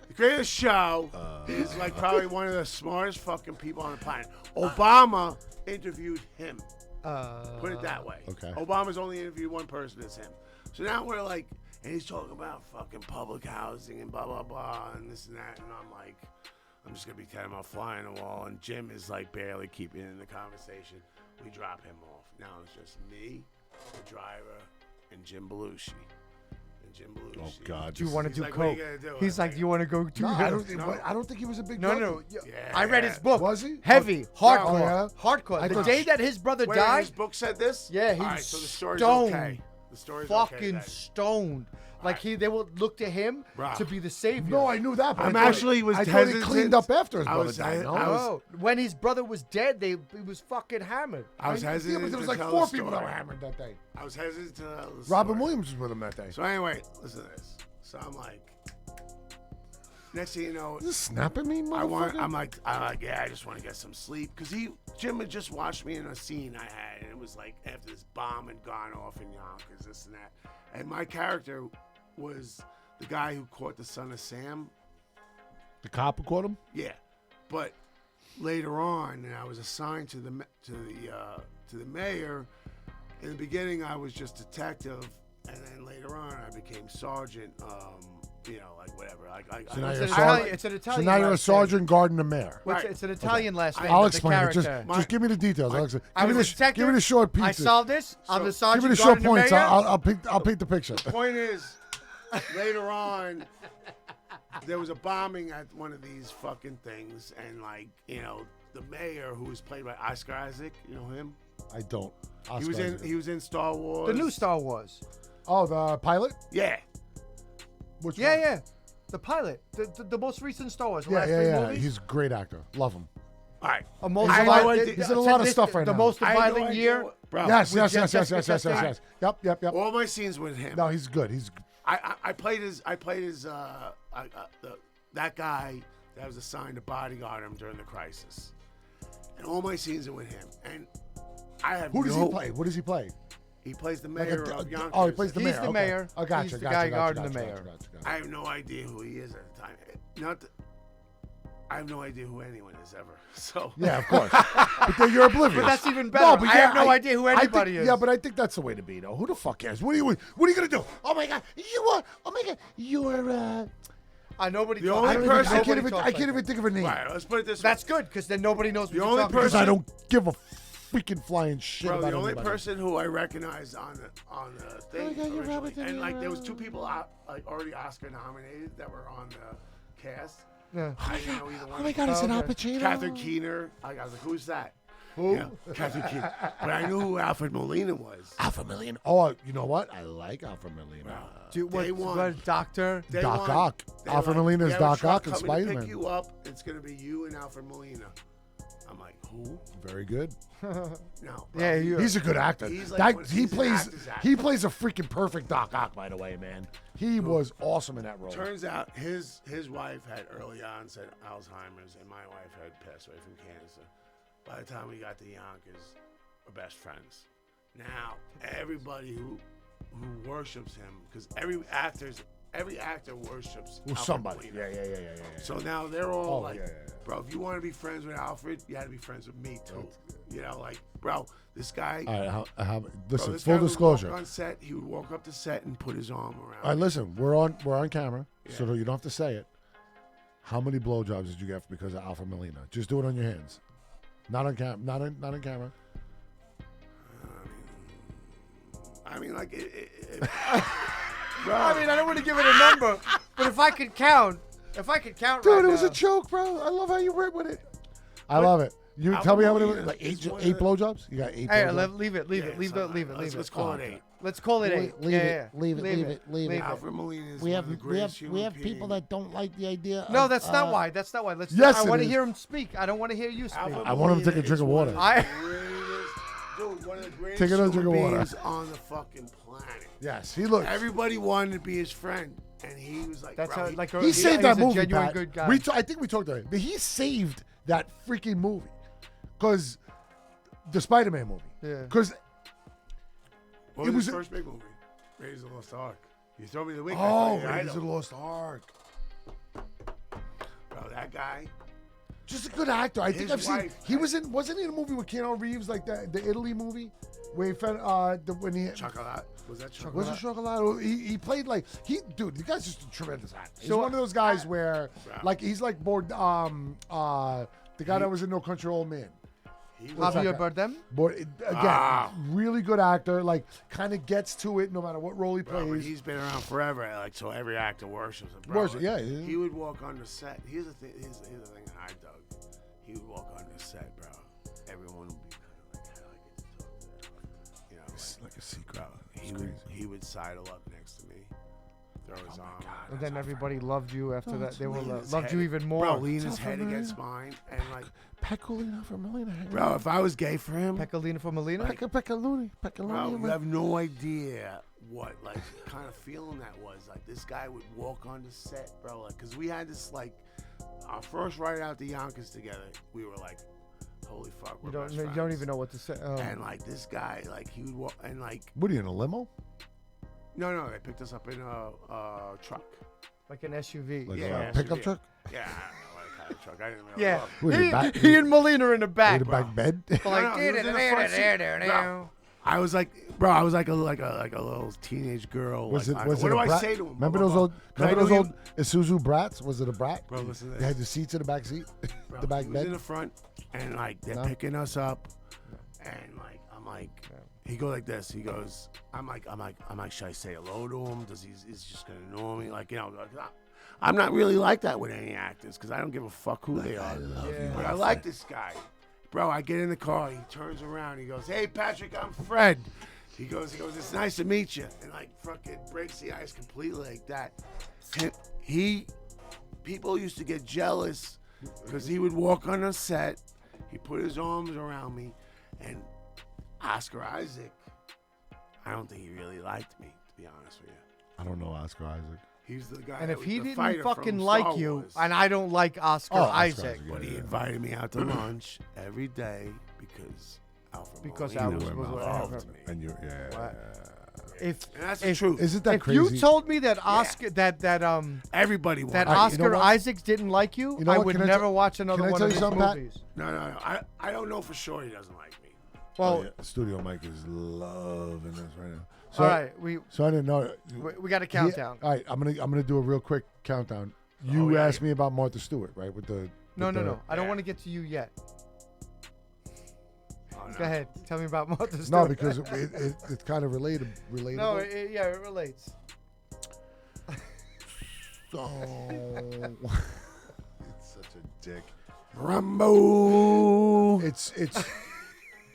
The greatest show is like probably one of the smartest fucking people on the planet. Obama interviewed him. Put it that way. Okay. Obama's only interviewed one person, it's him. So now we're like, and he's talking about fucking public housing and blah, blah, blah, and this and that. And I'm like, I'm just going to be telling him I'm flying the wall. And Jim is like barely keeping in the conversation. We drop him off. Now it's just me, the driver, and Jim Belushi. Oh God. Do you want to He's do like, what are coke? you gonna do? He's I'm like, do you want to go to? No, I don't think he was a big. No, druggie. no. Yeah. I read his book. Was he? Heavy, Oh, hardcore, yeah? hardcore. I The thought- day that his brother Wait, died, his book said this? Yeah, he All right, was so the story's stoned. okay. The story's fucking okay. then. stoned. Like they would look to him Bro. to be the savior. No, I knew that. But I'm I thought actually he, was I thought he hesitant. cleaned up after his I brother was- died. No? I was- Oh, when his brother was dead, he was fucking hammered. I was Yeah, hesitant but there was to like tell 4 the people that were story. hammered that day. I was hesitant to tell the Robin story. Williams was with him that day. So anyway, listen to this. So I'm like, next thing you know, Is this snapping me, motherfucker? I'm like, yeah, I just want to get some sleep because Jim had just watched me in a scene I had, and it was like after this bomb had gone off in Yonkers, this and that, and my character was the guy who caught the son of Sam. The cop who caught him? Yeah, but later on, and I was assigned to the mayor. In the beginning, I was just detective, and then later on, I became sergeant you know, like whatever. So now It's you're an a sergeant. It's an So Italian. now you're a last name. sergeant gardenier. Right. It's an Italian last name. I'll but the explain it. character. Just give me the details. I'll explain. I was a detective. Give me the short pieces. I solved this. I'm the Give sergeant. me the short Gardner points. Mayor. I'll paint the picture. Point is, later on, there was a bombing at one of these fucking things, and like, you know, the mayor, who was played by Oscar Isaac, you know him? I don't. He was in Star Wars. The new Star Wars. Oh, the pilot? Yeah. Which Yeah, one? yeah. The pilot. The most recent Star Wars. The Yeah, last yeah, three yeah. movies. He's a great actor. Love him. All right. A most I had no violent- idea. He's in a lot of stuff right the now. most I had no violent idea year. Bro, Yes, with yes, yes, Jessica yes, yes, yes, Chastain. yes. Yep. all my scenes with him. No, he's good. I played his that guy that was assigned to bodyguard him during the crisis, and all my scenes are with him. And I have Who does he play? What does he play? He plays the Like mayor of Yonkers. oh, he plays the He's mayor. the okay. mayor. Oh, gotcha, He's the gotcha, guy gotcha, guarding the gotcha, mayor. gotcha. I have no idea who he is at the time. I have no idea who anyone is ever. So Yeah, of course. But then you're oblivious. But that's even better. I have no idea who I anybody think, is. Yeah, but I think that's the way to be, though. Who the fuck cares? What are you gonna do? Oh my god, you are. Oh my god, you're. Nobody. The talks- only I person- can't even. talks I like can't even that. think of a name. right, let's put it this That's way. good because then nobody knows what The you're only talking Because about. I don't give a freaking flying shit Bro, about the only anybody. person who I recognized on the thing God, you're originally, Robert De and like there was Niro. two people like already Oscar nominated that were on the cast. Yeah. I didn't know either one. Oh my god, it's an Al Okay. Pacino. Catherine Keener. I was like, who's that? Who? Yeah, Catherine Keener. But I knew who Alfred Molina was. Alpha Million. Oh, you know what? I like Alpha Million. Dude, Day one. what doctor? Day Doc one, Ock. they Alfred were like, Molina is "We have a Doc truck Ock and coming to Spider-Man. pick you up. It's gonna be you and Alfred Molina. I'm like, who? Very good. No. Yeah, you. He's a good actor. He's like one- he he's an plays. actor's actor. He plays a freaking perfect Doc Ock, by the way, man. He was awesome in that role. Turns out his wife had early onset Alzheimer's, and my wife had passed away from cancer. By the time we got to Yonkers, we're best friends. Now everybody who worships him, because every actor worships Well, Alfred somebody. Molina. Yeah. So now they're all Oh, like, yeah. bro, if you want to be friends with Alfred, you got to be friends with me too. You know, like, bro, this guy. All right, Bro, listen. this Full guy would disclosure. walk on set, he would walk up to set and put his arm around. All right, listen. We're on camera, so Yeah. you don't have to say it. How many blowjobs did you get because of Alpha Molina? Just do it on your hands. Not on cam. Not on camera. I mean, like, Bro, I mean, I don't want to give it a number, but if I could count Dude, right it was now, a joke, bro. I love how you work with it. I love it. You tell me how many? Molina Like is eight one eight of the- blowjobs? You got eight Hey, blowjobs? leave it. Let's call it 8. Let's call it 8. Leave it, leave it. Alfred Molina is We one have of the we greatest have we human have people beings. that don't like the idea. No, of, that's not why. That's not why. Let's. Yes, I it want to is. hear him speak. I don't want to hear you speak. Alfred I want him to take a Molina drink of is one water. the I- greatest- Dude, one of the greatest Take another drink human of water. beings on the fucking planet. Yes, he looks. Everybody wanted to be his friend, and he was like, That's bro, how, like, He saved that he's a movie, genuine Pat. good guy. I think we talked about it, but he saved that freaking movie because the Spider-Man movie. Yeah. Because what it was was his a- first big movie? Raiders of the Lost Ark. You throw me the week. oh, I Raiders of the know. Lost Ark. Bro, that guy. Just a good actor. I think His I've seen. wife- He wasn't he in a movie with Keanu Reeves, like the Italy movie, where he found when he Chocolate. Was that Chocolate? was it Chocolate? He played like dude. The guy's just a tremendous actor. He's So, one of those guys where Bro. like he's like bored. The guy that was in No Country for Old Men. He was, Javier that Bardem. But again, really good actor. Like kind of gets to it no matter what role he bro, but plays. he's been around forever. Like, so every actor worships him. Bro, Worship, yeah, yeah. He would walk on the set. Here's the thing. Here's the thing that I dug. He would walk on the set, bro. Everyone would be kind of like, how I get to talk to them. You know, It's like a secret. bro. It's He crazy. he would sidle up next to me, throw his arm. And then everybody loved you after that. They will lean his loved head- you even more. Bro, lean his Tough head on against him. mine, and like, Pecolino for Molina. bro, if I was gay for him, Pecolina for Molina. Pecolini. bro, you have no idea what like kind of feeling that was. Like this guy would walk on the set, bro. Like, cause we had this like our first ride out to Yonkers together. We were like, holy fuck, we're best You friends. don't even know what to say. Oh. And like this guy, like he would walk, and like What are you in a limo? no, they picked us up in a truck. Like an SUV. Like Yeah, a pickup yeah. truck? Yeah, I don't know what kind of truck. I didn't really Yeah. look. What, He, in the back? he and Molina in the back. In the back bed? No, he was in the front seat. Bro, I was like, bro, I was like a little teenage girl. Was like, it? Was what it do a I brat? say to him? Remember Blah, those blah, old? blah. Remember those old Isuzu brats? Was it a brat? Bro, listen to this. They had the seats in the back seat, Bro, the back he was bed. in the front, and like they're picking us up, and like I'm like, he goes like this. He goes, I'm like, should I say hello to him? Is just gonna ignore me? Like, you know, I'm not really like that with any actors because I don't give a fuck who they are. But I like this guy, bro. I get in the car. He turns around. He goes, hey Patrick, I'm Fred. He goes, it's nice to meet you, and like fucking breaks the ice completely like that. People used to get jealous because he would walk on a set. He put his arms around me, and Oscar Isaac, I don't think he really liked me, to be honest with you. I don't know Oscar Isaac. He's the guy. And that if was he the didn't fighter fucking from like Star you, Wars. and I don't like Oscar Isaac, yeah, But he invited me out to lunch every day because Alfred Because Molina Alfred was loved whatever. me. And you, if And that's the truth. Isn't that if crazy? you told me that Oscar Everybody that wanted All right, Oscar you know what? Isaac didn't like you, You know I what? would Can I never tell- watch another can I one tell of you his something, Pat? movies. No. I don't know for sure he doesn't like me. Well, Studio Mike is loving this right now. So, all right, we So I didn't know. got a countdown. All right, I'm gonna do a real quick countdown. You asked me about Martha Stewart, right? With the No. I don't Yeah. want to get to you yet. Oh, no. Go ahead, tell me about Martha Stewart. No, because it's kind of relatable. no, it relates. So it's such a dick. Rambo. It's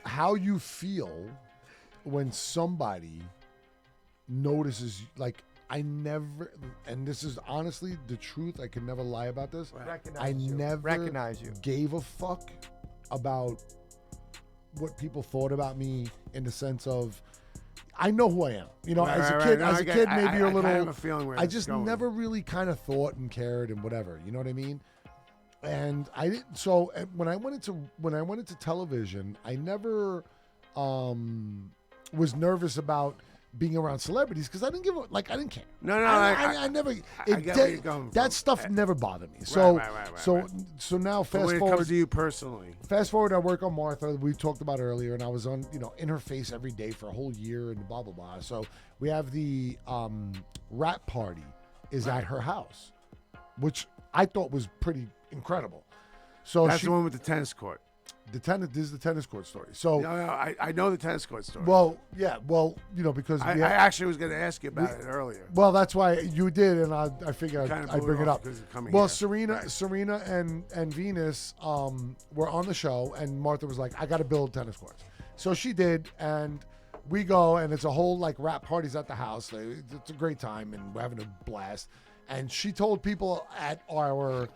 how you feel when somebody notices. Like I never, and this is honestly the truth. I can never lie about this. I never recognize you. gave a fuck about what people thought about me in the sense of I know who I am. You know, as a kid, No, as I a get- kid, I- maybe I you're a kinda little. have a feeling where I it's just going. never really kind of thought and cared and whatever. You know what I mean? And I didn't. So when I went into television, I never was nervous about being around celebrities because I didn't give a, like I didn't care. No, I never. get where you're going that from. stuff never bothered me. So right. so now But fast when it forward. comes to you personally, Fast forward, I work on Martha. We talked about earlier, and I was on, in her face every day for a whole year, and blah blah blah. So we have the rap party is at her house, which I thought was pretty incredible. So that's the one with the tennis court. this is the tennis court story. So No, I know the tennis court story. because I we had- actually was going to ask you about it earlier. well, that's why you did, and I figured Kinda I'd blew bring it off up. because of coming Well, here. Serena and Venus were on the show, and Martha was like, "I got to build tennis courts." So she did, and we go, and it's a whole like rap parties at the house. It's a great time, and we're having a blast. And she told people at our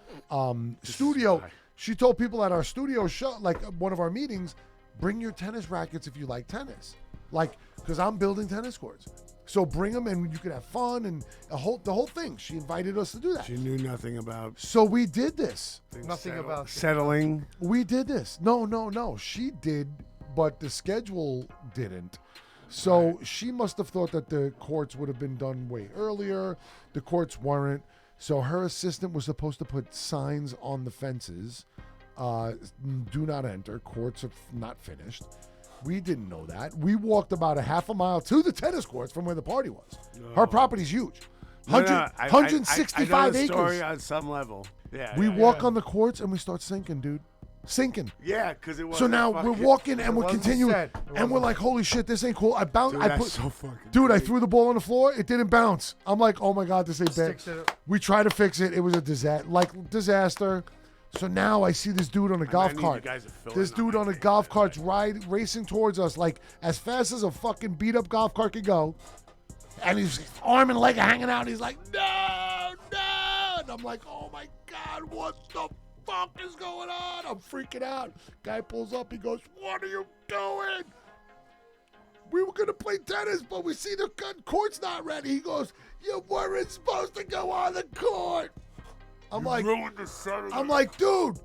studio. She told people at our studio show, like one of our meetings, bring your tennis rackets if you like tennis, like because I'm building tennis courts. So bring them and you can have fun and the whole thing. She invited us to do that. She knew nothing about So we did this. Nothing about settling. We did this. No. She did, but the schedule didn't. So she must have thought that the courts would have been done way earlier. The courts weren't. So her assistant was supposed to put signs on the fences. Do not enter. Courts are not finished. We didn't know that. We walked about a half a mile to the tennis courts from where the party was. Her property's huge. 165 I know the acres. story on some level. Yeah. We walk on the courts and we start sinking, dude. Sinking. Yeah, because it was. So now we're walking and we're wasn't continuing, set. It and we're wasn't like, "Holy shit, this ain't cool!" I bounced. Dude, I that's put, so fucking. dude, I great. threw the ball on the floor. It didn't bounce. I'm like, "Oh my god, this ain't bad." Sticks it- We tried to fix it. It was a disaster. So now I see this dude on a golf need you cart. guys to fill This in on dude my on a thing. golf cart racing towards us like as fast as a fucking beat up golf cart could go. And his arm and leg are hanging out. And he's like, no. And I'm like, oh my God, what the fuck is going on? I'm freaking out. Guy pulls up. He goes, what are you doing? We were going to play tennis, but we see the court's not ready. He goes, you weren't supposed to go on the court. I'm like, dude,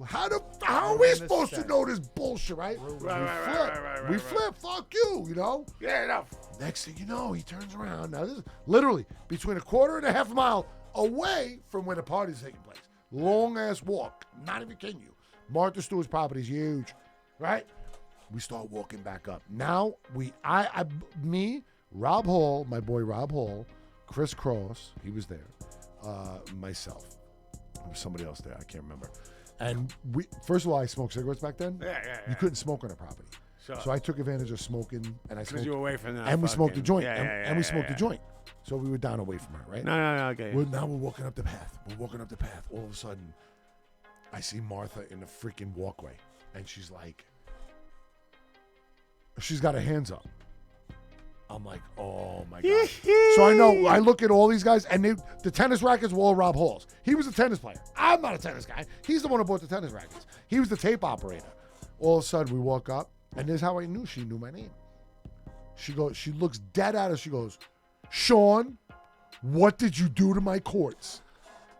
how are we supposed to know this bullshit, right? Right. We flip, fuck you, Yeah, enough. Next thing you know, he turns around. Now, this is literally between a quarter and a half mile away from where the party's taking place. Long ass walk. Not even kidding you. Martha Stewart's property is huge, right? We start walking back up. Now me, Rob Hall, my boy Rob Hall, Chris Cross, he was there, myself. There was somebody else there. I can't remember. And first of all, I smoked cigarettes back then. Yeah. You couldn't smoke on the property. Sure. So I took advantage of smoking, and I smoked. Because you were away from that. And we smoked a joint. Yeah, and we smoked a joint. So we were down away from her, right? No, okay. Now we're walking up the path. All of a sudden, I see Martha in the freaking walkway. And she's like, she's got her hands up. I'm like, oh my God. So I look at all these guys, and the tennis rackets were all Rob Hall's. He was a tennis player. I'm not a tennis guy. He's the one who bought the tennis rackets. He was the tape operator. All of a sudden, we walk up, and this is how I knew she knew my name. She looks dead at us. She goes, Sean, what did you do to my courts?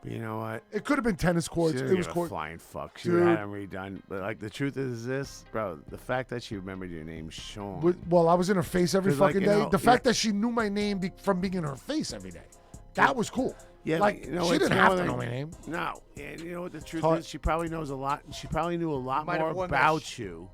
You know what? It could have been tennis courts. It was flying fuck. She would have had them redone. But like the truth is this, bro. The fact that she remembered your name, Sean. Well, I was in her face every fucking day. The fact yeah. that she knew my name from being in her face every day, that was cool. Yeah, like you know, she didn't have to know my name. No, and you know what the truth is? She probably knows a lot. She probably knew a lot more about you.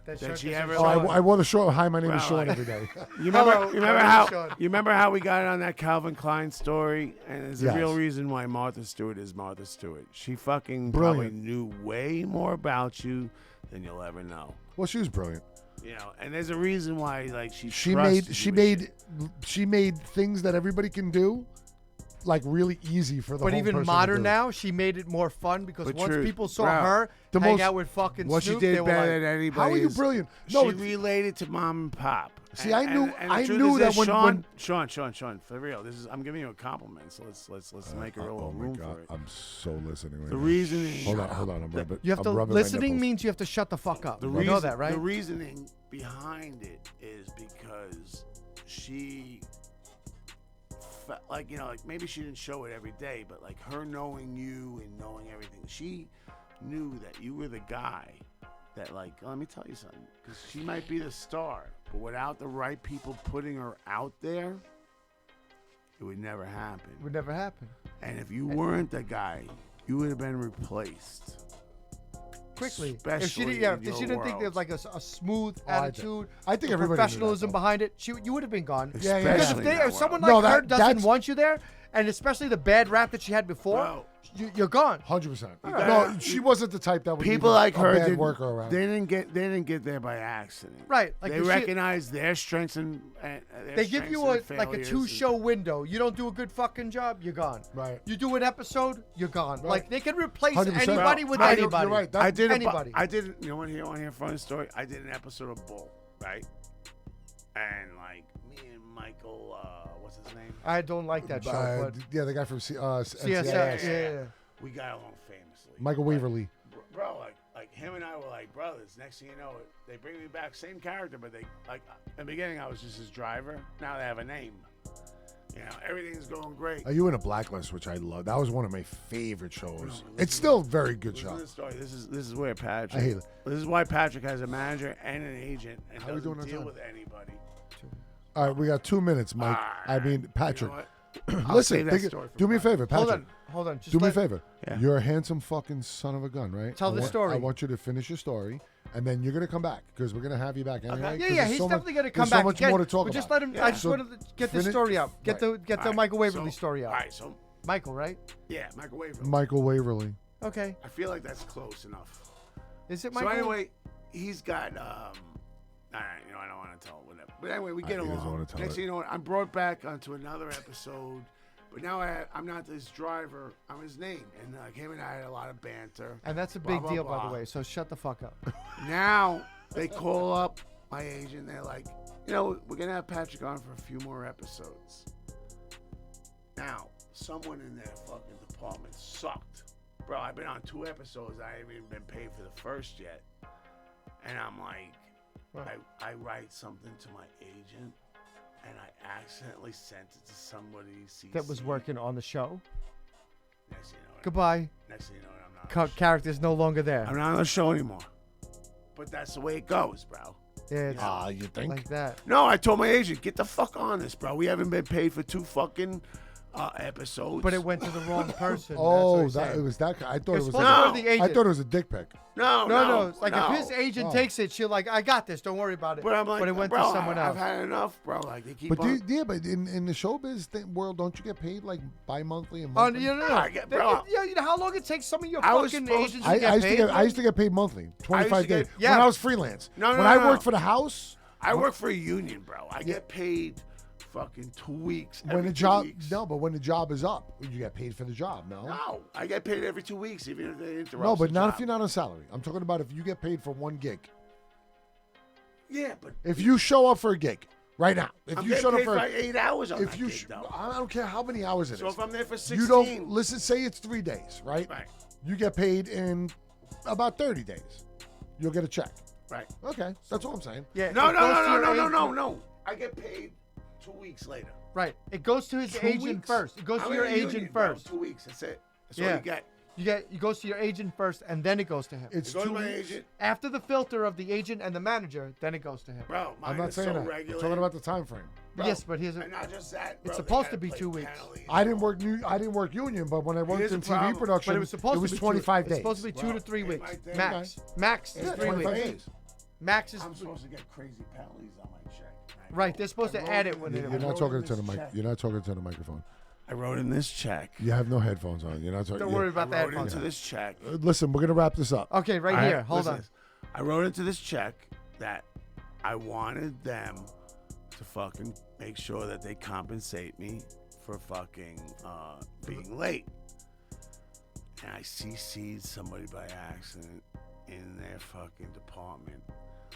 That she ever. Oh, I wore the short. Hi, my name is Sean every day. You remember how we got on that Calvin Klein story? And there's a real reason why Martha Stewart is Martha Stewart. She fucking probably knew way more about you than you'll ever know. Well, she was brilliant. You know, and there's a reason why, like, she made things that everybody can do, like, really easy for the whole But even person modern to do. now, she made it more fun because But once true, people saw bro, her hang out with fucking what Snoop, she did they were better like, than anybody. How are you is brilliant? No, she related to mom and pop. See, and, I knew the truth is that this, Sean, for real. I'm giving you a compliment, so let's make a little room for it. I'm so listening. Right The now. reasoning. Hold on. I'm rubbing. You have to. Listening means you have to shut the fuck up. You know that, right? The reasoning behind it is because she, like, you know, like maybe she didn't show it every day, but like her knowing you and knowing everything, she knew that you were the guy that, like, let me tell you something, because she might be the star, but without the right people putting her out there, it would never happen. It would never happen. And if you weren't the guy, you would have been replaced. Quickly. Especially If she didn't think there was like a smooth attitude, I think everybody professionalism knew that, behind it, you would have been gone. Yeah. Because if someone like her doesn't want you there, and especially the bad rap that she had before, you're gone. 100%. No, she wasn't the type that would people like her bad worker around. They didn't get there by accident. Right. Like they recognize their strengths and they give you like a 2-show window. You don't do a good fucking job, you're gone. Right. You do an episode, you're gone. Right. Like they can replace 100%. anybody with You're anybody. right. I did anybody. You want to hear a funny story? I did an episode of Bull, right? And like me and Michael, what's his name? I don't like that show. But Yeah, the guy from CSI. Yeah. We got along famously. Michael Waverly. Bro, like him and I were like brothers. Next thing you know, they bring me back, same character, but they, like, in the beginning I was just his driver. Now they have a name. You know, everything's going great. Are you in a Blacklist, which I love? That was one of my favorite shows. It's still a very good show. This story. This is where Patrick. I hate it. This is why Patrick has a manager and an agent and How we doing doesn't on deal time? with anybody. All right, we got 2 minutes, Mike. I mean, Patrick. You know what? Listen, save that story for do me a favor, Patrick. Hold on. Just Do me a favor. Yeah. You're a handsome fucking son of a gun, right? Tell the story. I want you to finish your story, and then you're gonna come back because we're gonna have you back anyway. 'cause Yeah, there's he's so definitely much, gonna come there's back. So much Again, more to talk but about. just let him. I just wanted to get the story out. Get the Michael Waverly story out. All right, so Michael, right? yeah, Michael Waverly. Michael Waverly. Okay. I feel like that's close enough. Is it Michael? So anyway, he's got all right, you know, I don't want to tell whatever. But anyway, we get He doesn't along. wanna tell Next it. thing you know, I'm brought back onto another episode. But now I'm not this driver. I'm his name. And him and I had a lot of banter. And that's a Blah, big blah, deal, by blah. the way. So shut the fuck up. Now they call up my agent. They're like, you know, we're going to have Patrick on for a few more episodes. Now, someone in their fucking department sucked. Bro, I've been on 2 episodes. I haven't even been paid for the first yet. And I'm like, I write something to my agent. And I accidentally sent it to somebody That was working on the show. Next thing you know, Goodbye. Next thing you know, I'm not. Character's no longer there. I'm not on the show anymore. But that's the way it goes, bro. Yeah, it's You think? like that. No, I told my agent, get the fuck on this, bro. We haven't been paid for 2 fucking episodes. But it went to the wrong person. Oh, That's what he's it saying. was that. I thought It's it was. supposed to go to the I agent. thought it was a dick pic. No. It's like if his agent takes it, she'll like, I got this. Don't worry about it. But I'm like, it went bro, to someone else. I've had enough, bro. Like they keep But on. but in the showbiz world, don't you get paid like bi-monthly and Oh, monthly? no. I get- bro. You know how long it takes some of your I was fucking supposed- agents I to get used to paid? get I used to get paid monthly, 25 get- days. yeah. When I was freelance. No, when I no. worked for the house, I work for a union, bro. I get paid fucking 2 weeks. when every the 2 job weeks. but when the job is up, you get paid for the job. No, I get paid every 2 weeks, even if they interrupt. No, but the not job. if you're not on salary. I'm talking about if you get paid for one gig. Yeah, but If you show up for a gig right now, if I'm you getting showed up paid for for 8 hours on if that you gig, though. I don't care how many hours it is. So if I'm there for 16, you don't listen. Say it's 3 days, right? Right. You get paid in about 30 days. You'll get a check. Right. Okay, that's what I'm saying. Yeah, No, it goes to your agent. no. I get paid 2 weeks later. Right. It goes to his 2 agent weeks? first. It goes I'm to your in a agent union, bro. first. 2 weeks. That's it. That's all Yeah. you get. It goes to your agent first, and then it goes to him. It's It goes to 2 my weeks. agent. After the filter of the agent and the manager, then it goes to him. Bro, mine I'm not is saying so that. I'm regulated. talking about the time frame. Bro, Yes, but here's and not just that. Bro, It's they supposed gotta to be play 2 weeks. penalties. I didn't work union, but when I worked Here's in the TV problem. production, But it was supposed to be 25 It's days. supposed to be 2 to 3 Hey, weeks. my thing- Max. Max is Yeah, 3 25 weeks. days. Max is I'm supposed to get crazy penalties on my check. right. They're supposed to add it when You're they. not talking to the mic. You're not talking to the microphone. I wrote in this check. You have no headphones on. You're not talking. Don't worry about the I wrote headphones. into this check. Listen, we're gonna wrap this up. Okay, right All right, here. Hold listen on. to this. I wrote into this check that I wanted them to fucking make sure that they compensate me for fucking being late. And I CC'd somebody by accident in their fucking department.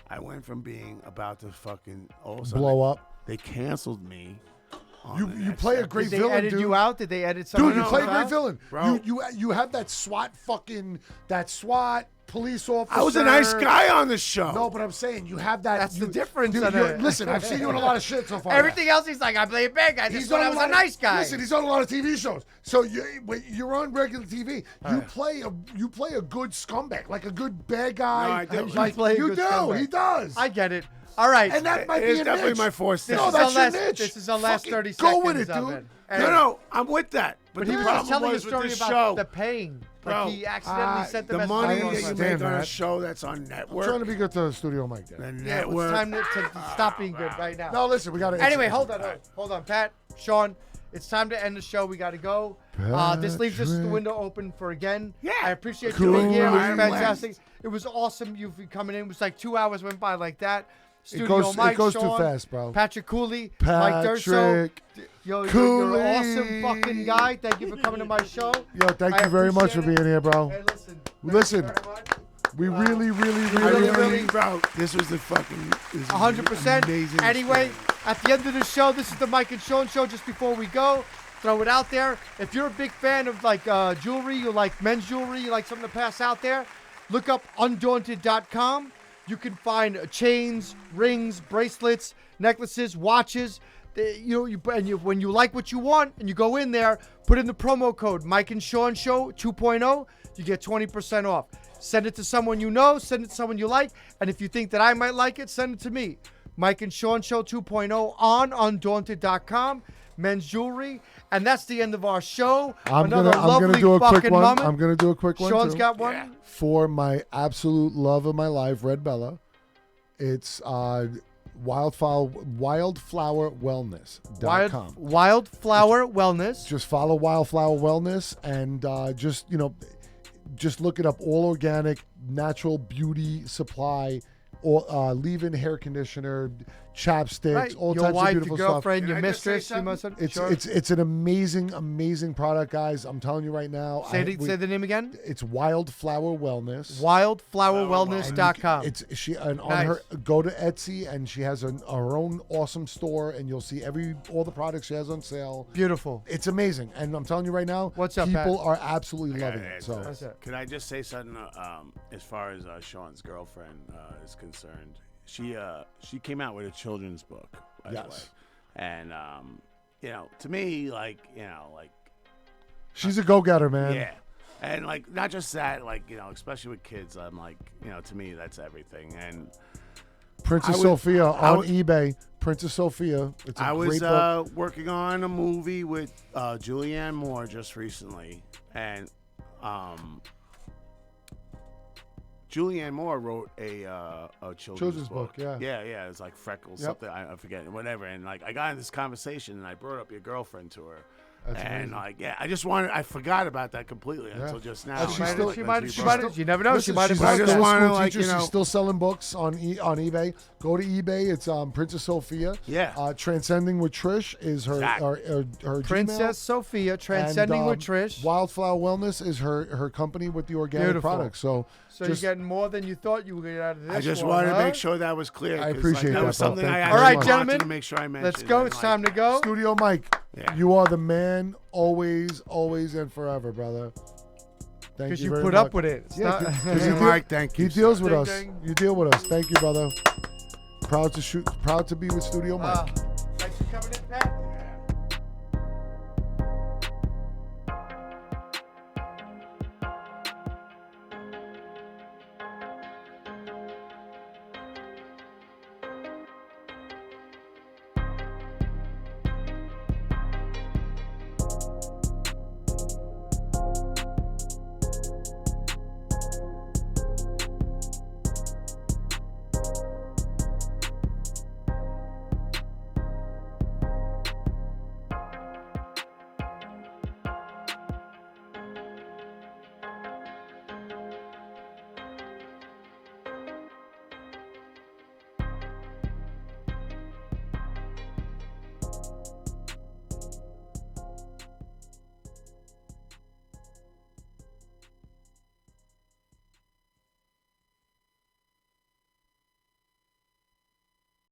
I went from being about to fucking all of a sudden Blow up. They canceled me. on You the you next play a episode. great Did they villain, edit dude. you out? Did they edit some? Dude, you play a great out? villain. Bro. You have that SWAT police officer. I was a nice guy on the show. No, but I'm saying you have that. That's the difference Dude, on you're- it. listen, I've seen you in a lot of shit so far. Everything else, he's like, I play a bad guy. This one, I was a nice guy. Listen, he's on a lot of TV shows. So you're on regular TV. You play a good scumbag, like a good bad guy. No, I do. Like, You play a you good do. scumbag. He does. I get it. All right. and that might be It's a definitely niche. my force. This No, is that's our your last- niche. this is our last Fucking 30 Go with it, seconds of dude. it. No, I'm with that. But But he the was just problem telling a was with story this about show. the paying. Bro, Like he accidentally sent the The message. money wrong that you way. understand make on a that. show that's on I'm network. trying to be good to the studio mic there. The Yeah, well, network. it's time to stop being good right now. No, listen, we got to. Anyway, hold on, Pat, Sean. It's time to end the show. We got to go. This leaves us the Patrick. window open for again. Yeah. I appreciate you being here. It was Cool. fantastic. It was awesome. You coming in. It was like 2 hours went by like that. Studio goes- Mike, it goes too Sean, fast, bro. Patrick Cooley, Mike Durso. Patrick. You're Cooley. an awesome fucking guy. Thank you for coming to my show. Yo, thank I you very much for appreciate being here, bro. Hey, listen. Listen. Thank you very much. We really, really, bro, this was the fucking 100%. amazing. Anyway, experience. at the end of the show, this is the Mike and Sean show. Just before we go, throw it out there. If you're a big fan of like jewelry, you like men's jewelry, you like something to pass out there, look up undaunted.com. You can find chains, rings, bracelets, necklaces, watches. When you like what you want and you go in there, put in the promo code Mike and Sean Show 2.0, you get 20% off. Send it to someone you know, send it to someone you like, and if you think that I might like it, send it to me. Mike and Sean Show 2.0 on undaunted.com. Men's jewelry, and that's the end of our show. I'm Another gonna lovely do a quick fucking one. moment. I'm gonna do a quick one. Sean's too. got one. Yeah. For my absolute love of my life, Red Bella. It's wildflowerwellness.com. Wildflower Wellness. Just follow Wildflower Wellness and just look it up. All organic, natural beauty supply, or leave-in hair conditioner, chapsticks, Right. all Your types wife, of beautiful your girlfriend, Can your I just say mistress. You must have. stuff. Sure. It's an amazing product, guys. I'm telling you right now. Say the name again. It's Wildflower Wellness. Wildflowerwellness.com. It's she and on Nice. her go to Etsy and she has her own awesome store and you'll see all the products she has on sale. Beautiful. It's amazing, and I'm telling you right now, What's up, people Pat? are absolutely loving Yeah, it. it's, So What's up? Can I just say something as far as Sean's girlfriend is concerned? She came out with a children's book, by the way. Yes. And to me, like she's a go-getter, man. yeah. And like not just that, like, especially with kids, I'm like, to me that's everything. And Princess I would- Sophia I on would- eBay. Princess Sophia. It's a I great was book. working on a movie with Julianne Moore just recently, and Julianne Moore wrote a children's book. Yeah. Yeah. It's like Freckles, something I forget, whatever. And like I got in this conversation, and I brought up your girlfriend to her. That's and amazing. I forgot about that completely until just now. She's still- She might have. You never know. Listen, She might have. she's I still just a wanna, school like, teacher. you know- She's still selling books on eBay. Go to eBay. It's Princess Sophia. Yeah. Transcending with Trish is her her Princess Gmail. Sophia, transcending And, with Trish. Wildflower Wellness is her company with the organic Beautiful. products. So So just, you're getting more than you thought you were going to get out of this. I just one, wanted to huh? make sure that was clear. I 'cause, appreciate that that, was bro. something Thank I you actually All right, wanted gentlemen. to make sure I mentioned. Let's go. and, It's like, time to go. Studio Mike, Yeah. you are the man, always, and forever, brother. Thank Because you you very put much. up with it. It's Yeah, not- 'cause you Mike, thank you. He deals sir. with Ding, us. ding. You deal with us. Thank you, brother. Proud to be with Studio Mike.